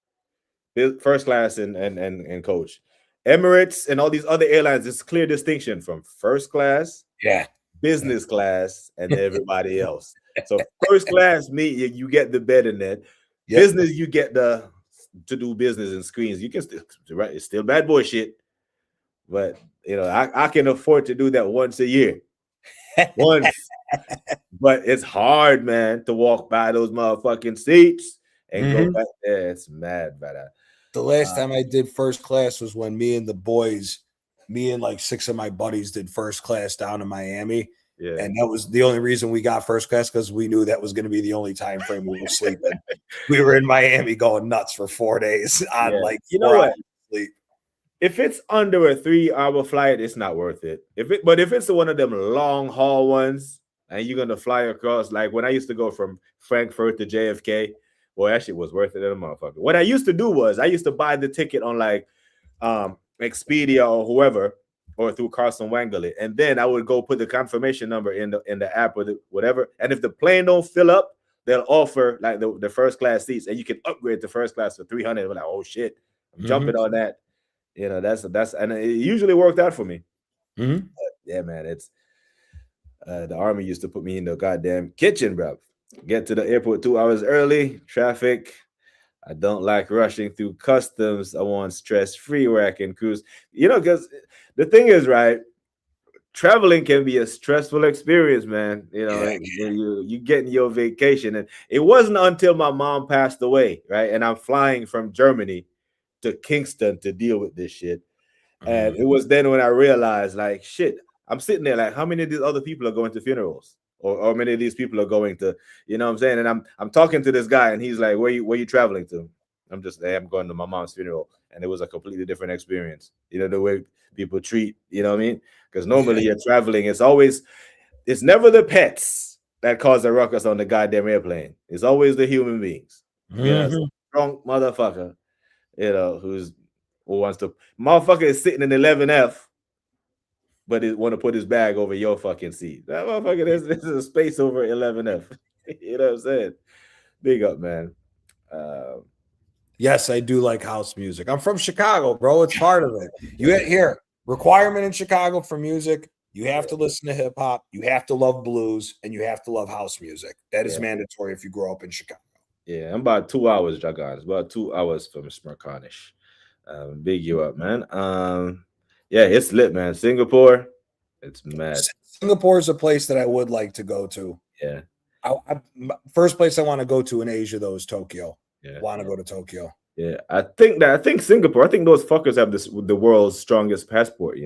first class and coach. Emirates and all these other airlines, it's clear distinction from first class, Yeah. business class, and everybody else. So first class, you get the bed in that. Yep. Business, you get to do business and screens. You can still right, it's still bad boy shit, but I can afford to do that once a year. Once. But it's hard, man, to walk by those motherfucking seats and go back there. It's mad, brother. The last time I did first class was when me and like 6 of my buddies did first class down in Miami. Yeah. And that was the only reason we got first class, because we knew that was going to be the only time frame we were sleeping. We were in Miami going nuts for 4 days on like 4 hours of sleep. If it's under a 3-hour flight, it's not worth it. But if it's one of them long haul ones and you're gonna fly across, like when I used to go from Frankfurt to JFK, boy, that shit was worth it, motherfucker. What I used to do was I used to buy the ticket on like Expedia or whoever, or through Carson Wangley, and then I would go put the confirmation number in the app or whatever. And if the plane don't fill up, they'll offer like the first class seats, and you can upgrade to first class for $300. We're like, oh shit, I'm jumping on that. That's and it usually worked out for me. But yeah, man, it's the Army used to put me in the goddamn kitchen, bro. Get to the airport 2 hours early, traffic. I don't like rushing through customs. I want stress-free where I can cruise. Because the thing is, right, traveling can be a stressful experience, man. You getting your vacation. And it wasn't until my mom passed away, right? And I'm flying from Germany to Kingston to deal with this shit. And it was then when I realized, like, shit, I'm sitting there like, how many of these other people are going to funerals? Or many of these people are going to, you know what I'm saying? And I'm talking to this guy and he's like, where you traveling to? I'm just, hey, I'm going to my mom's funeral. And it was a completely different experience. The way people treat, you know what I mean? Because normally you're traveling, it's never the pets that cause a ruckus on the goddamn airplane. It's always the human beings. Drunk motherfucker, who wants to, motherfucker is sitting in 11F, but it want to put his bag over your fucking seat. That motherfucker, there's a space over 11F. You know what I'm saying? Big up, man. Yes, I do like house music. I'm from Chicago, bro. It's part of it. Requirement in Chicago for music. You have to listen to hip hop. You have to love blues, and you have to love house music. That is mandatory if you grow up in Chicago. Yeah, I'm about 2 hours, Jagan. It's about 2 hours from Smerconish. Big you up, man. Yeah, it's lit, man. Singapore, it's mad. Singapore is a place that I would like to go to. Yeah. First place I want to go to in Asia, though, is Tokyo. Yeah. Want to go to Tokyo. Yeah, I think Singapore, I think those fuckers have the world's strongest passport,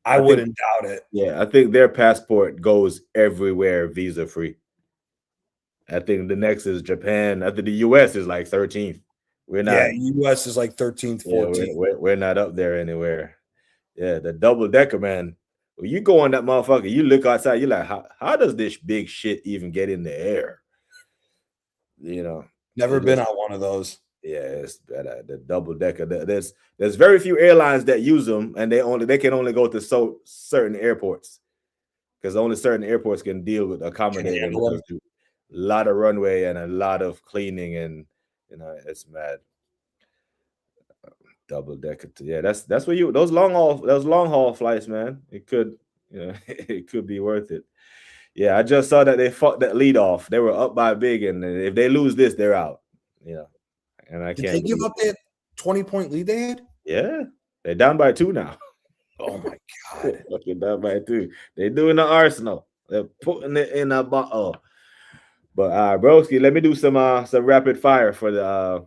I wouldn't doubt it. Yeah, I think their passport goes everywhere visa free. I think the next is Japan. I think the US is like 13th. We're not. Yeah, US is like 13th, 14th. Yeah, we're not up there anywhere. Yeah, the double decker, man. When you go on that motherfucker, you look outside, you're like, how does this big shit even get in the air? Never been on one of those. Yeah, it's the double decker. There's very few airlines that use them, and they can only go to certain airports, because only certain airports can deal with accommodating a lot of runway and a lot of cleaning, and it's mad. Double decker. Yeah, that's where those long haul flights, man. It could it could be worth it. Yeah, I just saw that they fucked that lead off. They were up by big, and if they lose this, they're out. And I Did can't. Did they give up that 20-point lead they had? Yeah, they're down by 2 now. Oh my god, fucking down by 2. They're doing the Arsenal. They're putting it in a bottle. But broski, let me do some rapid fire for the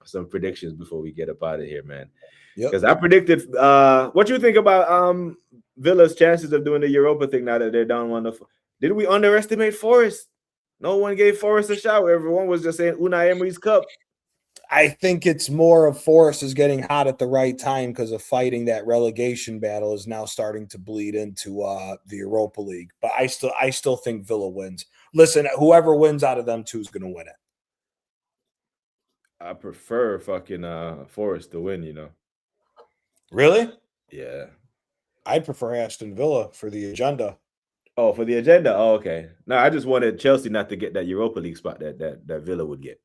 some predictions before we get up out of here, man. Because I predicted. What do you think about Villa's chances of doing the Europa thing now that they're down 1-4? Did we underestimate Forest? No one gave Forest a shot. Everyone was just saying Unai Emery's cup. I think it's more of Forest is getting hot at the right time because of fighting that relegation battle is now starting to bleed into the Europa League. But I still think Villa wins. Listen, whoever wins out of them two is going to win it. I prefer fucking Forest to win, you know. Really? Yeah. I prefer Aston Villa for the agenda. Oh, for the agenda. Oh, okay. No, I just wanted Chelsea not to get that Europa League spot that Villa would get.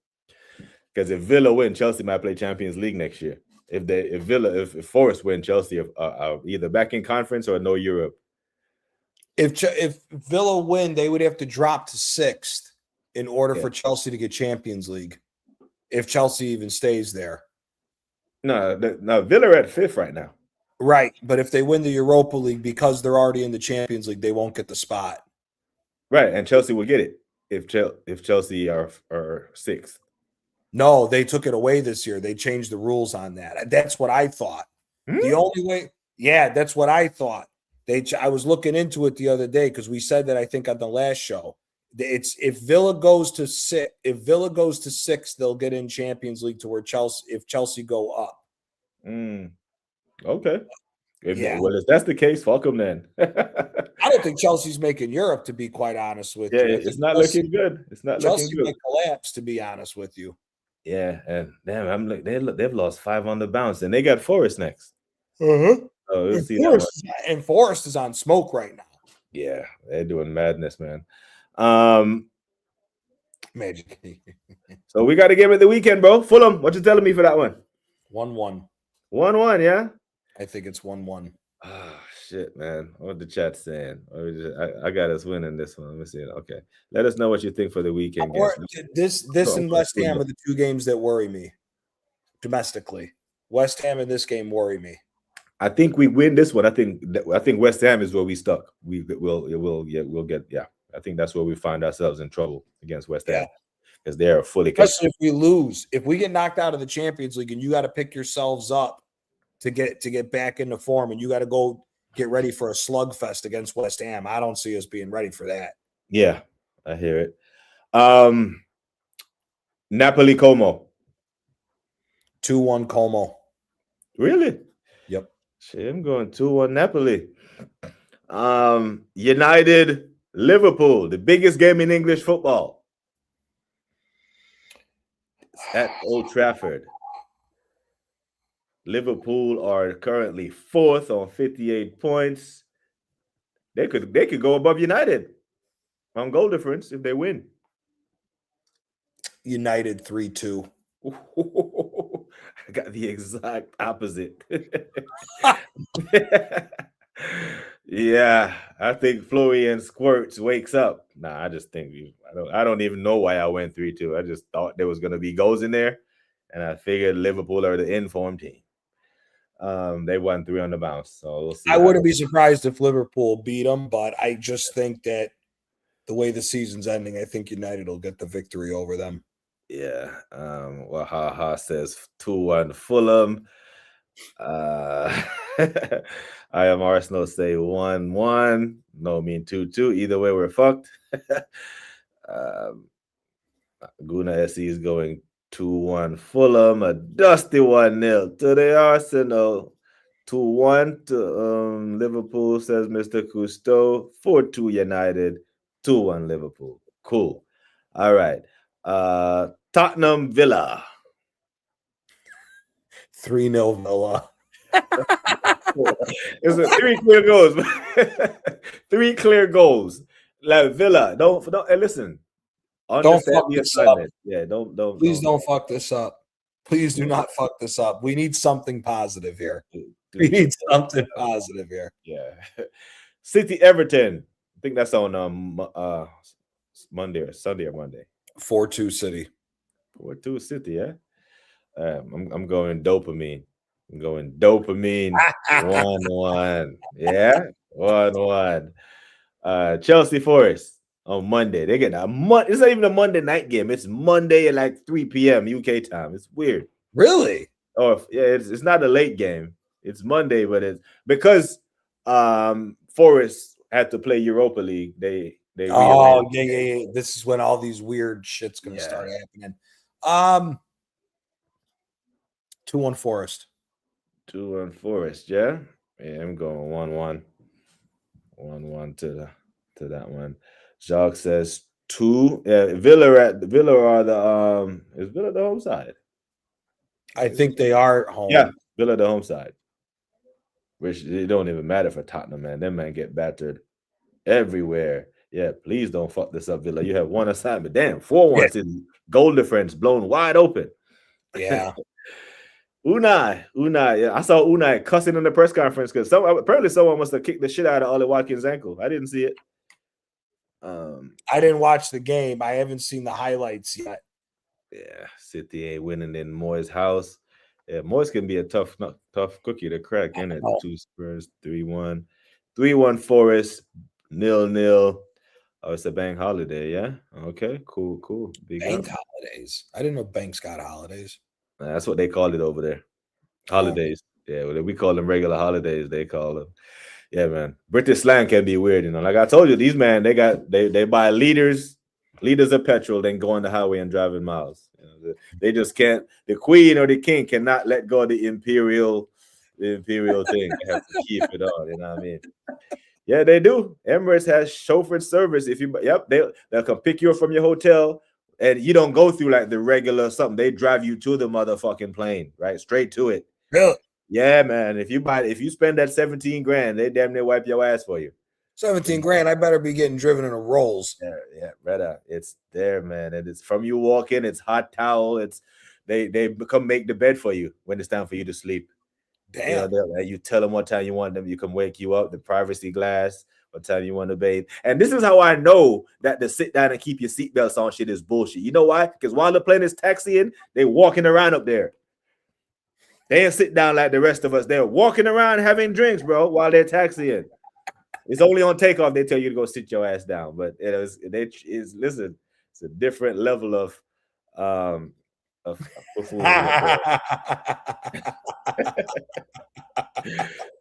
Because if Villa win, Chelsea might play Champions League next year. If Forest win, Chelsea are either back in conference or no Europe. If Villa win, they would have to drop to 6th in order for Chelsea to get Champions League. If Chelsea even stays there. No, Villa are at 5th right now. Right, but if they win the Europa League because they're already in the Champions League, they won't get the spot. Right, and Chelsea will get it if Chelsea are 6th. No, they took it away this year. They changed the rules on that. That's what I thought. The only way, yeah, that's what I thought. I was looking into it the other day because we said that I think on the last show. It's if Villa goes to 6, they'll get in Champions League to where if Chelsea go up. Okay. Well, if that's the case, fuck them then. I don't think Chelsea's making Europe, to be quite honest with you. It's not looking good. It's not Chelsea looking good. might collapse, to be honest with you. Yeah, and damn, they've lost 5 on the bounce, and they got Forest next. Uh-huh. Oh, we'll see that and Forest is on smoke right now. Yeah, they're doing madness, man. Magic. So we got to give it the weekend, bro. Fulham, what you telling me for that one? 1-1. 1-1, yeah? I think it's 1-1. Oh, shit, man. What the chat saying? I got us winning this one. Let me see it. Okay. Let us know what you think for the weekend. This and West Ham are the two games that worry me domestically. West Ham and this game worry me. I think we win this one. I think West Ham is where we stuck. We'll get. I think that's where we find ourselves in trouble against West Ham because they are fully. Especially if we lose, if we get knocked out of the Champions League, and you got to pick yourselves up to get back into form, and you got to go get ready for a slugfest against West Ham. I don't see us being ready for that. Yeah, I hear it. Napoli Como. 2-1 Como. Really? Yep. Shit, I'm going 2-1 Napoli. United Liverpool, the biggest game in English football. It's at Old Trafford. Liverpool are currently 4th on 58 points. They could go above United on goal difference if they win. United 3-2. I got the exact opposite. Yeah, I think Florian Squirts wakes up. Nah, I just think I don't even know why I went 3-2. I just thought there was going to be goals in there, and I figured Liverpool are the informed team. They won 3 on the bounce, so we'll see. I wouldn't be surprised if Liverpool beat them, but I just think that the way the season's ending, I think United will get the victory over them. Yeah. Well, Ha says 2-1 Fulham. I am Arsenal say 1-1. No, mean 2-2. Either way, we're fucked. Guna SE is going 2-1 Fulham. A dusty 1-0 to the Arsenal. 2-1 to Liverpool, says Mr. Cousteau. 4-2 United. 2-1 Liverpool. Cool. All right. Tottenham Villa. 3-0 Villa. It's 3 clear goals. 3 clear goals. Like Villa, don't listen. Don't fuck this up. Yeah, don't. Please don't fuck this up. Please do not fuck this up. We need something positive here. We need something positive here. Yeah. City Everton. I think that's on Monday or Sunday or Monday. 4-2 City. 4-2 City, yeah. I'm going dopamine. I'm going dopamine. 1-1. Yeah, 1-1. Chelsea Forest on Monday. They get it's not even a Monday night game. It's Monday at like 3 p.m. UK time. It's weird. Really? Oh yeah, it's not a late game. It's Monday, but it's because Forest had to play Europa League. They yeah. This is when all these weird shit's gonna start happening. 2-1 Forest. 2-1 Forest. Yeah. Yeah, I'm going 1-1. 1-1 to that one. Jacques says 2. Yeah, Villa are the is Villa the home side? I think they are home. Yeah, Villa the home side. Which it don't even matter for Tottenham, man. Them man get battered everywhere. Yeah, please don't fuck this up, Villa. You have one assignment. Damn, 4-1 is goal difference blown wide open. Yeah. Unai. Yeah, I saw Unai cussing in the press conference because apparently someone must have kicked the shit out of Ollie Watkins' ankle. I didn't see it. I didn't watch the game. I haven't seen the highlights yet. Yeah, City ain't winning in Moyes' house. Yeah, Moyes can be a tough cookie to crack, isn't it? 2 Spurs, 3-1. 3-1 Forest, 0-0. Oh, it's a bank holiday, yeah? Okay, cool. Big bank holidays. I didn't know banks got holidays. That's what they call it over there. Holidays. Yeah, well, we call them regular holidays. They call them. Yeah, man. British slang can be weird, you know. Like I told you, these man, they buy liters of petrol, then go on the highway and driving miles. You know, they just can't. The queen or the king cannot let go of the imperial thing. They have to keep it on. You know what I mean? Yeah, they do. Emirates has chauffeur service. They'll come pick you up from your hotel, and you don't go through like the regular something. They drive you to the motherfucking plane, right? Straight to it. Really? Yeah, man. If you spend that 17 grand, they damn near wipe your ass for you. 17 grand. I better be getting driven in a Rolls. Yeah, brother. It's there, man. And it's from you walking. It's hot towel. It's they come make the bed for you when it's time for you to sleep. Damn. You know, you tell them what time you want them. You can wake you up. The privacy glass. What time you want to bathe. And this is how I know that the sit down and keep your seatbelts on shit is bullshit. You know why? Because while the plane is taxiing, they walking around up there. They ain't sit down like the rest of us. They're walking around having drinks, bro, while they're taxiing. It's only on takeoff they tell you to go sit your ass down. But listen, it's a different level of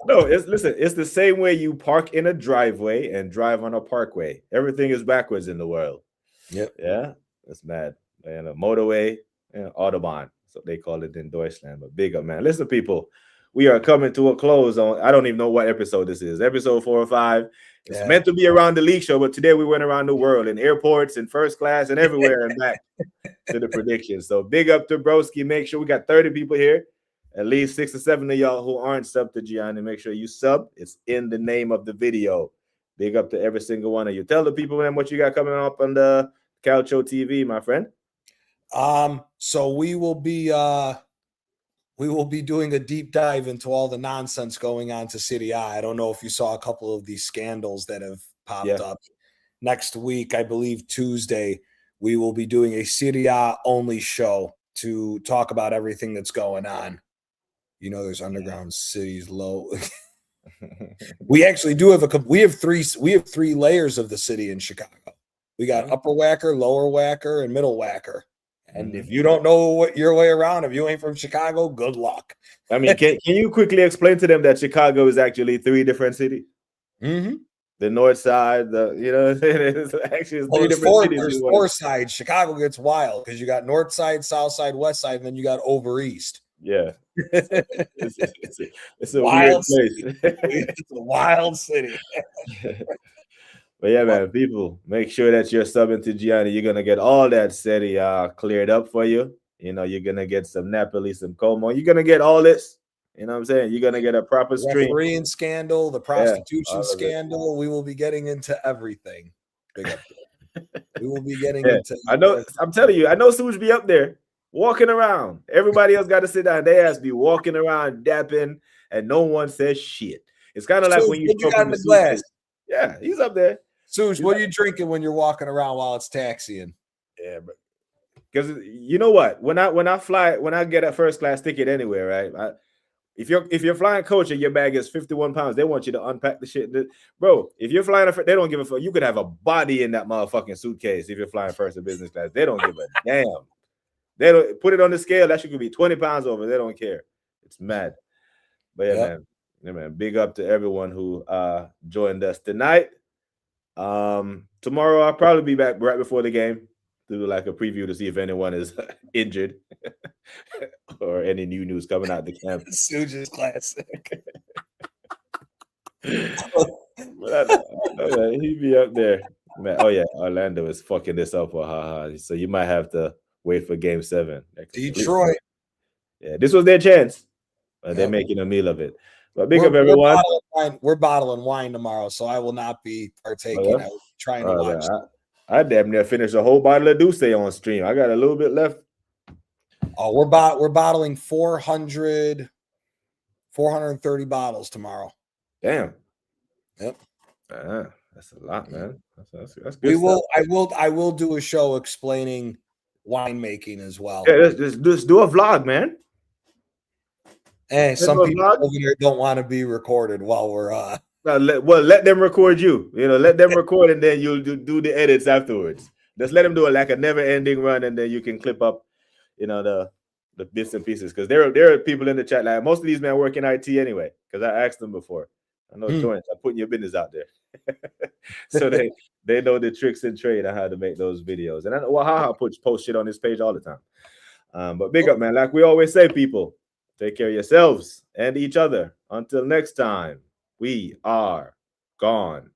No, it's the same way you park in a driveway and drive on a parkway. Everything is backwards in the world. Yep. Yeah, that's mad. And a motorway, Autobahn. So they call it in Deutschland. But big up, man. Listen, people, we are coming to a close on. I don't even know what episode this is. Episode 4 or 5. It's meant to be around the league show, but today we went around the world in airports and first class and everywhere and back to the predictions. So big up to Broski. Make sure we got 30 people here. At least 6 or 7 of y'all who aren't subbed to Gianni. Make sure you sub. It's in the name of the video. Big up to every single one of you. Tell the people, man, what you got coming up on the Calcio TV, my friend. So we will be doing a deep dive into all the nonsense going on to Serie A. I don't know if you saw a couple of these scandals that have popped up. Next week, I believe Tuesday, we will be doing a Serie A only show to talk about everything that's going on. You know, there's underground cities low. We actually do have we have three layers of the city in Chicago. We got upper whacker, lower whacker, and middle whacker. And if you don't know what your way around, if you ain't from Chicago, good luck. I mean, can you quickly explain to them that Chicago is actually 3 different cities? Mm-hmm. The north side, it's actually three different cities. There's 4 sides. Chicago gets wild because you got north side, south side, west side, and then you got over east. Yeah. It's a wild place. It's a wild city. But yeah, man, people, make sure that you're subbing to Gianni. You're going to get all that Serie cleared up for you. You know, you're going to get some Napoli, some Como. You're going to get all this. You know what I'm saying? You're going to get a proper stream. The refereeing scandal, the prostitution scandal. We will be getting into everything. Big up. We will be getting into. I know. I'm telling you, I know Suge be up there walking around. Everybody else got to sit down. They has to be walking around, dapping, and no one says shit. It's kind of like when you got in the glass. Yeah, he's up there. Suge, what are you drinking when you're walking around while it's taxiing? Yeah, but because you know what? When I get a first class ticket anywhere, right? If you're flying coach and your bag is 51 pounds, they want you to unpack the shit. Bro, if you're flying, they don't give a fuck. You could have a body in that motherfucking suitcase if you're flying first or business class. They don't give a damn. They don't put it on the scale. That shit could be 20 pounds over. They don't care. It's mad. But yeah, man. Big up to everyone who joined us tonight. Tomorrow I'll probably be back right before the game. to do like a preview to see if anyone is injured or any new news coming out the camp. Stooges classic. But he'd be up there. Man, oh yeah, Orlando is fucking this up for haha. So you might have to wait for Game 7. Detroit. Yeah, this was their chance. They're making a meal of it. But big up everyone. We're bottling wine tomorrow, so I will not be partaking. I will be trying to watch. I damn near finished a whole bottle of Douce on stream. I got a little bit left. Oh, we're bottling 430 bottles tomorrow. Damn. Yep. That's a lot, man. That's good. I will do a show explaining winemaking as well. Yeah, just do a vlog, man. Hey, some people over here don't want to be recorded while we're let them record you. Let them record and then you'll do the edits afterwards. Just let them do it like a never-ending run, and then you can clip up, the bits and pieces. Because there are people in the chat, like most of these men work in IT anyway. Because I asked them before. I know joints. I'm putting your business out there, so they know the tricks and trade on how to make those videos. And I know Wahaha post shit on this page all the time. But big up, man. Like we always say, people, take care of yourselves and each other. Until next time, we are gone.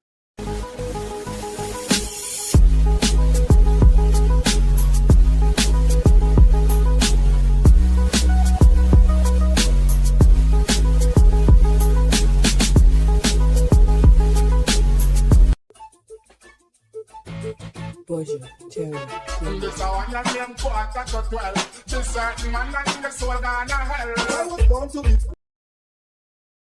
Bonjour, Jerry. This hour your name 11:45. This certain man and the soul gonna hell. I was born to be